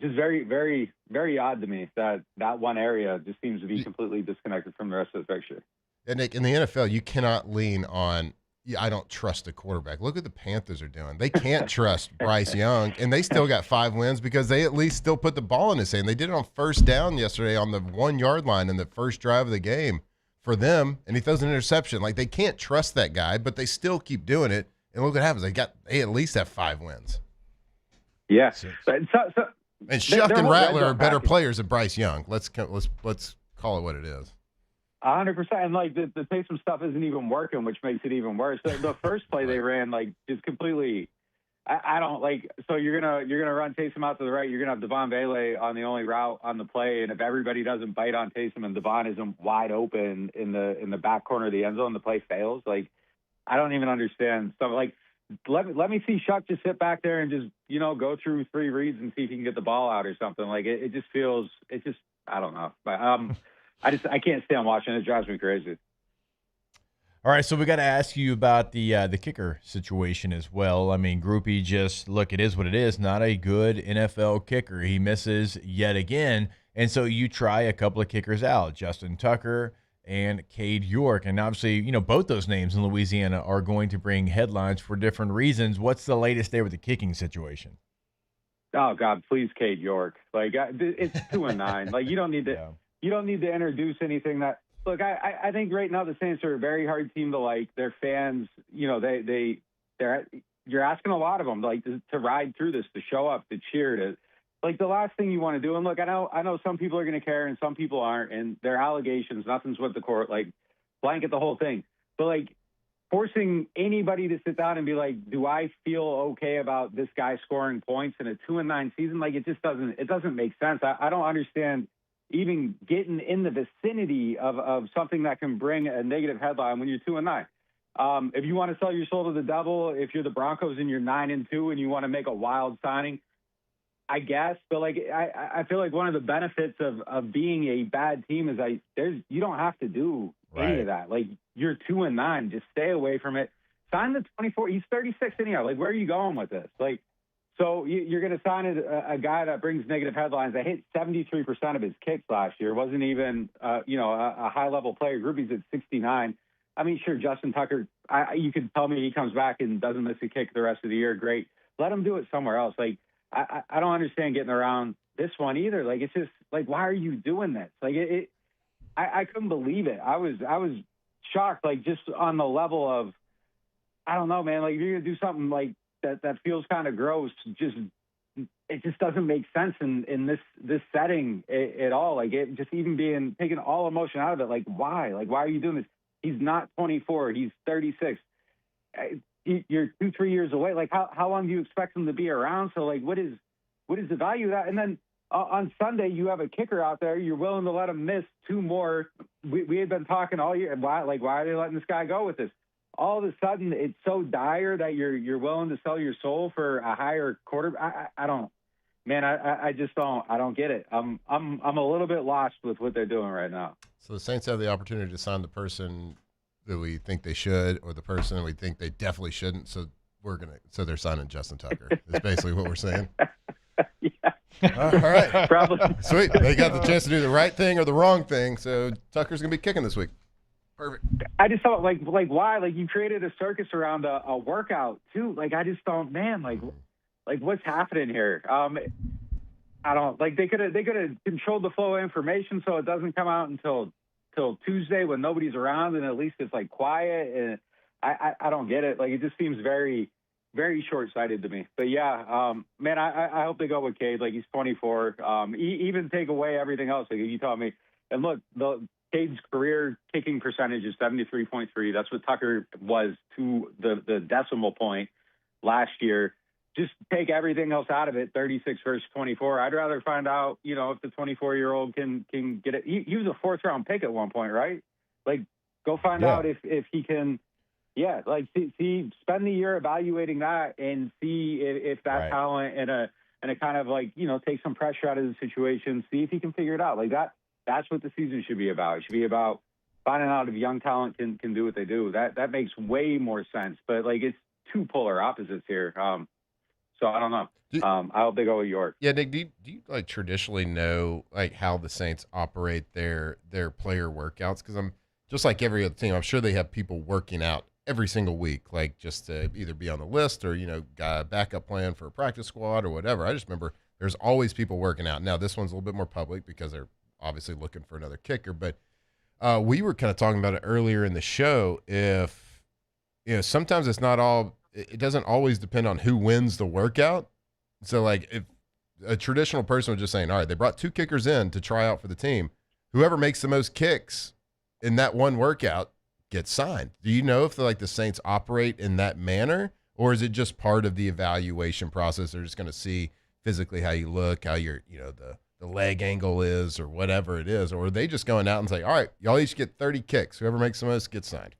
just very, very, very odd to me that one area just seems to be completely disconnected from the rest of the picture. And Nick, in the NFL, you cannot lean on, I don't trust the quarterback. Look what the Panthers are doing. They can't trust Bryce Young, and they still got 5 wins because they at least still put the ball in his hand. They did it on first down yesterday on the 1 yard line in the first drive of the game for them, and he throws an interception. Like, they can't trust that guy, but they still keep doing it. And look what happens. They at least have 5 wins. Yeah. And Shuck and Rattler are better players than Bryce Young. Let's call it what it is. 100%. And like the Taysom stuff isn't even working, which makes it even worse. The first play they ran, like, just completely. I don't like. So you're gonna run Taysom out to the right. You're gonna have Devon Bailey on the only route on the play, and if everybody doesn't bite on Taysom and Devon isn't wide open in the back corner of the end zone, the play fails. Like, I don't even understand stuff. Like, let me see Shuck just sit back there and just go through 3 reads and see if he can get the ball out or something. Like, it just feels. It just, I don't know. But I can't stand watching it. It drives me crazy. All right, so we got to ask you about the kicker situation as well. I mean, Groupie, just look, it is what it is. Not a good NFL kicker. He misses yet again, and so you try a couple of kickers out, Justin Tucker and Cade York, and obviously, both those names in Louisiana are going to bring headlines for different reasons. What's the latest there with the kicking situation? Oh God, please, Cade York. Like, it's 2-9. Like, you don't need to. You don't need to introduce anything that. Look, I think right now the Saints are a very hard team to like. Their fans, you're asking a lot of them, like, to ride through this, to show up, to cheer, to like the last thing you want to do. And look, I know some people are going to care and some people aren't, and their allegations, nothing's with the court, like, blanket the whole thing. But like, forcing anybody to sit down and be like, do I feel okay about this guy scoring points in a 2-9 season? Like, it doesn't make sense. I don't understand even getting in the vicinity of something that can bring a negative headline when you're 2-9. If you want to sell your soul to the devil, if you're the Broncos and you're 9-2 and you want to make a wild signing, I guess. But like, I feel like one of the benefits of being a bad team is you don't have to do any of that. Like, you're 2-9, just stay away from it. Sign the 24. He's 36 anyhow. Like, where are you going with this? Like, so you're going to sign a guy that brings negative headlines. I hit 73% of his kicks last year. Wasn't even, a high-level player. Groupie's at 69. I mean, sure, Justin Tucker, you could tell me he comes back and doesn't miss a kick the rest of the year. Great. Let him do it somewhere else. Like, I don't understand getting around this one either. Like, it's just, like, why are you doing this? Like, I couldn't believe it. I was shocked, like, just on the level of, I don't know, man. Like, if you're going to do something like that feels kind of gross. It just doesn't make sense in this setting at all. Like, it just even taking all emotion out of it. Like, why? Like, why are you doing this? He's not 24. He's 36. You're 2-3 years away. Like, how long do you expect him to be around? So, like, what is the value of that? And then on Sunday, you have a kicker out there. You're willing to let him miss 2 more. We had been talking all year. Why are they letting this guy go with this? All of a sudden, it's so dire that you're willing to sell your soul for a higher quarter. I don't, man. I just don't. I don't get it. I'm a little bit lost with what they're doing right now. So the Saints have the opportunity to sign the person that we think they should, or the person we think they definitely shouldn't. So they're signing Justin Tucker. Is basically what we're saying. Yeah. All right. Probably. Sweet. They got the chance to do the right thing or the wrong thing. So Tucker's gonna be kicking this week. Perfect. I just thought, like why? Like, you created a circus around a workout too. Like, I just don't, man. Like what's happening here? I don't, like, they could have controlled the flow of information so it doesn't come out until Tuesday when nobody's around, and at least it's like quiet. And I don't get it. Like, it just seems very, very short-sighted to me. But yeah, man, I hope they go with Cade. Like, he's 24. Even take away everything else. Like, you taught me. And look, Cade's career kicking percentage is 73.3. That's what Tucker was to the decimal point last year. Just take everything else out of it, 36 versus 24. I'd rather find out, if the 24-year-old can get it. He was a 4th-round pick at one point, right? Like, go find out if he can. Yeah, like see, spend the year evaluating that and see if that talent and a kind of like take some pressure out of the situation. See if he can figure it out. Like that. That's what the season should be about. It should be about finding out if young talent can do what they do. That makes way more sense. But like it's two polar opposites here. So I don't know. I hope they go with York. Yeah, Nick, do you like traditionally know like how the Saints operate their player workouts? Because I'm just like every other team. I'm sure they have people working out every single week, like just to either be on the list or got a backup plan for a practice squad or whatever. I just remember there's always people working out. Now this one's a little bit more public because they're obviously looking for another kicker. But we were kind of talking about it earlier in the show. If sometimes it's not all. It doesn't always depend on who wins the workout. So, like, if a traditional person was just saying, all right, they brought 2 kickers in to try out for the team, whoever makes the most kicks in that one workout gets signed. Do you know if the Saints operate in that manner, or is it just part of the evaluation process? They're just going to see physically how you look, how your, the leg angle is, or whatever it is, or are they just going out and say, all right, y'all each get 30 kicks. Whoever makes the most gets signed.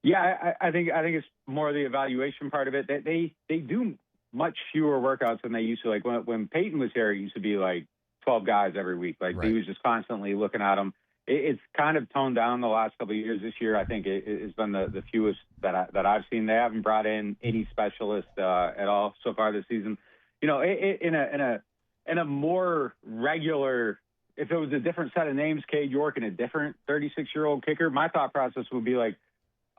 Yeah, I think it's more the evaluation part of it. They do much fewer workouts than they used to. Like when Peyton was here, it used to be like 12 guys every week. Like he was just constantly looking at them. It's kind of toned down the last couple of years. This year, I think it's been the fewest that I've seen. They haven't brought in any specialists at all so far this season. In a more regular. If it was a different set of names, Cade York and a different 36-year-old kicker, my thought process would be like,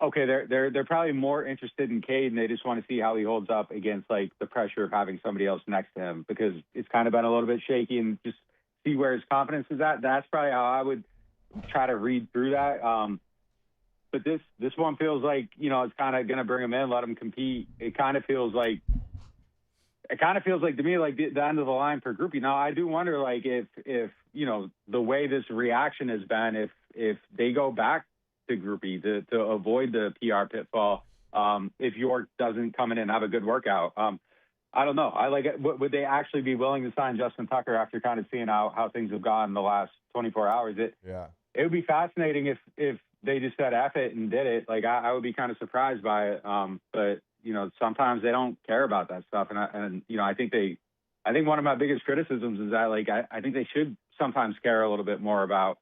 okay, they're probably more interested in Cade, and they just want to see how he holds up against like the pressure of having somebody else next to him, because it's kind of been a little bit shaky, and just see where his confidence is at. That's probably how I would try to read through that. But this one feels like it's kind of going to bring him in, let him compete. It kind of feels like to me like the end of the line for Groupie. Now I do wonder like if the way this reaction has been, if they go back to Groupie to avoid the PR pitfall, if York doesn't come in and have a good workout. I don't know. I like it. Would they actually be willing to sign Justin Tucker after kind of seeing how things have gone in the last 24 hours? It would be fascinating if they just said F it and did it. Like I would be kind of surprised by it. But sometimes they don't care about that stuff. And I think one of my biggest criticisms is that like I think they should sometimes care a little bit more about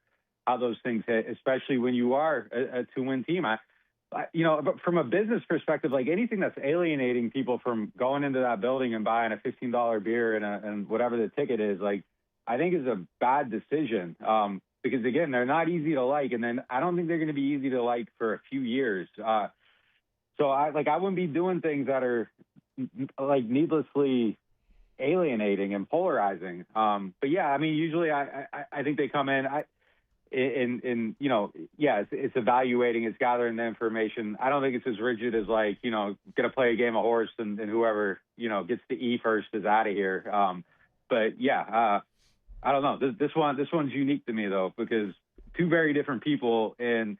how those things hit, especially when you are a 2-win team. But from a business perspective, like anything that's alienating people from going into that building and buying a $15 beer and whatever the ticket is, like I think is a bad decision. Because again, they're not easy to like, and then I don't think they're going to be easy to like for a few years. So I wouldn't be doing things that are like needlessly alienating and polarizing. But yeah, I mean, usually I think they come in. It's evaluating, it's gathering the information. I don't think it's as rigid as like, going to play a game of horse and whoever, gets to E first is out of here. But yeah, I don't know. This one's unique to me though, because 2 very different people. And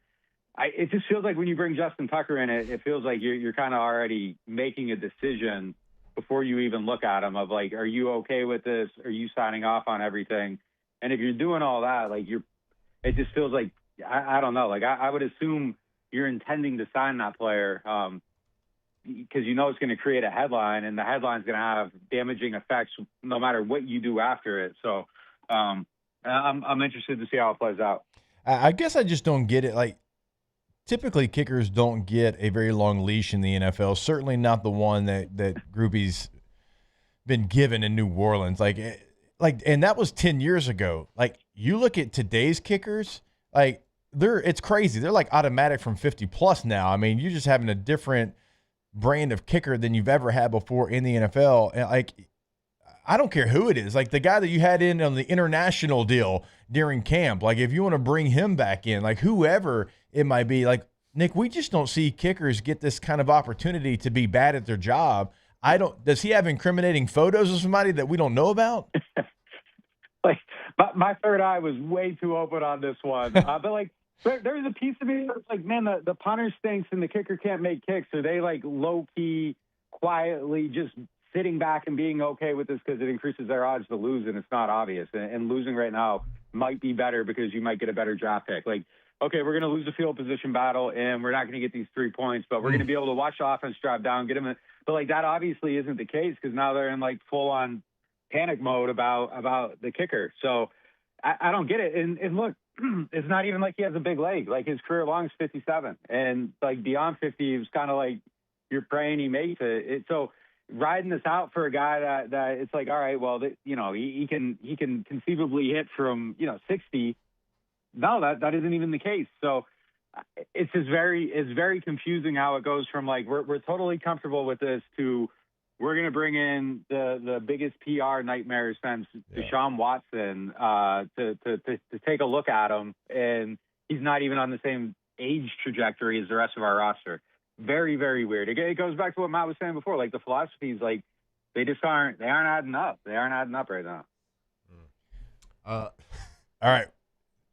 it just feels like when you bring Justin Tucker in, it feels like you're kind of already making a decision before you even look at him of like, are you okay with this? Are you signing off on everything? And if you're doing all that, like it just feels like, I don't know, like I would assume you're intending to sign that player because it's going to create a headline, and the headline's going to have damaging effects no matter what you do after it. So I'm interested to see how it plays out. I guess I just don't get it. Like, typically kickers don't get a very long leash in the NFL, certainly not the one that Groupie's been given in New Orleans. And that was 10 years ago. Like, you look at today's kickers, like it's crazy. They're like automatic from 50 plus now. I mean, you're just having a different brand of kicker than you've ever had before in the NFL. And like, I don't care who it is. Like the guy that you had in on the international deal during camp, like if you want to bring him back in, like whoever it might be, like Nick, we just don't see kickers get this kind of opportunity to be bad at their job. Does he have incriminating photos of somebody that we don't know about? Like my third eye was way too open on this one. But like there's a piece of me that's like, man, the punter stinks and the kicker can't make kicks. Are they like low key quietly just sitting back and being okay with this because it increases their odds to lose, and it's not obvious. And losing right now might be better because you might get a better draft pick. Like, okay, we're going to lose the field position battle, and we're not going to get these 3 points, but we're going to be able to watch the offense drive down, get them in. But, like, that obviously isn't the case because now they're in, like, full-on panic mode about the kicker. So I don't get it. And look, it's not even like he has a big leg. Like, his career long is 57. And, like, beyond 50, it was kind of like you're praying he makes it. So riding this out for a guy that it's like, all right, well, he can conceivably hit from, 60. No, that isn't even the case. So it's very confusing how it goes from like we're totally comfortable with this to we're going to bring in the biggest PR nightmare since Deshaun Watson to take a look at him, and he's not even on the same age trajectory as the rest of our roster. Very, very weird. It goes back to what Matt was saying before. Like the philosophies, like they aren't adding up. They aren't adding up right now. All right.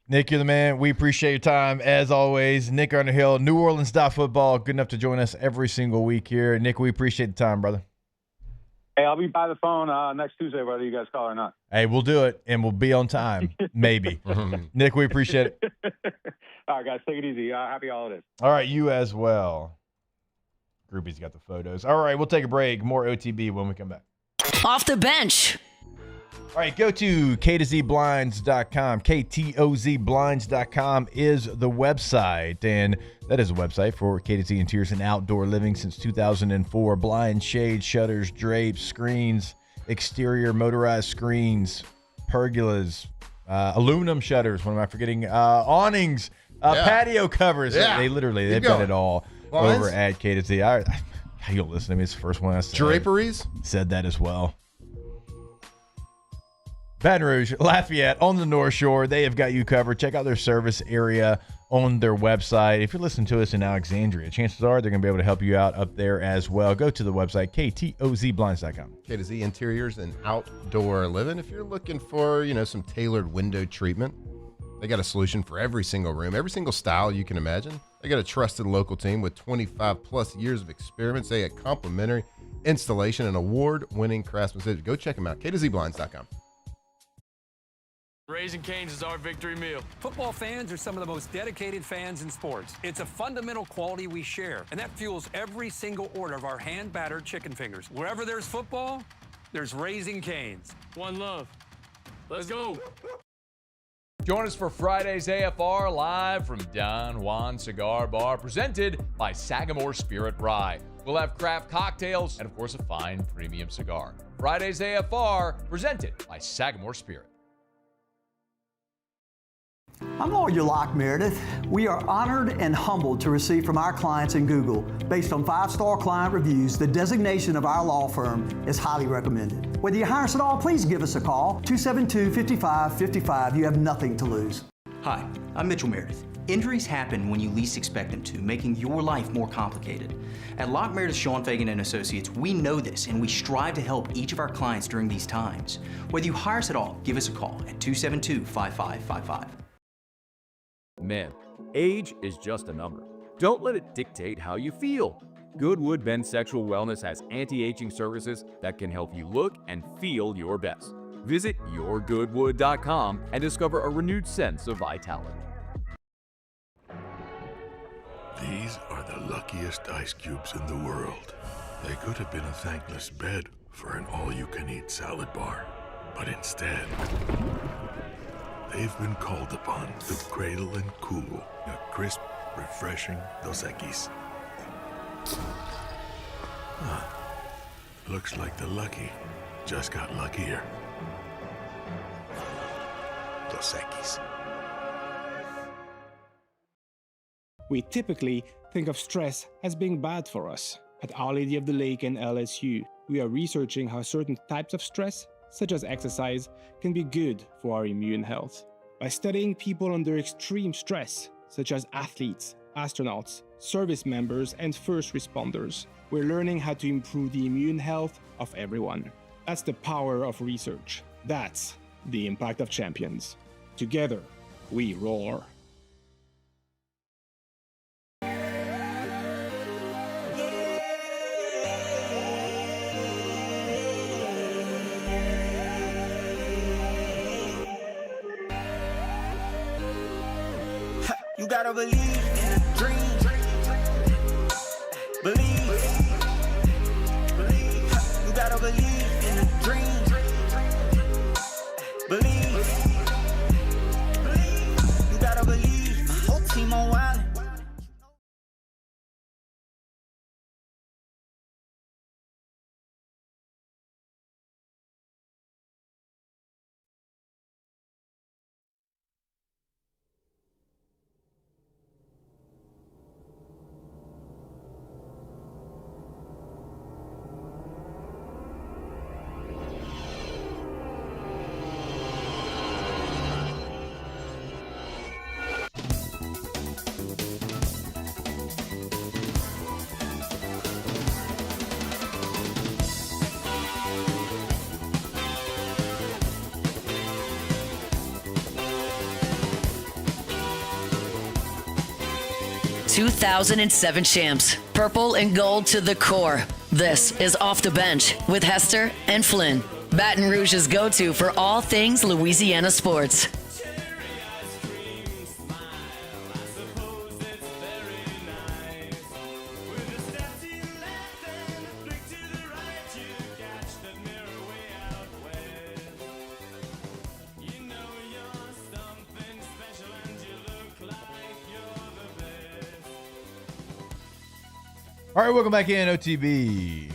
Nick, you're the man. We appreciate your time, as always. Nick Underhill, New Orleans Football, good enough to join us every single week here. Nick, we appreciate the time, brother. Hey, I'll be by the phone next Tuesday, whether you guys call or not. Hey, we'll do it, and we'll be on time, maybe. Nick, we appreciate it. All right, guys, take it easy. Happy holidays. All right, you as well. Groupie's got the photos. All right, we'll take a break. More OTB when we come back. Off the bench. All right, go to ktozblinds.com. ktozblinds.com is the website, and that is a website for K-to-Z Interiors and Outdoor Living since 2004. Blinds, shades, shutters, drapes, screens, exterior motorized screens, pergolas, aluminum shutters. What am I forgetting? Awnings, patio covers. Yeah. They've got it all over at K-to-Z. You'll listen to me. It's the first one I said. Draperies? Said that as well. Baton Rouge, Lafayette, on the North Shore, they have got you covered. Check out their service area on their website. If you're listening to us in Alexandria, chances are they're going to be able to help you out up there as well. Go to the website, ktozblinds.com. K-to-Z Interiors and Outdoor Living. If you're looking for, some tailored window treatment, they got a solution for every single room, every single style you can imagine. They got a trusted local team with 25-plus years of experience. They got complimentary installation and award-winning craftsmanship. Go check them out, ktozblinds.com. Raising Cane's is our victory meal. Football fans are some of the most dedicated fans in sports. It's a fundamental quality we share, and that fuels every single order of our hand-battered chicken fingers. Wherever there's football, there's Raising Cane's. One love. Let's go. Join us for Friday's AFR live from Don Juan Cigar Bar, presented by Sagamore Spirit Rye. We'll have craft cocktails and, of course, a fine premium cigar. Friday's AFR, presented by Sagamore Spirit. I'm Lawyer Locke Meredith. We are honored and humbled to receive from our clients in Google. Based on 5-star client reviews, the designation of our law firm is highly recommended. Whether you hire us at all, please give us a call, 272-5555. You have nothing to lose. Hi, I'm Mitchell Meredith. Injuries happen when you least expect them to, making your life more complicated. At Locke Meredith, Sean Fagan and Associates, we know this, and we strive to help each of our clients during these times. Whether you hire us at all, give us a call at 272-5555. Men, age is just a number. Don't let it dictate how you feel. Goodwood Men's Sexual Wellness has anti-aging services that can help you look and feel your best. Visit yourgoodwood.com and discover a renewed sense of vitality. These are the luckiest ice cubes in the world. They could have been a thankless bed for an all-you-can-eat salad bar, but instead, they've been called upon to cradle and cool a crisp, refreshing Dos Equis. Looks like the lucky just got luckier. Dos Equis. We typically think of stress as being bad for us. At Our Lady of the Lake and LSU, we are researching how certain types of stress, such as exercise, can be good for our immune health. By studying people under extreme stress, such as athletes, astronauts, service members, and first responders, we're learning how to improve the immune health of everyone. That's the power of research. That's the impact of champions. Together, we roar. gotta believe in a dream. Believe. You gotta believe in a dream. Believe. You gotta believe. My whole team on wild. ...2007 champs, purple and gold to the core. This is Off the Bench with Hester and Flynn. Baton Rouge's go-to for all things Louisiana sports. All right, welcome back in, OTB.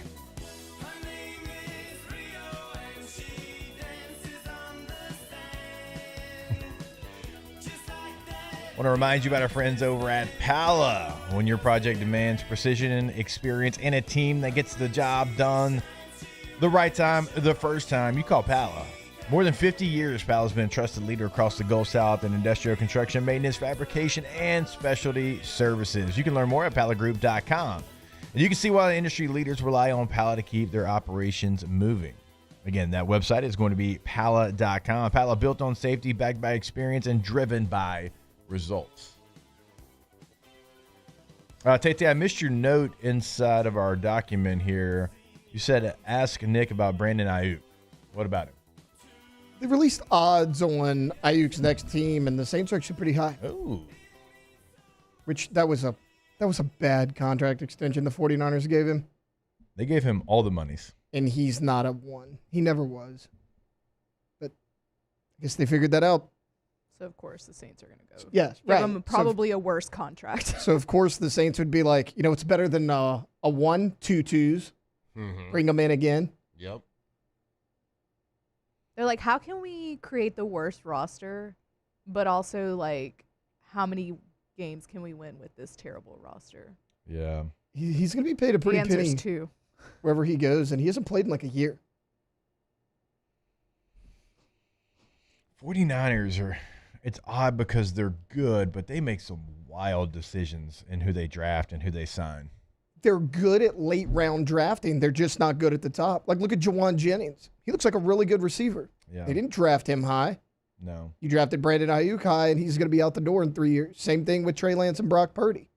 Want to remind you about our friends over at Pala. When your project demands precision, experience, and a team that gets the job done the right time, the first time, you call Pala. More than 50 years, Pala's been a trusted leader across the Gulf South in industrial construction, maintenance, fabrication, and specialty services. You can learn more at palagroup.com. And you can see why the industry leaders rely on Pala to keep their operations moving. Again, that website is going to be pala.com. Pala, built on safety, backed by experience, and driven by results. Tate, I missed your note inside of our document here. You said, ask Nick about Brandon Ayuk. What about him? They released odds on Ayuk's next team, and the Saints are actually pretty high. Oh. Which, that was a bad contract extension the 49ers gave him. They gave him all the monies. And he's not a one. He never was. But I guess they figured that out. So, of course, the Saints are going to go. Yes, give him probably a worse contract. So, of course, the Saints would be like, it's better than a 1, 2 twos. Mm-hmm. Bring them in again. Yep. They're like, how can we create the worst roster, but also, like, how many games can we win with this terrible roster? Yeah. He's going to be paid a pretty penny too. Wherever he goes, and he hasn't played in like a year. 49ers are, it's odd because they're good, but they make some wild decisions in who they draft and who they sign. They're good at late round drafting. They're just not good at the top. Like, look at Jawan Jennings. He looks like a really good receiver. Yeah. They didn't draft him high. No. You drafted Brandon Ayuk high, and he's going to be out the door in 3 years. Same thing with Trey Lance and Brock Purdy.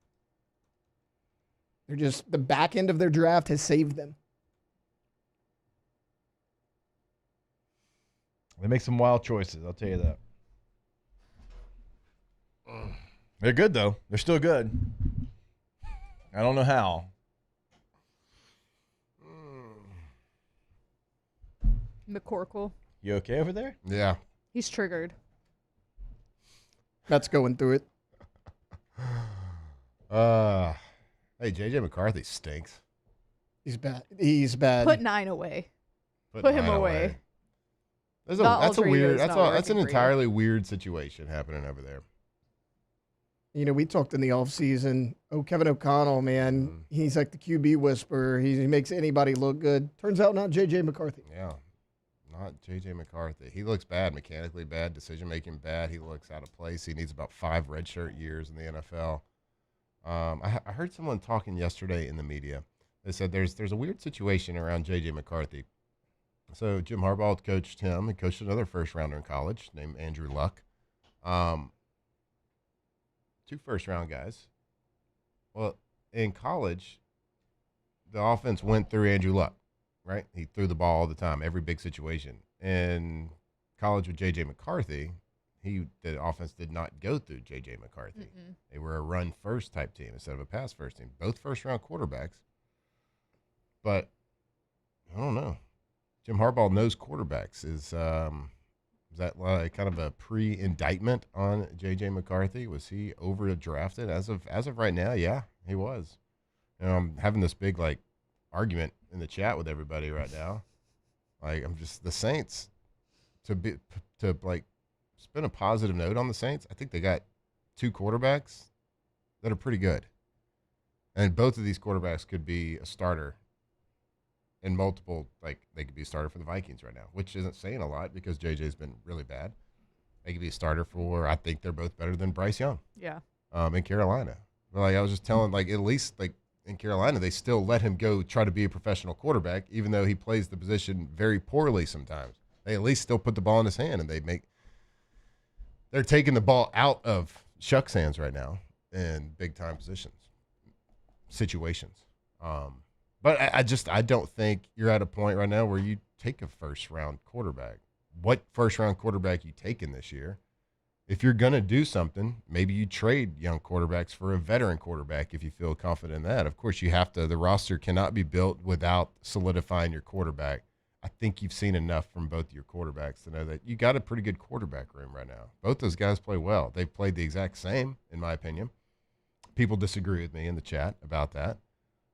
They're just, the back end of their draft has saved them. They make some wild choices, I'll tell you that. They're good, though. They're still good. I don't know how. McCorkle. You okay over there? Yeah. He's triggered. That's going through it. Hey, J.J. McCarthy stinks. He's bad. He's bad. Put 9 away. Put him away. That's a weird. That's an entirely weird situation happening over there. We talked in the offseason. Kevin O'Connell, man, he's like the QB whisperer. He makes anybody look good. Turns out not J.J. McCarthy. Yeah, not J.J. McCarthy. He looks bad, mechanically bad, decision-making bad. He looks out of place. He needs about 5 redshirt years in the NFL. I heard someone talking yesterday in the media. They said there's a weird situation around J.J. McCarthy. So Jim Harbaugh coached him and coached another first-rounder in college named Andrew Luck. 2 first-round guys. Well, in college, the offense went through Andrew Luck, right? He threw the ball all the time, every big situation. In college with J.J. McCarthy, the offense did not go through J.J. McCarthy. Mm-mm. They were a run-first type team instead of a pass-first team. Both first-round quarterbacks. But I don't know. Jim Harbaugh knows quarterbacks. Is that like kind of a pre-indictment on J.J. McCarthy? Was he overdrafted as of right now? Yeah, he was. And I'm having this big like argument in the chat with everybody right now. Like I'm just the Saints to like spin a positive note on the Saints. I think they got 2 quarterbacks that are pretty good, and both of these quarterbacks could be a starter in multiple. Like they could be a starter for the Vikings right now, which isn't saying a lot because JJ's been really bad. They could be a starter for. I think they're both better than Bryce Young. Yeah. In Carolina, but like I was just telling, like at least like in Carolina, they still let him go try to be a professional quarterback, even though he plays the position very poorly sometimes. They at least still put the ball in his hand, and they're taking the ball out of Shuck's hands right now in big-time situations. But I don't think you're at a point right now where you take a first-round quarterback. What first-round quarterback you taking this year? If you're going to do something, maybe you trade young quarterbacks for a veteran quarterback if you feel confident in that. Of course, you have to. The roster cannot be built without solidifying your quarterback. I think you've seen enough from both your quarterbacks to know that you got a pretty good quarterback room right now. Both those guys play well. They've played the exact same, in my opinion. People disagree with me in the chat about that.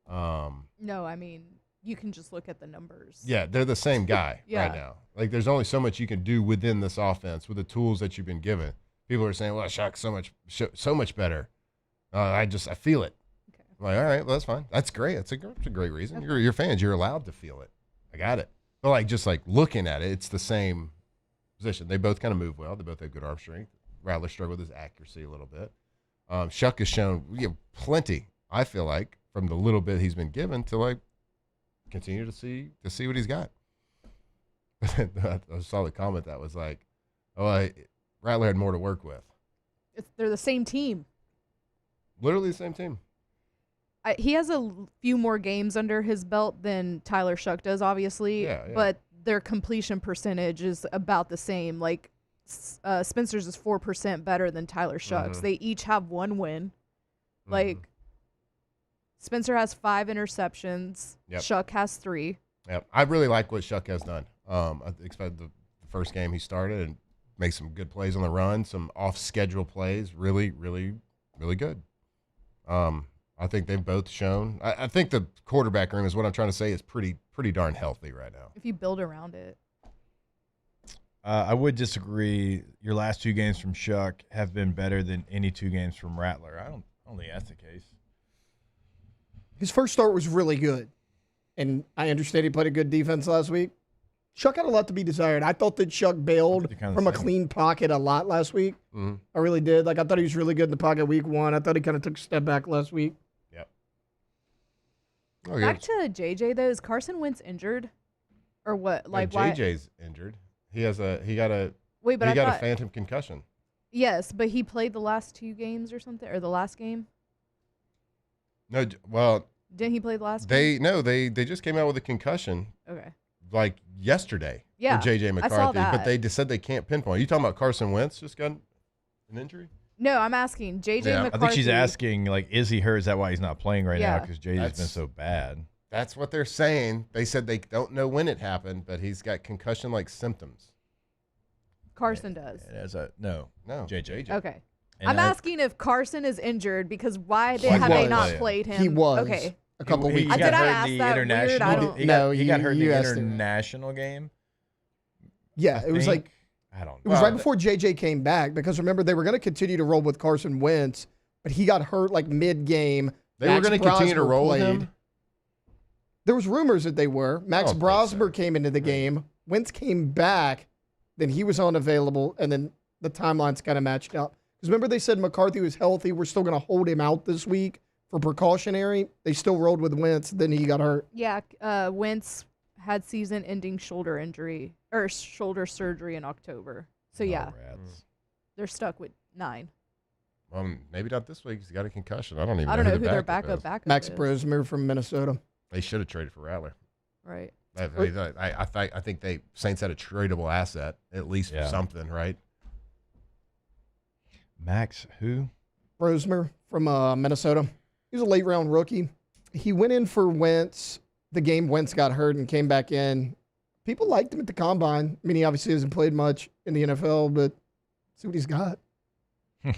No, I mean, you can just look at the numbers. Yeah, they're the same guy Yeah. right now. Like, there's only so much you can do within this offense with the tools that you've been given. People are saying, well, Shuck's so much better. I feel it. Okay. I'm like, all right, well, that's fine. That's great. That's a great reason. Okay. You're fans. You're allowed to feel it. I got it. But like just like looking at it, it's the same position. They both kind of move well. They both have good arm strength. Rattler struggled with his accuracy a little bit. Shuck has shown plenty, I feel like, from the little bit he's been given to like continue to see what he's got. I saw the comment that was like, Rattler had more to work with. They're the same team. Literally the same team. He has a few more games under his belt than Tyler Shuck does, obviously. Yeah. But their completion percentage is about the same. Like Spencer's is 4% better than Tyler Shuck's. They each have 1 win. Like Spencer has 5 interceptions. Yep. Shuck has 3. Yep. I really like what Shuck has done. I expect the first game he started and make some good plays on the run, some off-schedule plays, really, really, really good. I think they've both shown. I think the quarterback room is what I'm trying to say is pretty darn healthy right now. If you build around it. I would disagree. Your last 2 games from Shuck have been better than any 2 games from Rattler. I don't think that's the case. His first start was really good, and I understand he played a good defense last week. Shuck had a lot to be desired. I thought that Shuck bailed from a clean pocket a lot last week. Mm-hmm. I really did. Like I thought he was really good in the pocket week 1. I thought he kind of took a step back last week. Yep. Back to JJ though, is Carson Wentz injured, or what? Like why? JJ's injured. He got a phantom concussion. Yes, but he played the last 2 games or something, or the last game. No, well. Didn't he play the last game? They just came out with a concussion. Okay. Like yesterday. Yeah, for JJ McCarthy. I saw that. But they just said they can't pinpoint. Are you talking about Carson Wentz just got an injury? No, I'm asking JJ McCarthy. I think she's asking, like, is he hurt? Is that why he's not playing right now? Yeah. Because JJ's been so bad. That's what they're saying. They said they don't know when it happened, but he's got concussion-like symptoms. Carson does. No, JJ. Okay. And I'm asking if Carson is injured because why have they not played him? He was. Okay. A couple weeks. He got hurt in the international. He got hurt in the international game. Yeah, it was like I don't know. It was right before JJ came back because remember they were going to continue to roll with Carson Wentz, but he got hurt like mid-game. They were going to continue to roll with him. There was rumors that they were. Max Brosmer came into the game. Wentz came back, then he was unavailable, and then the timelines kind of matched up. Because remember they said McCarthy was healthy. We're still going to hold him out this week for precautionary. They still rolled with Wentz. Then he got hurt. Yeah, Wentz had season-ending shoulder surgery in October. So yeah, they're stuck with 9. Maybe not this week. He's got a concussion. I don't know who their backup Max is. Brosmer from Minnesota. They should have traded for Rattler. Right. I think Saints had a tradable asset at least for something, right? Max who? Rosemer from Minnesota. He was a late round rookie. He went in for Wentz. The game Wentz got hurt and came back in. People liked him at the combine. I mean, he obviously hasn't played much in the NFL, but see what he's got.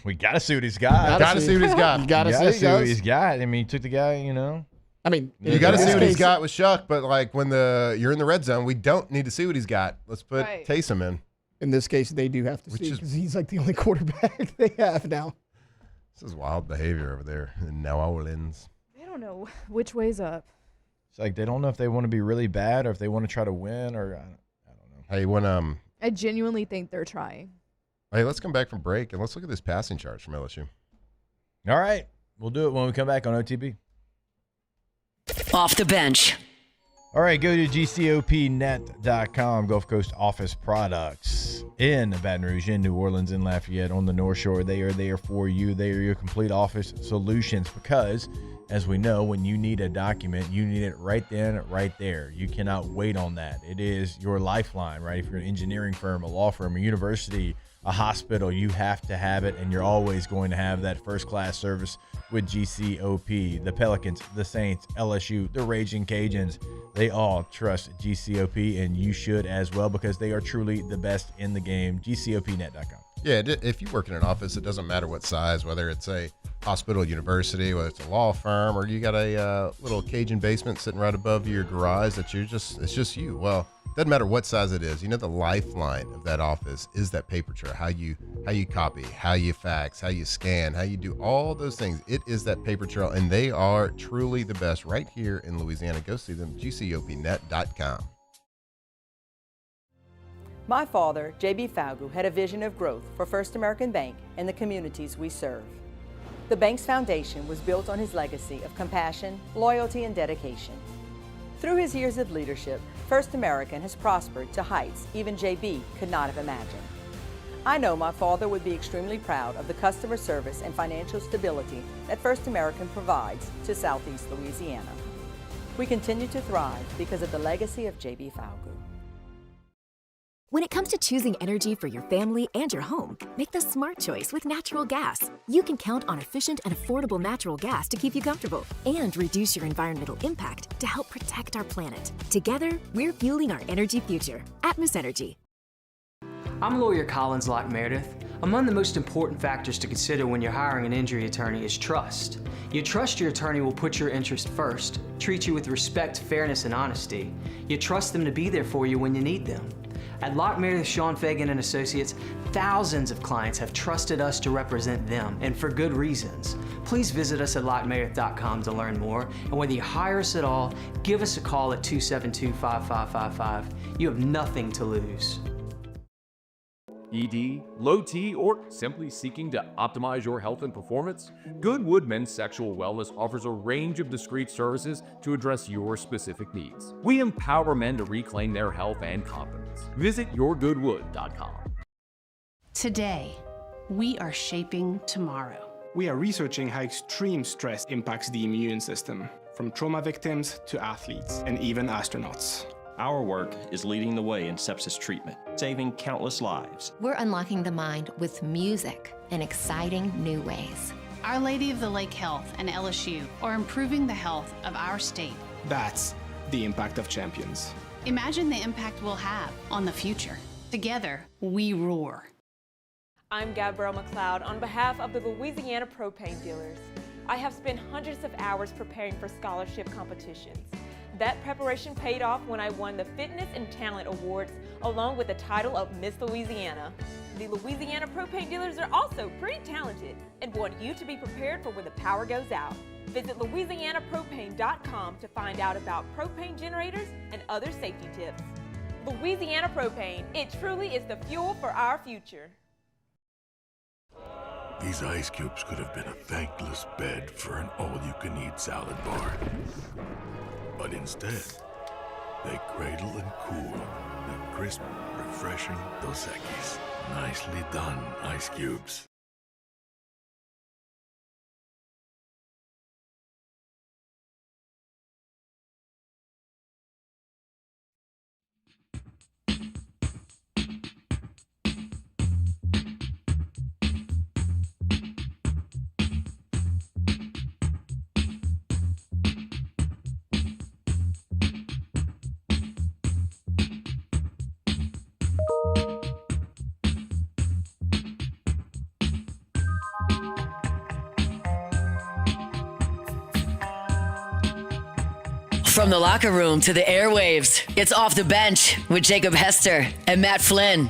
We got to see what he's got. Got to see what he's got. You got to see what he's got. I mean, he took the guy, I mean, you got to see what he's got with Shuck, but like when you're in the red zone, we don't need to see what he's got. Let's put Taysom in. In this case, they do have to see because he's like the only quarterback they have now. This is wild behavior over there in New Orleans. They don't know which way's up. It's like they don't know if they want to be really bad or if they want to try to win or I don't know. Hey, when I genuinely think they're trying. Hey, let's come back from break and let's look at this passing charge from LSU. All right. We'll do it when we come back on OTB. Off the bench. All right, go to gcopnet.com, Gulf Coast Office Products in Baton Rouge, in New Orleans, in Lafayette, on the North Shore. They are there for you. They are your complete office solutions because, as we know, when you need a document, you need it right then, right there. You cannot wait on that. It is your lifeline, right? If you're an engineering firm, a law firm, a university, a hospital, you have to have it, and you're always going to have that first-class service with GCOP. The Pelicans, the Saints, LSU, the Raging Cajuns, they all trust GCOP, and you should as well because they are truly the best in the game. GCOPnet.com. Yeah, if you work in an office, it doesn't matter what size, whether it's a hospital, university, whether it's a law firm, or you got a little Cajun basement sitting right above your garage that it's just you. Well, doesn't matter what size it is. You know, the lifeline of that office is that paper trail. How you copy, how you fax, how you scan, how you do all those things. It is that paper trail, and they are truly the best right here in Louisiana. Go see them, gcopnet.com. My father, J.B. Falgu, had a vision of growth for First American Bank and the communities we serve. The bank's foundation was built on his legacy of compassion, loyalty, and dedication. Through his years of leadership, First American has prospered to heights even J.B. could not have imagined. I know my father would be extremely proud of the customer service and financial stability that First American provides to Southeast Louisiana. We continue to thrive because of the legacy of J.B. Falgu. When it comes to choosing energy for your family and your home, make the smart choice with natural gas. You can count on efficient and affordable natural gas to keep you comfortable and reduce your environmental impact to help protect our planet. Together, we're fueling our energy future. Atmos Energy. I'm lawyer Collins Locke Meredith. Among the most important factors to consider when you're hiring an injury attorney is trust. You trust your attorney will put your interest first, treat you with respect, fairness, and honesty. You trust them to be there for you when you need them. At Locke Meredith, Sean Fagan and Associates, thousands of clients have trusted us to represent them, and for good reasons. Please visit us at LockeMeredith.com to learn more, and whether you hire us at all, give us a call at 272-5555. You have nothing to lose. ED, low T, or simply seeking to optimize your health and performance? Goodwood Men's Sexual Wellness offers a range of discreet services to address your specific needs. We empower men to reclaim their health and confidence. Visit yourgoodwood.com. Today, we are shaping tomorrow. We are researching how extreme stress impacts the immune system, from trauma victims to athletes and even astronauts. Our work is leading the way in sepsis treatment, saving countless lives. We're unlocking the mind with music in exciting new ways. Our Lady of the Lake Health and LSU are improving the health of our state. That's the impact of champions. Imagine the impact we'll have on the future. Together, we roar. I'm Gabrielle McLeod on behalf of the Louisiana Propane Dealers. I have spent hundreds of hours preparing for scholarship competitions. That preparation paid off when I won the Fitness and Talent Awards along with the title of Miss Louisiana. The Louisiana Propane Dealers are also pretty talented and want you to be prepared for when the power goes out. Visit LouisianaPropane.com to find out about propane generators and other safety tips. Louisiana Propane, it truly is the fuel for our future. These ice cubes could have been a thankless bed for an all-you-can-eat salad bar. But instead, they cradle and cool the crisp, refreshing Dos Equis. Nicely done, ice cubes. From the locker room to the airwaves, it's Off the Bench with Jacob Hester and Matt Flynn.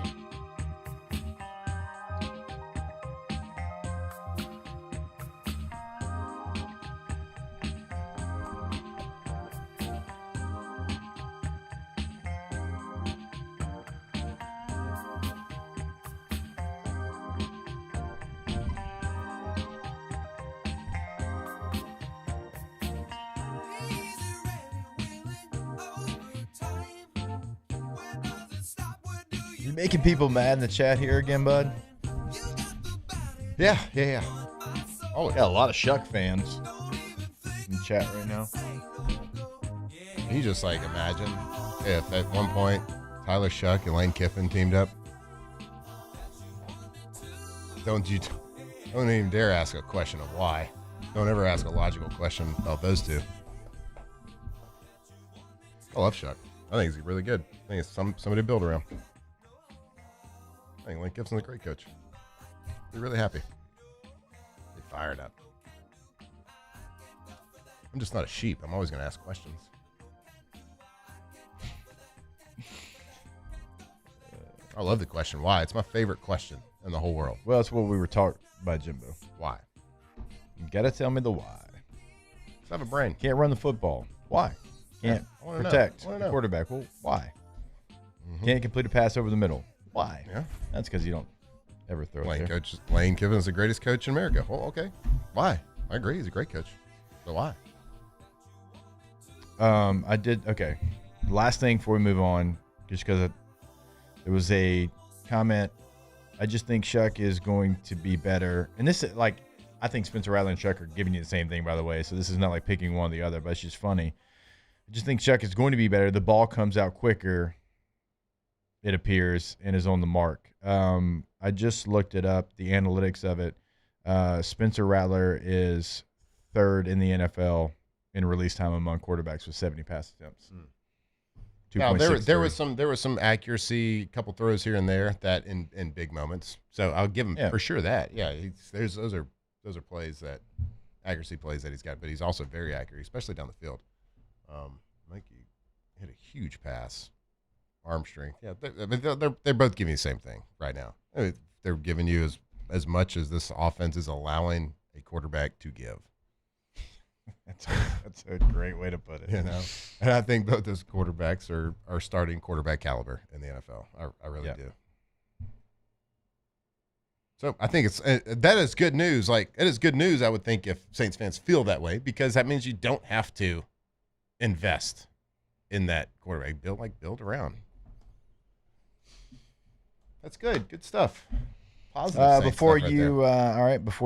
You making people mad in the chat here again, bud? Yeah. Oh, got a lot of Shuck fans in the chat right now. You just like imagine if at one point Tyler Shuck and Lane Kiffin teamed up. Don't even dare ask a question of why. Don't ever ask a logical question about those two. I love Shuck. I think he's really good. I think it's somebody to build around. I think Lane Kiffin's a great coach. Be really happy. They fired up. I'm just not a sheep. I'm always going to ask questions. I love the question why. It's my favorite question in the whole world. Well, that's what we were taught by Jimbo. Why? You got to tell me the why. Let's have a brain. Can't run the football. Why? Can't protect the quarterback. Well, why? Can't complete a pass over the middle. Why? Yeah. That's because you don't ever throw it there. Lane Kiffin is the greatest coach in America. Well, okay. Why? I agree. He's a great coach. But why? Okay. Last thing before we move on, just because there was a comment. I just think Shuck is going to be better. And this, I think Spencer Rattler and Shuck are giving you the same thing, by the way. So this is not like picking one or the other, but it's just funny. I just think Shuck is going to be better. The ball comes out quicker, it appears, and is on the mark. I just looked it up, the analytics of it. Spencer Rattler is third in the NFL in release time among quarterbacks with 70 pass attempts. Now, there was some accuracy, a couple throws here and there that in big moments. So I'll give him for sure that. Yeah, those are plays that accuracy plays that he's got, but he's also very accurate, especially down the field. Like he hit a huge pass, arm strength. Yeah, they're both giving you the same thing right now. I mean, they're giving you as much as this offense is allowing a quarterback to give. That's a great way to put it. You know, and I think both those quarterbacks are starting quarterback caliber in the NFL. I really do. So I think that is good news. Like, it is good news, I would think, if Saints fans feel that way, because that means you don't have to invest in that quarterback. Build around. That's good. Good stuff. Positive before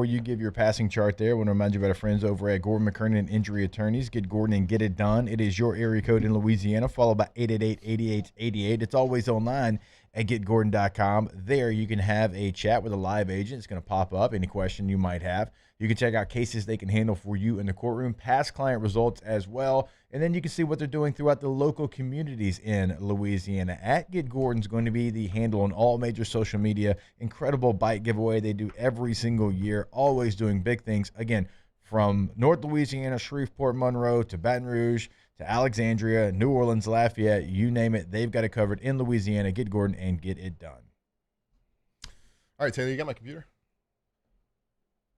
you give your passing chart there, I want to remind you about our friends over at Gordon McKernan Injury Attorneys. Get Gordon and get it done. It is your area code in Louisiana, followed by 888-8888. It's always online at getgordon.com. There you can have a chat with a live agent. It's going to pop up any question you might have. You can check out cases they can handle for you in the courtroom, past client results as well, and then you can see what they're doing throughout the local communities in Louisiana. At Get Gordon's going to be the handle on all major social media. Incredible bike giveaway they do every single year, always doing big things. Again, from North Louisiana, Shreveport, Monroe, to Baton Rouge, to Alexandria, New Orleans, Lafayette, you name it, they've got it covered in Louisiana. Get Gordon and get it done. All right, Taylor, you got my computer?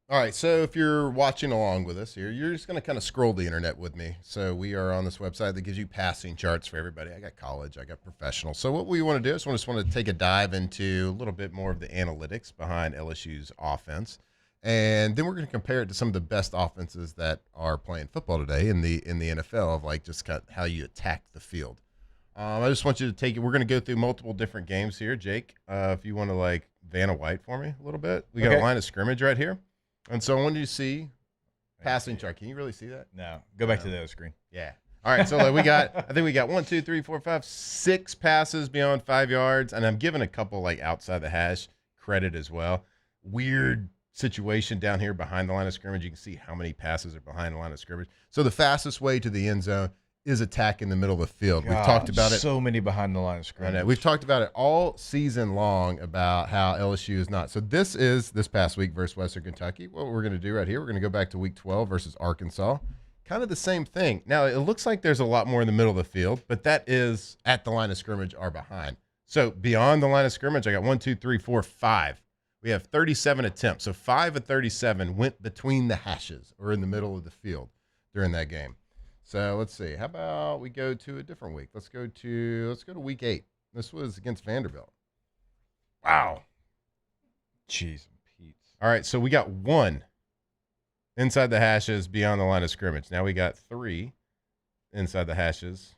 All right, so if you're watching along with us here, you're just going to kind of scroll the internet with me. So we are on this website that gives you passing charts for everybody. I got college, I got professional. So what we want to do is we just want to take a dive into a little bit more of the analytics behind LSU's offense. And then we're going to compare it to some of the best offenses that are playing football today in the NFL, of like just kind of how you attack the field. I just want you to take it. We're going to go through multiple different games here, Jake. If you want to like Vanna White for me a little bit. We got a line of scrimmage right here. And so I want you to see passing chart. Can you really see that? No. Go back to the other screen. Yeah. All right. So like I think we got 1, 2, 3, 4, 5, 6 passes beyond 5 yards. And I'm giving a couple like outside the hash credit as well. Weird situation down here behind the line of scrimmage. You can see how many passes are behind the line of scrimmage. So the fastest way to the end zone is attack in the middle of the field. We've talked about it. So many behind the line of scrimmage. We've talked about it all season long about how LSU is not. So this is this past week versus Western Kentucky. What we're going to do right here, we're going to go back to week 12 versus Arkansas. kind of the same thing. Now, it looks like there's a lot more in the middle of the field, but that is at the line of scrimmage or behind. So beyond the line of scrimmage, I got 1, 2, 3, 4, 5. We have 37 attempts. So 5 of 37 went between the hashes or in the middle of the field during that game. So let's see. How about we go to a different week? Let's go to week 8. This was against Vanderbilt. Wow. Jeez, Pete. All right, so we got 1 inside the hashes beyond the line of scrimmage. Now we got 3 inside the hashes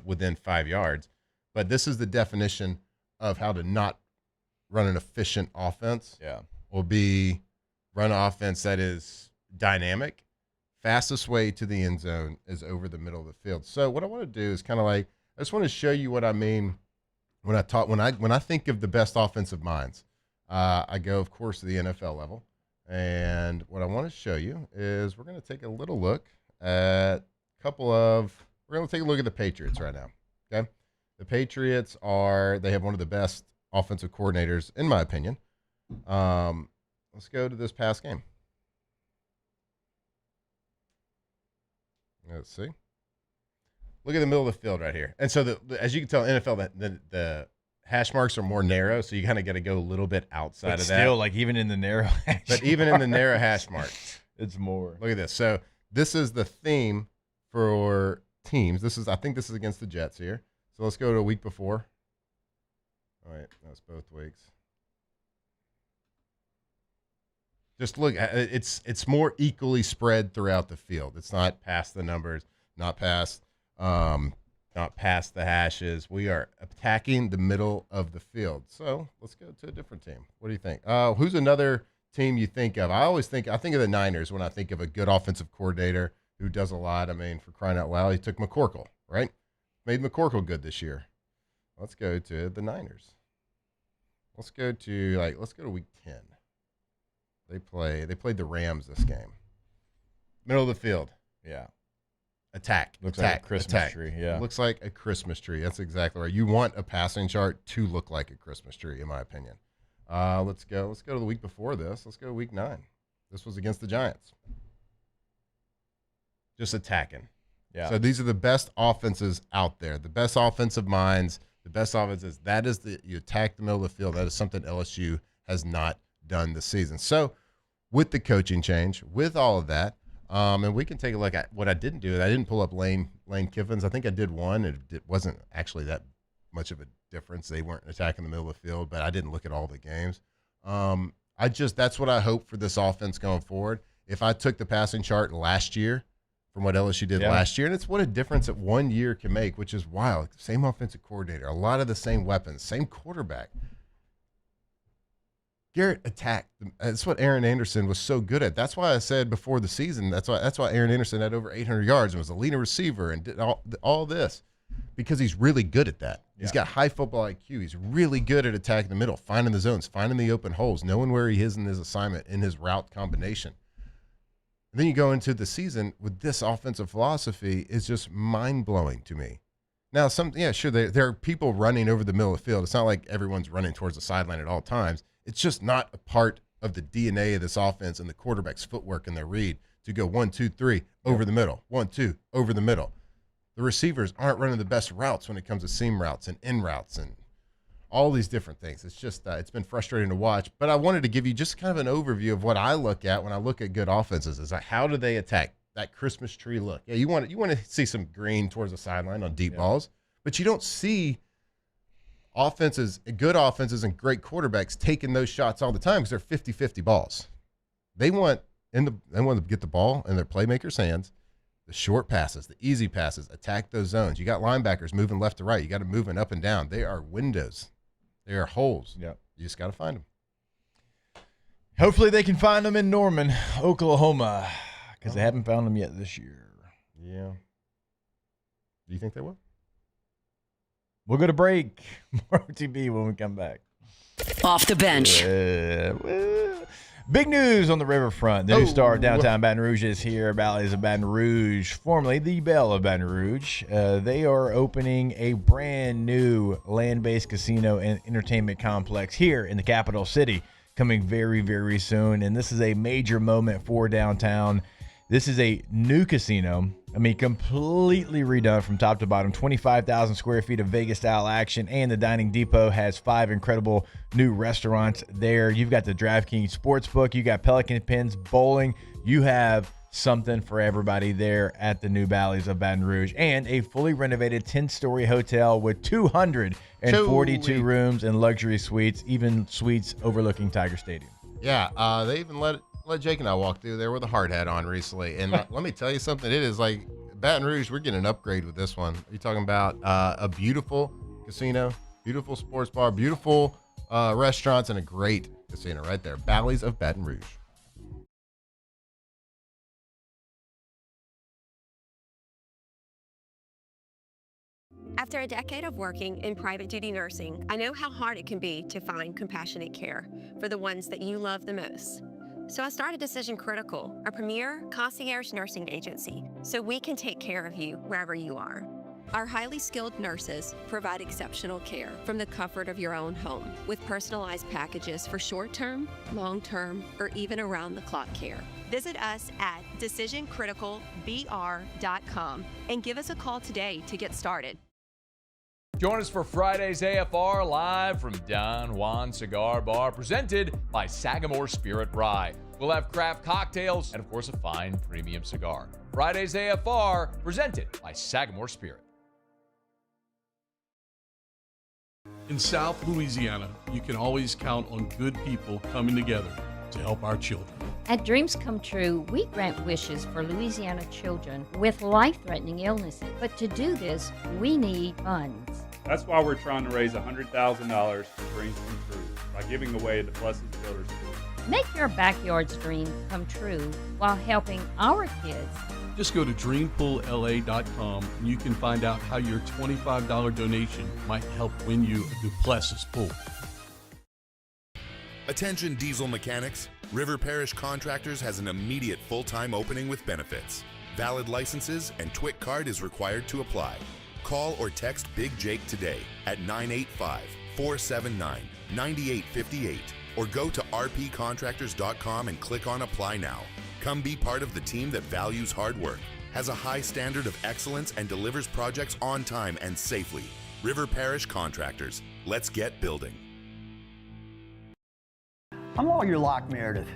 within 5 yards. But this is the definition of how to not run an efficient offense. Yeah. Will be run an offense that is dynamic. Fastest way to the end zone is over the middle of the field. So what I want to do is kind of like, I just want to show you what I mean when I think of the best offensive minds. I go, of course, to the NFL level. And what I want to show you is we're going to take a little look at we're going to take a look at the Patriots right now. Okay. The Patriots they have one of the best offensive coordinators, in my opinion. Let's go to this past game. Let's see. Look at the middle of the field right here. And so, as you can tell, NFL, the hash marks are more narrow, so you kind of got to go a little bit outside of that. Still, like even in the narrow hash But even in the narrow hash marks, it's more. Look at this. So this is the theme for teams. I think this is against the Jets here. So let's go to a week before. All right, that's both weeks. Just look, it's more equally spread throughout the field. It's not past the numbers, not past the hashes. We are attacking the middle of the field. So let's go to a different team. What do you think? Who's another team you think of? I think of the Niners when I think of a good offensive coordinator who does a lot. I mean, for crying out loud, he took McCorkle, right? Made McCorkle good this year. Let's go to the Niners. Let's go to week 10. They played the Rams this game. Middle of the field. Yeah. Attack. Looks like a Christmas tree. Yeah. Looks like a Christmas tree. That's exactly right. You want a passing chart to look like a Christmas tree, in my opinion. Let's go to the week before this. Let's go to week 9. This was against the Giants. Just attacking. Yeah. So these are the best offenses out there, the best offensive minds, the best offenses. You attack the middle of the field. That is something LSU has not done this season. So with the coaching change, with all of that, and we can take a look at what I didn't do. I didn't pull up Lane Kiffin's. I think I did one. It wasn't actually that much of a difference. They weren't attacking the middle of the field, but I didn't look at all the games. That's what I hope for this offense going forward. If I took the passing chart last year from what LSU did last year, and it's what a difference that 1 year can make, which is wild. Same offensive coordinator, a lot of the same weapons, same quarterback. Garrett attacked. That's what Aaron Anderson was so good at. That's why I said before the season, that's why Aaron Anderson had over 800 yards and was a leading receiver and did all this, because he's really good at that. Yeah. He's got high football IQ. He's really good at attacking the middle, finding the zones, finding the open holes, knowing where he is in his assignment, in his route combination. And then you go into the season with this offensive philosophy is just mind-blowing to me. Now, there are people running over the middle of the field. It's not like everyone's running towards the sideline at all times. It's just not a part of the DNA of this offense and the quarterback's footwork and their read to go 1, 2, 3 over the middle, 1, 2 over the middle. The receivers aren't running the best routes when it comes to seam routes and in routes and all these different things. It's just it's been frustrating to watch. But I wanted to give you just kind of an overview of what I look at when I look at good offenses. Is like, how do they attack that Christmas tree look? Yeah, you want to see some green towards the sideline on deep balls, but you don't see good offenses and great quarterbacks taking those shots all the time because they're 50-50 balls. They want to get the ball in their playmakers' hands, the short passes, the easy passes, attack those zones. You got linebackers moving left to right. You got them moving up and down. They are windows. They are holes. Yeah. You just got to find them. Hopefully they can find them in Norman, Oklahoma, because they haven't found them yet this year. Yeah. Do you think they will? We'll go to break. More OTB when we come back. Off the bench. Big news on the riverfront. The new star of downtown Baton Rouge is here. Bally's of Baton Rouge, formerly the Belle of Baton Rouge. They are opening a brand new land-based casino and entertainment complex here in the capital city, coming very, very soon. And this is a major moment for downtown. This is a new casino. I mean, completely redone from top to bottom. 25,000 square feet of Vegas-style action, and the Dining Depot has 5 incredible new restaurants there. You've got the DraftKings Sportsbook. You got Pelican Pins, bowling. You have something for everybody there at the New Bally's of Baton Rouge, and a fully renovated 10-story hotel with 242 rooms and luxury suites, even suites overlooking Tiger Stadium. Yeah, they even let Jake and I walk through there with a hard hat on recently. And let me tell you something. It is like Baton Rouge, we're getting an upgrade with this one. You're talking about a beautiful casino, beautiful sports bar, beautiful restaurants, and a great casino right there. Bally's of Baton Rouge. After a decade of working in private duty nursing, I know how hard it can be to find compassionate care for the ones that you love the most. So I started Decision Critical, a premier concierge nursing agency, so we can take care of you wherever you are. Our highly skilled nurses provide exceptional care from the comfort of your own home with personalized packages for short-term, long-term, or even around-the-clock care. Visit us at decisioncriticalbr.com and give us a call today to get started. Join us for Friday's AFR live from Don Juan Cigar Bar, presented by Sagamore Spirit Rye. We'll have craft cocktails and, of course, a fine premium cigar. Friday's AFR, presented by Sagamore Spirit. In South Louisiana, you can always count on good people coming together to help our children. At Dreams Come True, we grant wishes for Louisiana children with life-threatening illnesses. But to do this, we need funds. That's why we're trying to raise $100,000 for Dreams Come True by giving away the Blessed Builders School. Make your backyard's dreams come true while helping our kids. Just go to dreampoolla.com and you can find out how your $25 donation might help win you a Duplessis pool. Attention diesel mechanics. River Parish Contractors has an immediate full-time opening with benefits. Valid licenses and TWIC card is required to apply. Call or text Big Jake today at 985-479-9858 or go to rpcontractors.com and click on Apply Now. Come be part of the team that values hard work, has a high standard of excellence, and delivers projects on time and safely. River Parish Contractors. Let's get building. I'm Lawyer Locke Meredith.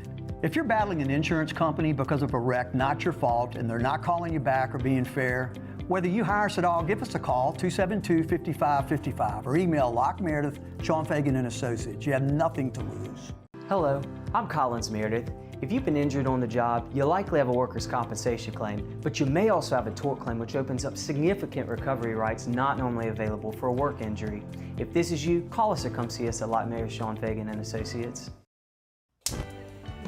If you're battling an insurance company because of a wreck not your fault and they're not calling you back or being fair, whether you hire us at all, give us a call, 272-5555, or email Locke Meredith, Sean Fagan and Associates. You have nothing to lose. Hello, I'm Collins Meredith. If you've been injured on the job, you likely have a workers' compensation claim, but you may also have a tort claim, which opens up significant recovery rights not normally available for a work injury. If this is you, call us or come see us at Locke Meredith, Sean Fagan and Associates.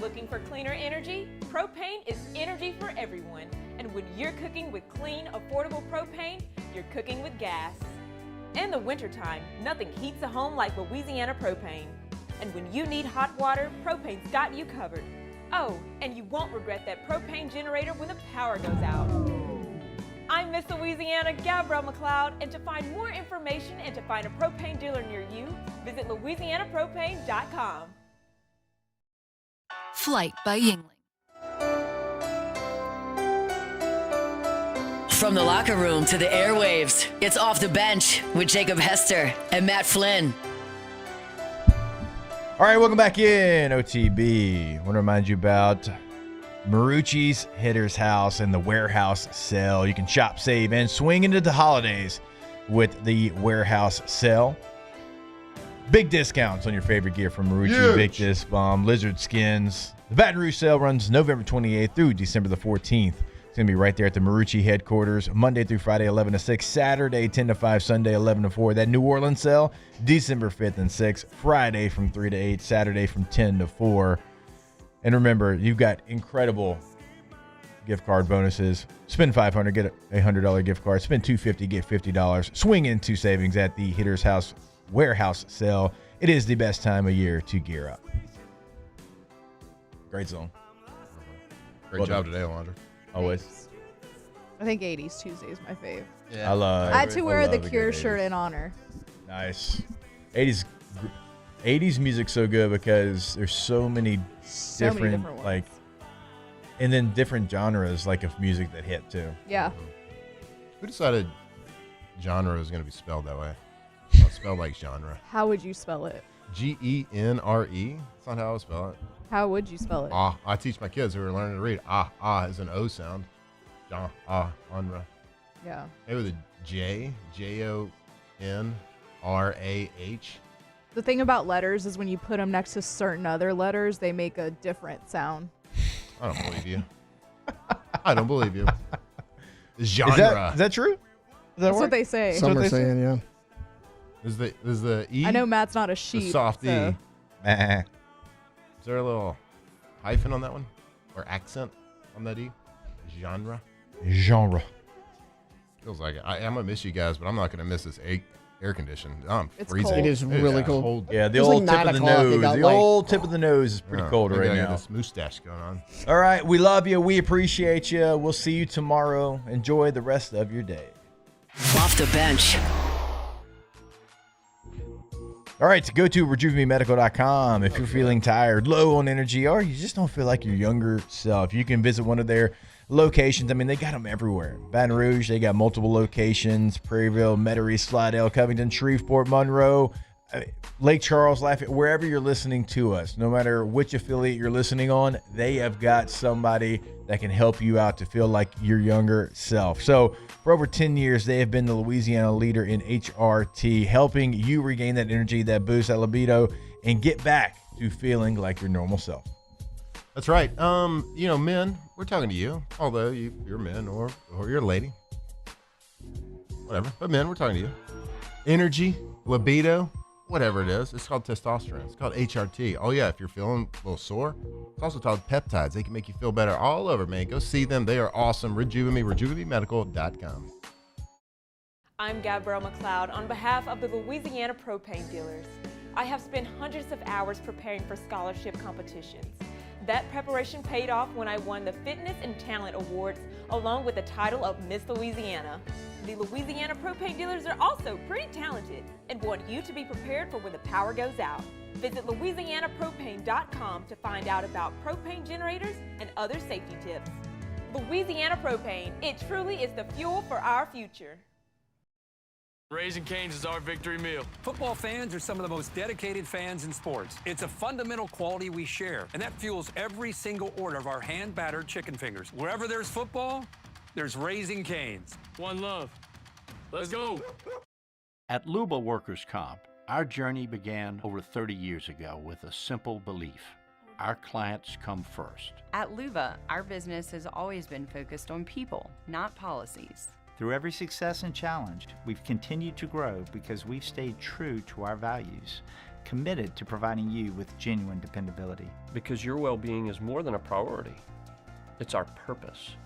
Looking for cleaner energy? Propane is energy for everyone. And when you're cooking with clean, affordable propane, you're cooking with gas. In the wintertime, nothing heats a home like Louisiana propane. And when you need hot water, propane's got you covered. Oh, and you won't regret that propane generator when the power goes out. I'm Miss Louisiana, Gabrielle McLeod, and to find more information and to find a propane dealer near you, visit louisianapropane.com. Flight by Yingling. From the locker room to the airwaves, it's Off the Bench with Jacob Hester and Matt Flynn. All right, welcome back in, OTB. I want to remind you about Marucci's Hitter's House and the Warehouse Sale. You can shop, save, and swing into the holidays with the Warehouse Sale. Big discounts on your favorite gear from Marucci, Victus, Bomb, Lizard Skins. The Baton Rouge sale runs November 28th through December the 14th. It's going to be right there at the Marucci headquarters, Monday through Friday, 11 to 6, Saturday, 10 to 5, Sunday, 11 to 4. That New Orleans sale, December 5th and 6th, Friday from 3 to 8, Saturday from 10 to 4. And remember, you've got incredible gift card bonuses. Spend $500, get a $100 gift card. Spend $250, get $50. Swing into savings at the Hitter's House Warehouse Sale. It is the best time of year to gear up. Great song. Great job today, Alondra. Always. I think 80s Tuesday is my fave. Yeah. I had to wear the Cure shirt in honor. Nice. 80s music's so good because there's so many different ones. like And then different genres like of music that hit too. Yeah. Who decided genre is going to be spelled that way? Not spelled like genre. How would you spell it? Genre. That's not how I spell it. How would you spell it? I teach my kids who are learning to read. Is an O sound. Genre. Yeah. Maybe with a J. Jonrah. The thing about letters is when you put them next to certain other letters, they make a different sound. I don't believe you. I don't believe you. Genre. Is that true? That's what they say. Some are saying, yeah. Is the E? I know Matt's not a sheep. The soft so. E. Is there a little hyphen on that one? Or accent on that E? Genre. Feels like it. I'm going to miss you guys, but I'm not going to miss this air condition. I'm It's freezing. cold. It is really cold. Yeah, the It was old like tip of the 9 o'clock. It nose. got The light. old tip of the nose is pretty cold maybe right I got now. this mustache going on. All right, we love you. We appreciate you. We'll see you tomorrow. Enjoy the rest of your day. Off the bench. All right, so go to RejuveMeMedical.com if you're feeling tired, low on energy, or you just don't feel like your younger self. You can visit one of their locations. I mean, they got them everywhere. Baton Rouge, they got multiple locations. Prairieville, Metairie, Slidell, Covington, Shreveport, Monroe, Lake Charles, Lafayette, wherever you're listening to us, no matter which affiliate you're listening on, they have got somebody that can help you out to feel like your younger self. So for over 10 years, they have been the Louisiana leader in HRT, helping you regain that energy, that boost, that libido, and get back to feeling like your normal self. That's right. Men, we're talking to you, although you're men or you're a lady. Whatever. But men, we're talking to you. Energy, libido, whatever it is. It's called testosterone. It's called HRT. Oh, yeah, if you're feeling a little sore, it's also called peptides. They can make you feel better all over, man. Go see them. They are awesome. RejuveMeMedical.com. I'm Gabrielle McLeod on behalf of the Louisiana Propane Dealers. I have spent hundreds of hours preparing for scholarship competitions. That preparation paid off when I won the Fitness and Talent Awards along with the title of Miss Louisiana. The Louisiana Propane Dealers are also pretty talented and want you to be prepared for when the power goes out. Visit LouisianaPropane.com to find out about propane generators and other safety tips. Louisiana Propane, it truly is the fuel for our future. Raising Cane's is our victory meal. Football fans are some of the most dedicated fans in sports. It's a fundamental quality we share, and that fuels every single order of our hand-battered chicken fingers. Wherever there's football, there's Raising Cane's. One love. Let's go. At Luba Workers' Comp, our journey began over 30 years ago with a simple belief. Our clients come first. At Luba, our business has always been focused on people, not policies. Through every success and challenge, we've continued to grow because we've stayed true to our values, committed to providing you with genuine dependability. Because your well-being is more than a priority. It's our purpose.